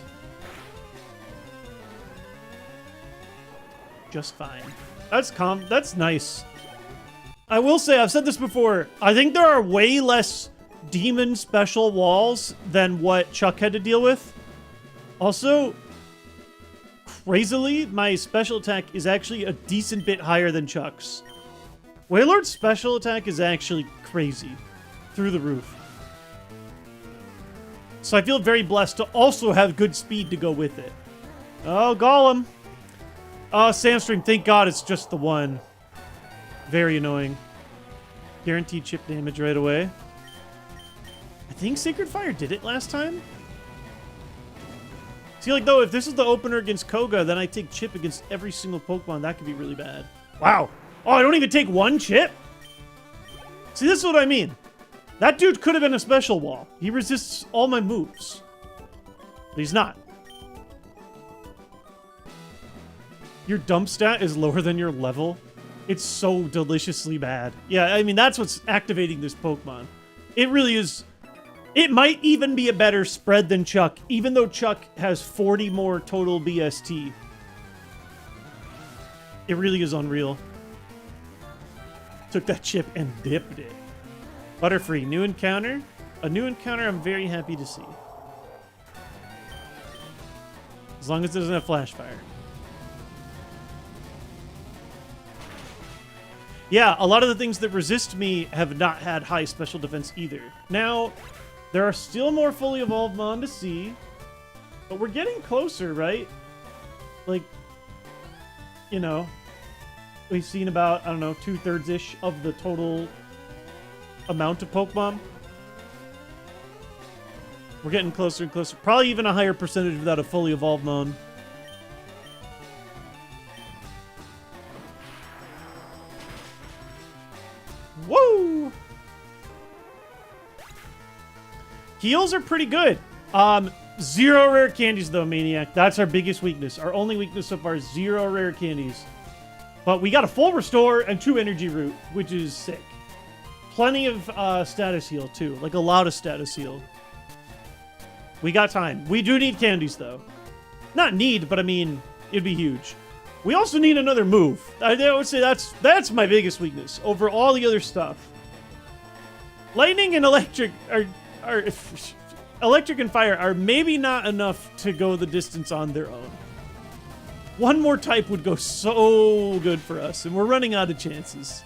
A: Just fine. That's calm. That's nice. I will say, I've said this before, I think there are way less demon special walls than what Chuck had to deal with. Also, crazily, my special attack is actually a decent bit higher than Chuck's. Wailord's special attack is actually crazy. Through the roof. So I feel very blessed to also have good speed to go with it. Oh, Golem. Oh, Sandstream, thank God it's just the one. Very annoying. Guaranteed chip damage right away. I think Sacred Fire did it last time. See, like, though, if this is the opener against Koga, then I take chip against every single Pokemon. That could be really bad. Wow. Oh, I don't even take 1 chip? See, this is what I mean. That dude could have been a special wall. He resists all my moves. But he's not. Your dump stat is lower than your level. It's so deliciously bad. Yeah, I mean, that's what's activating this Pokemon. It really is. It might even be a better spread than Chuck, even though Chuck has 40 more total BST. It really is unreal. Took that chip and dipped it. Butterfree, new encounter. A new encounter I'm very happy to see. As long as it doesn't have Flash Fire. Yeah, a lot of the things that resist me have not had high special defense either. Now, there are still more fully evolved Mon to see, but we're getting closer, right? Like, you know, we've seen about, I don't know, 2/3-ish of the total amount of Pokemon. We're getting closer and closer. Probably even a higher percentage without a fully evolved Mon. Woo! Heals are pretty good. 0 rare candies though, Maniac. That's our biggest weakness. Our only weakness so far is 0 rare candies. But we got a full restore and 2 energy root, which is sick. Plenty of status heal too. Like a lot of status heal. We got time. We do need candies though. Not need, but I mean, it'd be huge. We also need another move. I would say that's my biggest weakness over all the other stuff. Lightning and electric are electric and fire are maybe not enough to go the distance on their own. One more type would go so good for us, and we're running out of chances.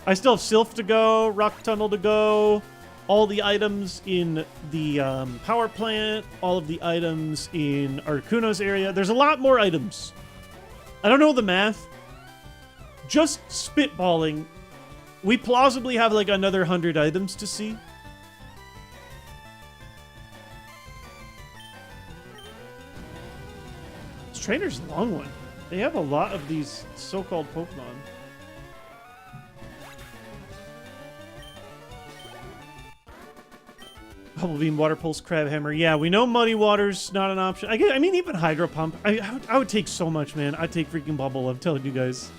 A: I still have Sylph to go, Rock Tunnel to go, all the items in the power plant, all of the items in Articuno's area. There's a lot more items. I don't know the math. Just spitballing, we plausibly have like another 100 items to see. trainer's long one. They have a lot of these so-called Pokemon. Bubble Beam, Water Pulse, Crab Hammer. Yeah, we know Muddy Water's not an option. I mean, even Hydro Pump. I would take so much, man. I'd take freaking Bubble, I'm telling you guys.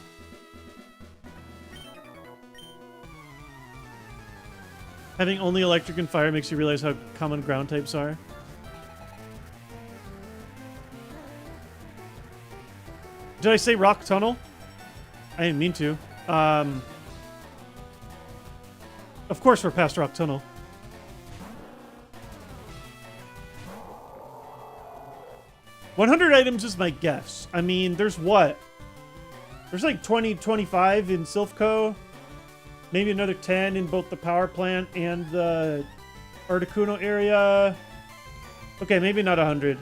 A: Having only Electric and Fire makes you realize how common ground types are. Did I say Rock Tunnel? I didn't mean to. Of course we're past Rock Tunnel. $100 items is my guess. I mean, there's what? There's like 20, 25 in Silphco. Maybe another 10 in both the power plant and the Articuno area. Okay, maybe not 100.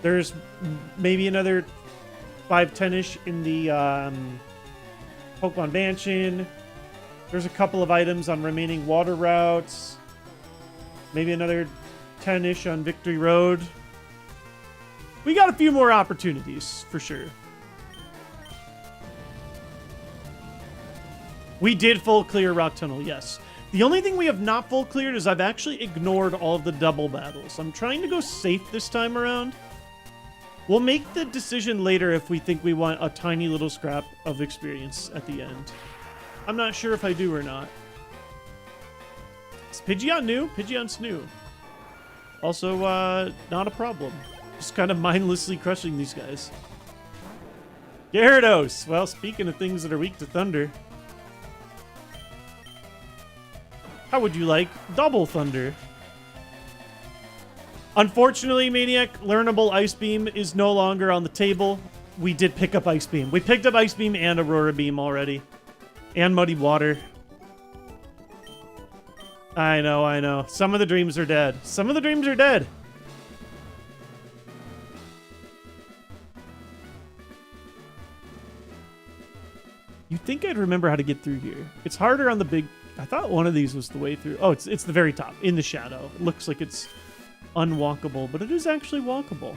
A: There's maybe another 5, 10-ish in the Pokemon Mansion. There's a couple of items on remaining water routes. Maybe another 10-ish on Victory Road. We got a few more opportunities, for sure. We did full clear Rock Tunnel, yes. The only thing we have not full cleared is I've actually ignored all of the double battles. I'm trying to go safe this time around. We'll make the decision later if we think we want a tiny little scrap of experience at the end. I'm not sure if I do or not. Is Pidgeot new? Pidgeot's new. Also, not a problem. Just kind of mindlessly crushing these guys. Gyarados! Well, speaking of things that are weak to Thunder. How would you like Double Thunder? Unfortunately, Maniac, learnable Ice Beam is no longer on the table. We did pick up Ice Beam. We picked up Ice Beam and Aurora Beam already. And Muddy Water. I know, I know. Some of the dreams are dead. Some of the dreams are dead. You'd think I'd remember how to get through here. It's harder on the big... I thought one of these was the way through. Oh, it's the very top, in the shadow. It looks like it's unwalkable, but it is actually walkable.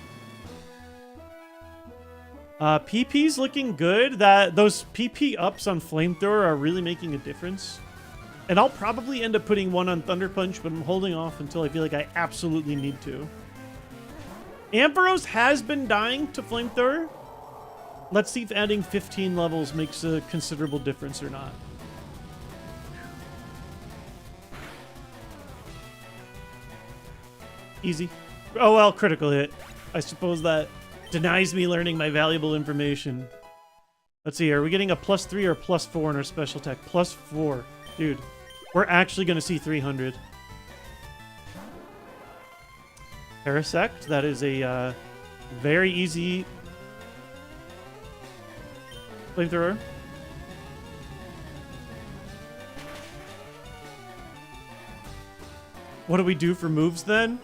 A: PP's looking good. Those PP ups on Flamethrower are really making a difference. And I'll probably end up putting one on Thunder Punch, but I'm holding off until I feel like I absolutely need to. Ampharos has been dying to Flamethrower. Let's see if adding 15 levels makes a considerable difference or not. Easy. Oh, well, critical hit. I suppose that denies me learning my valuable information. Let's see, are we getting a +3 or +4 in our special attack? +4. Dude, we're actually going to see 300. Parasect, that is a very easy Flamethrower. What do we do for moves then?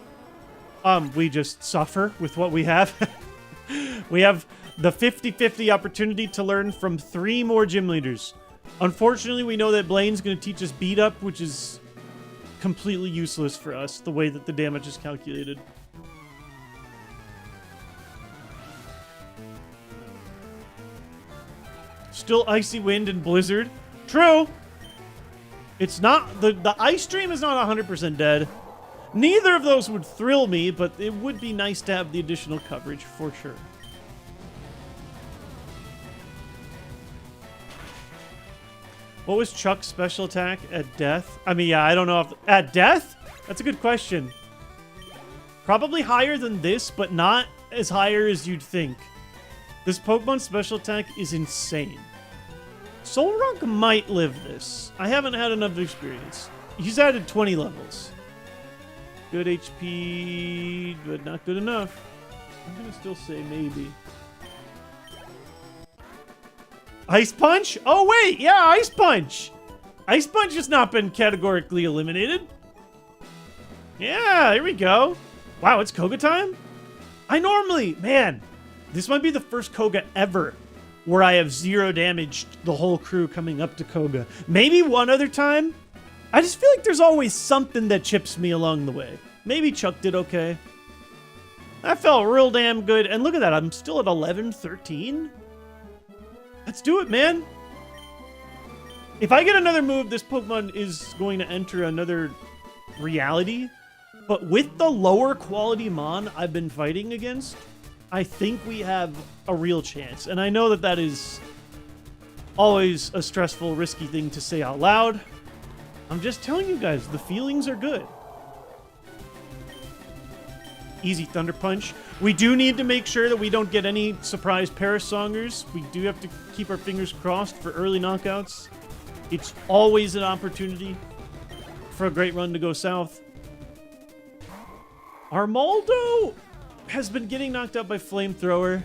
A: We just suffer with what we have. We have the 50-50 opportunity to learn from 3 more gym leaders. Unfortunately, we know that Blaine's going to teach us beat up, which is completely useless for us, the way that the damage is calculated. Still Icy Wind and Blizzard. True. It's not... The Ice Stream is not 100% dead. Neither of those would thrill me, but it would be nice to have the additional coverage, for sure. What was Chuck's special attack at death? I mean, yeah, I don't know if... At death? That's a good question. Probably higher than this, but not as higher as you'd think. This Pokemon special attack is insane. Solrock might live this. I haven't had enough experience. He's added 20 levels. Good HP, but not good enough. I'm gonna still say maybe. Ice Punch? Oh wait, yeah, Ice Punch! Ice Punch has not been categorically eliminated. Yeah, here we go. Wow, it's Koga time? Man, this might be the first Koga ever where I have 0 damage the whole crew coming up to Koga. Maybe one other time? I just feel like there's always something that chips me along the way. Maybe Chuck did okay. That felt real damn good. And look at that. I'm still at 11-13. Let's do it, man. If I get another move, this Pokemon is going to enter another reality. But with the lower quality Mon I've been fighting against, I think we have a real chance. And I know that that is always a stressful, risky thing to say out loud. I'm just telling you guys, the feelings are good. Easy Thunder Punch. We do need to make sure that we don't get any surprise Parasongers. We do have to keep our fingers crossed for early knockouts. It's always an opportunity for a great run to go south. Armaldo has been getting knocked out by Flamethrower.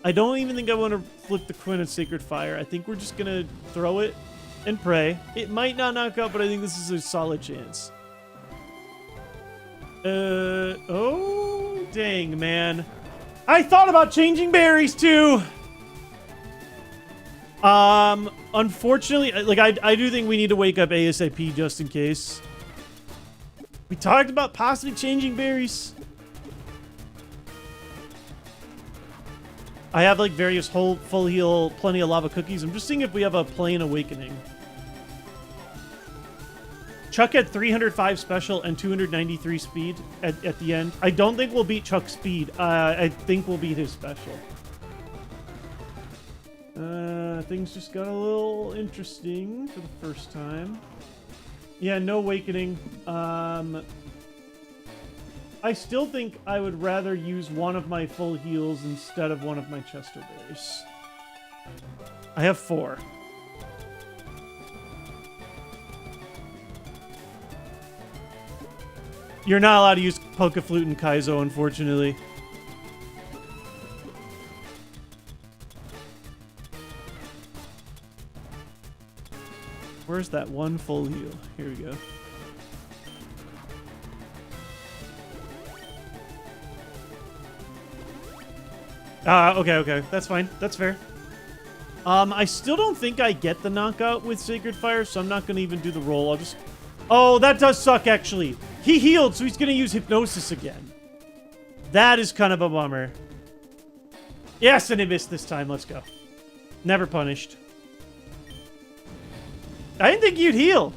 A: I don't even think I want to flip the Quinn at Sacred Fire. I think we're just going to throw it and pray. It might not knock out, but I think this is a solid chance. Oh, dang, man. I thought about changing berries, too. Unfortunately, like, I do think we need to wake up ASAP just in case. We talked about possibly changing berries. I have, like, various full heal, plenty of lava cookies. I'm just seeing if we have a plain awakening. Chuck had 305 special and 293 speed at the end. I don't think we'll beat Chuck's speed. I think we'll beat his special. Things just got a little interesting for the first time. Yeah, no awakening. I still think I would rather use one of my full heals instead of one of my Chester berries. I have 4. You're not allowed to use Poke-Flute and Kaizo, unfortunately. Where's that one full heal? Here we go. Okay. That's fine. That's fair. I still don't think I get the knockout with Sacred Fire, so I'm not going to even do the roll. I'll just... Oh, that does suck, actually. He healed, so he's going to use Hypnosis again. That is kind of a bummer. Yes, and he missed this time. Let's go. Never punished. I didn't think you'd heal.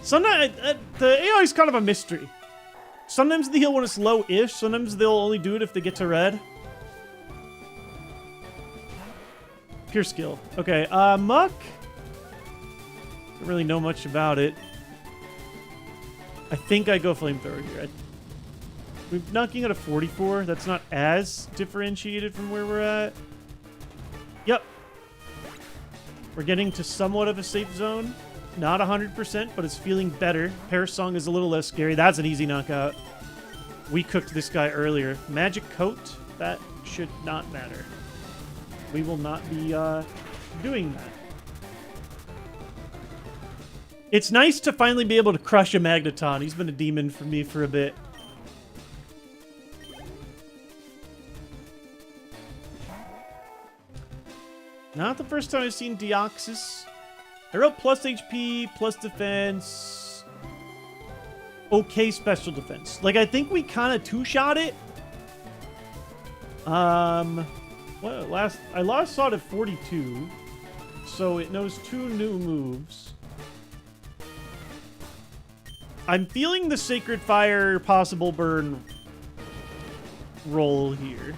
A: Sometimes the AI is kind of a mystery. Sometimes they heal when it's low-ish. Sometimes they'll only do it if they get to red. Pure skill. Okay, Muck. Don't really know much about it. I think I go Flamethrower here. We're knocking at a 44. That's not as differentiated from where we're at. Yep. We're getting to somewhat of a safe zone. Not 100%, but it's feeling better. Parasong is a little less scary. That's an easy knockout. We cooked this guy earlier. Magic Coat? That should not matter. We will not be doing that. It's nice to finally be able to crush a Magneton. He's been a demon for me for a bit. Not the first time I've seen Deoxys. I wrote plus HP, plus defense. Okay, special defense. Like, I think we kind of two-shot it. What I last saw it at 42. So it knows 2 new moves. I'm feeling the Sacred Fire possible burn roll here.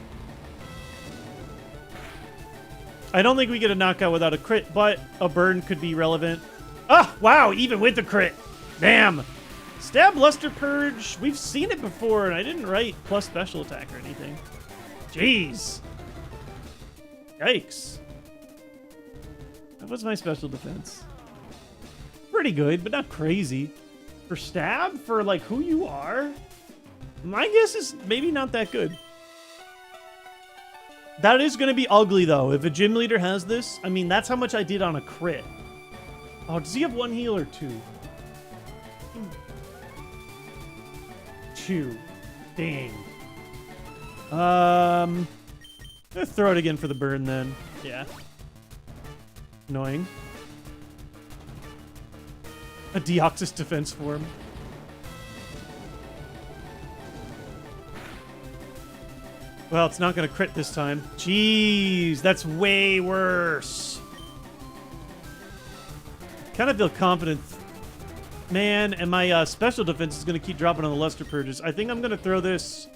A: I don't think we get a knockout without a crit, but a burn could be relevant. Ah, wow, even with the crit. Damn. Stab, Luster Purge. We've seen it before, and I didn't write plus special attack or anything. Jeez. Yikes. That was my special defense. Pretty good, but not crazy. For stab, for like who you are, my guess is maybe not that good. That is going to be ugly, though. If a gym leader has this, I mean, that's how much I did on a crit. Oh, does he have 1 heal or 2? 2. Dang. Let's throw it again for the burn, then. Yeah. Annoying. A Deoxys defense form. Well, it's not going to crit this time. Jeez, that's way worse. Kind of feel confident. Man, and my special defense is going to keep dropping on the Luster Purges. I think I'm going to throw this.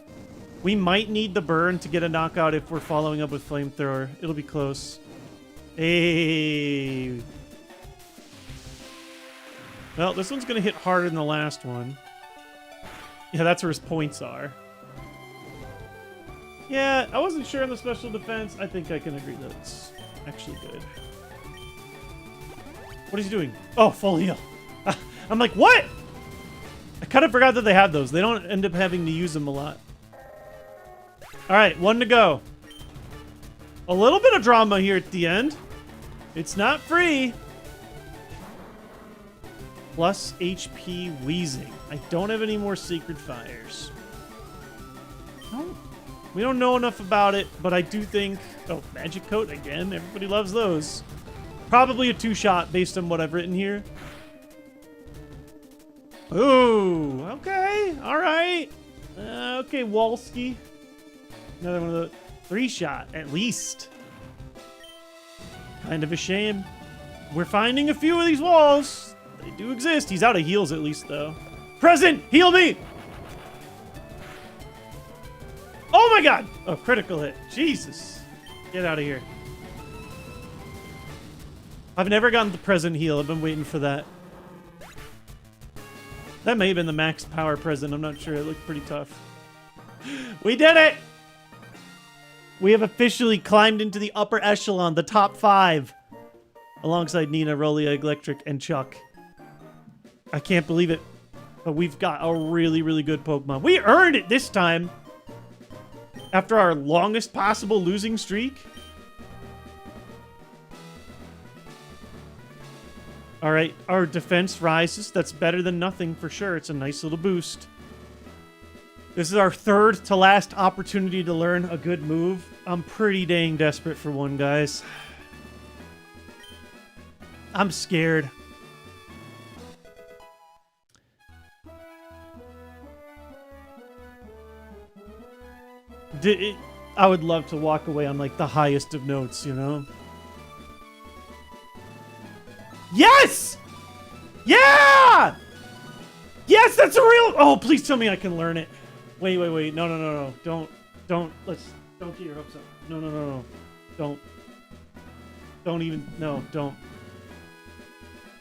A: We might need the burn to get a knockout if we're following up with Flamethrower. It'll be close. Hey. Well, this one's going to hit harder than the last one. Yeah, that's where his points are. Yeah, I wasn't sure on the special defense. I think I can agree that it's actually good. What is he doing? Oh, full heal. I'm like, what? I kind of forgot that they have those. They don't end up having to use them a lot. All right, one to go. A little bit of drama here at the end. It's not free. Plus HP Wheezing. I don't have any more Sacred Fires. We don't know enough about it, but I do think... Oh, Magic Coat again. Everybody loves those. Probably a 2-shot based on what I've written here. Ooh, okay. All right. Okay, Walski. Another one of the 3-shot, at least. Kind of a shame. We're finding a few of these walls. They do exist. He's out of heals at least, though. Present! Heal me! Oh my god! Oh, critical hit. Jesus. Get out of here. I've never gotten the present heal. I've been waiting for that. That may have been the max power present. I'm not sure. It looked pretty tough. We did it! We have officially climbed into the upper echelon, the top 5. Alongside Nina, Rolia, Electric, and Chuck. I can't believe it. But we've got a really, really good Pokemon. We earned it this time! After our longest possible losing streak. All right, our defense rises. That's better than nothing for sure. It's a nice little boost. This is our third to last opportunity to learn a good move. I'm pretty dang desperate for one, guys. I'm scared. I would love to walk away on, like, the highest of notes, you know? Yes! Yeah! Yes, that's a real... Oh, please tell me I can learn it. Wait. No. Don't get your hopes up. No. Don't even... No, don't.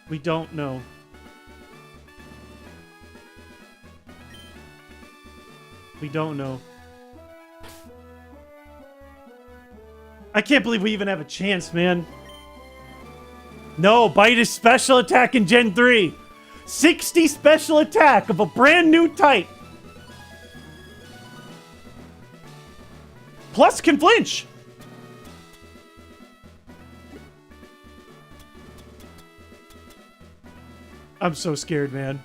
A: We don't know. We don't know. I can't believe we even have a chance, man. No, Bite is special attack in Gen 3. 60 special attack of a brand new type. Plus can flinch. I'm so scared, man.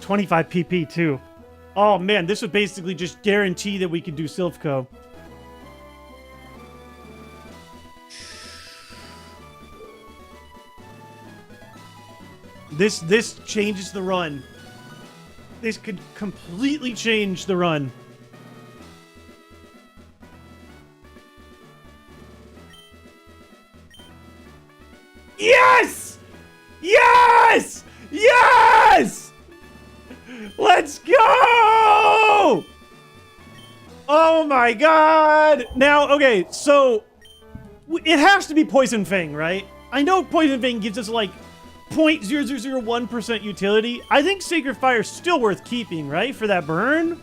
A: $25 PP too. Oh man, this would basically just guarantee that we could do Silphco. This changes the run. This could completely change the run. Yes! Yes! Yes! Let's go! Oh my god! Now, okay, so it has to be Poison Fang, right? I know Poison Fang gives us like 0.0001% utility. I think Sacred Fire is still worth keeping, right? For that burn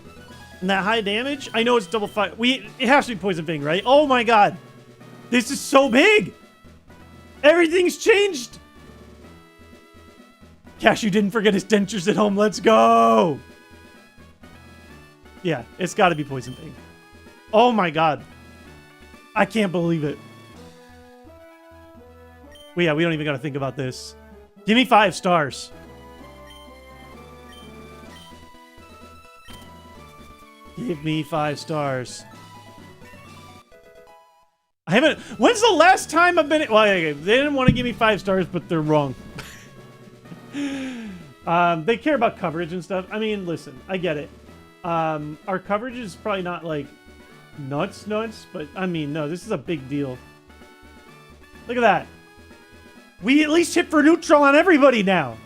A: and that high damage. I know it's double fire. It has to be Poison Fang, right? Oh my god. This is so big. Everything's changed. Cashew didn't forget his dentures at home. Let's go. Yeah, it's got to be Poison Fang. Oh my god. I can't believe it. Well, yeah, we don't even got to think about this. Give me 5 stars. Give me 5 stars. I haven't... When's the last time I've been... Well, okay, they didn't want to give me 5 stars, but they're wrong. They care about coverage and stuff. I mean, listen, I get it. Our coverage is probably not like nuts, but I mean, no, this is a big deal. Look at that. We at least hit for neutral on everybody now.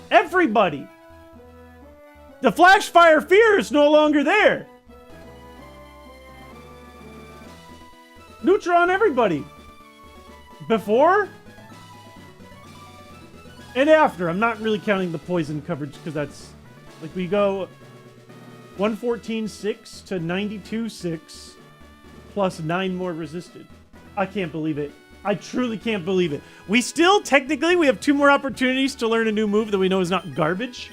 A: Everybody. The flash fire fear is no longer there. Neutral on everybody. Before and after. I'm not really counting the poison coverage because that's like we go 114.6 to 92.6 plus 9 more resisted. I can't believe it. I truly can't believe it. We still, technically, we have 2 more opportunities to learn a new move that we know is not garbage.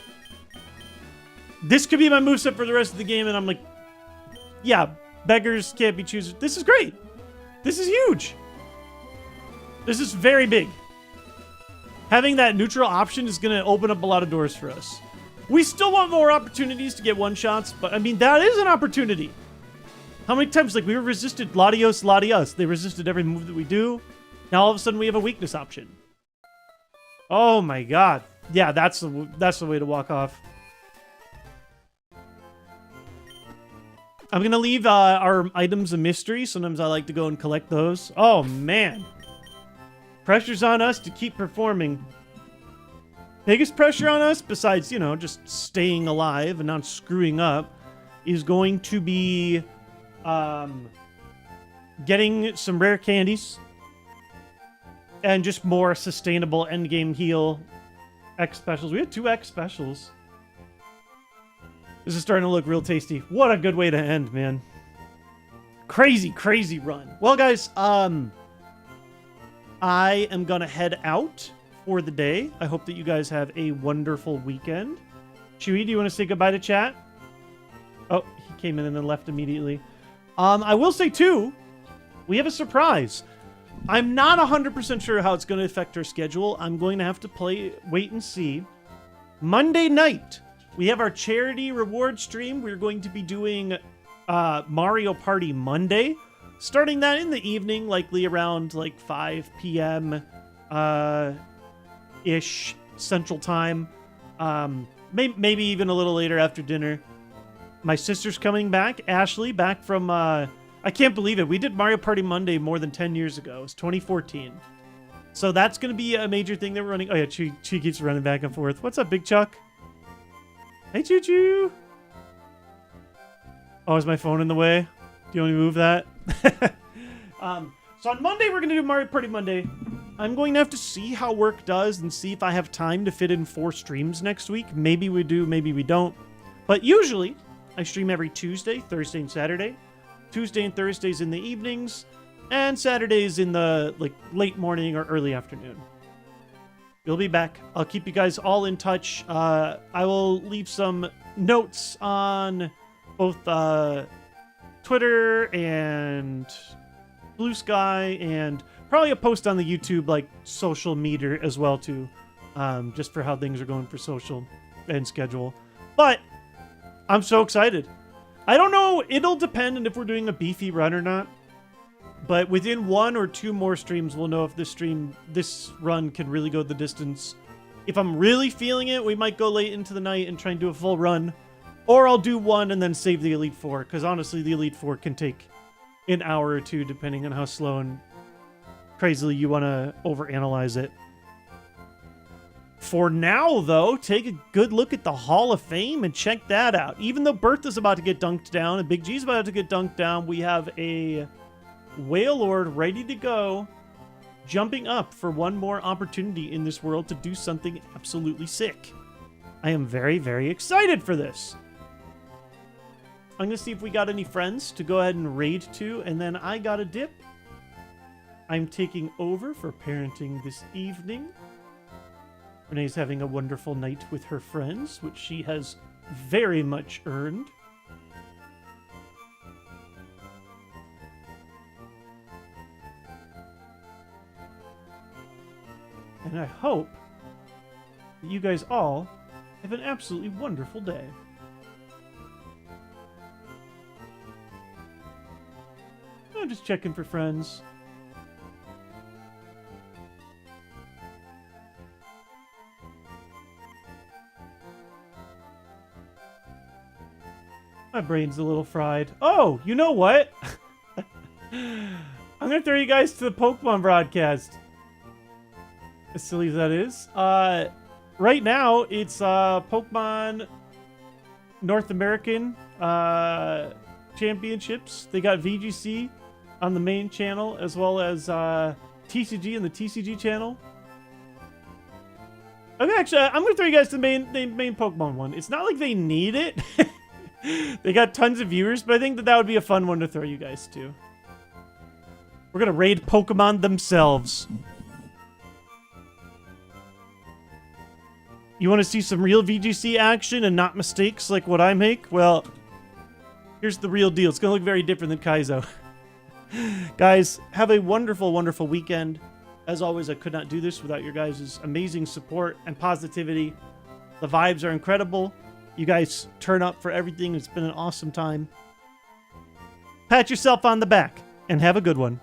A: This could be my moveset for the rest of the game, and I'm like, yeah, beggars can't be choosers. This is great. This is huge. This is very big. Having that neutral option is going to open up a lot of doors for us. We still want more opportunities to get one-shots, but, I mean, that is an opportunity. How many times, like, we were resisted Latios, Latias. They resisted every move that we do. Now all of a sudden we have a weakness option. Oh my god. Yeah, that's the way to walk off. I'm gonna leave our items a mystery. Sometimes I like to go and collect those. Oh man. Pressure's on us to keep performing. Biggest pressure on us, besides, you know, just staying alive and not screwing up, is going to be getting some rare candies. And just more sustainable endgame heal X specials. We had 2 X specials. This is starting to look real tasty. What a good way to end, man. Crazy, crazy run. Well, guys, I am gonna head out for the day. I hope that you guys have a wonderful weekend. Chewy, do you want to say goodbye to chat? Oh, he came in and then left immediately. I will say, too, we have a surprise. I'm not 100% sure how it's going to affect our schedule. I'm going to have to wait and see. Monday night, we have our charity reward stream. We're going to be doing Mario Party Monday. Starting that in the evening, likely around like 5 p.m. Ish Central Time. Maybe even a little later after dinner. My sister's coming back. Ashley, back from... I can't believe it. We did Mario Party Monday more than 10 years ago. It was 2014. So that's going to be a major thing that we're running. Oh, yeah, Chi keeps running back and forth. What's up, Big Chuck? Hey, Choo Choo. Oh, is my phone in the way? Do you want me to move that? So on Monday, we're going to do Mario Party Monday. I'm going to have to see how work does and see if I have time to fit in 4 streams next week. Maybe we do, maybe we don't. But usually, I stream every Tuesday, Thursday, and Saturday. Tuesday and Thursdays in the evenings, and Saturdays in the late morning or early afternoon. We'll be back. I'll keep you guys all in touch. I will leave some notes on both Twitter and Blue Sky, and probably a post on the YouTube social meter as well too, just for how things are going for social and schedule. But I'm so excited. I don't know, it'll depend on if we're doing a beefy run or not. But within 1 or 2 more streams, we'll know if this run can really go the distance. If I'm really feeling it, we might go late into the night and try and do a full run. Or I'll do 1 and then save the Elite Four, because honestly, the Elite Four can take an hour or 2, depending on how slow and crazily you want to overanalyze it. For now, though, take a good look at the Hall of Fame and check that out. Even though Bertha's about to get dunked down and Big G's about to get dunked down, we have a Whale Lord ready to go, jumping up for one more opportunity in this world to do something absolutely sick. I am very, very excited for this. I'm going to see if we got any friends to go ahead and raid to, and then I got a dip. I'm taking over for parenting this evening. Renee's having a wonderful night with her friends, which she has very much earned. And I hope that you guys all have an absolutely wonderful day. I'm just checking for friends. My brain's a little fried. Oh, you know what? I'm gonna throw you guys to the Pokemon broadcast. As silly as that is. Right now, it's Pokemon North American Championships. They got VGC on the main channel, as well as TCG and the TCG channel. Okay, actually, I'm gonna throw you guys to the main Pokemon one. It's not like they need it. They got tons of viewers, but I think that would be a fun one to throw you guys to. We're gonna raid Pokemon themselves. You want to see some real VGC action and not mistakes like what I make? Well, here's the real deal. It's gonna look very different than Kaizo. Guys, have a wonderful, wonderful weekend. As always, I could not do this without your guys' amazing support and positivity. The vibes are incredible. You guys turn up for everything. It's been an awesome time. Pat yourself on the back and have a good one.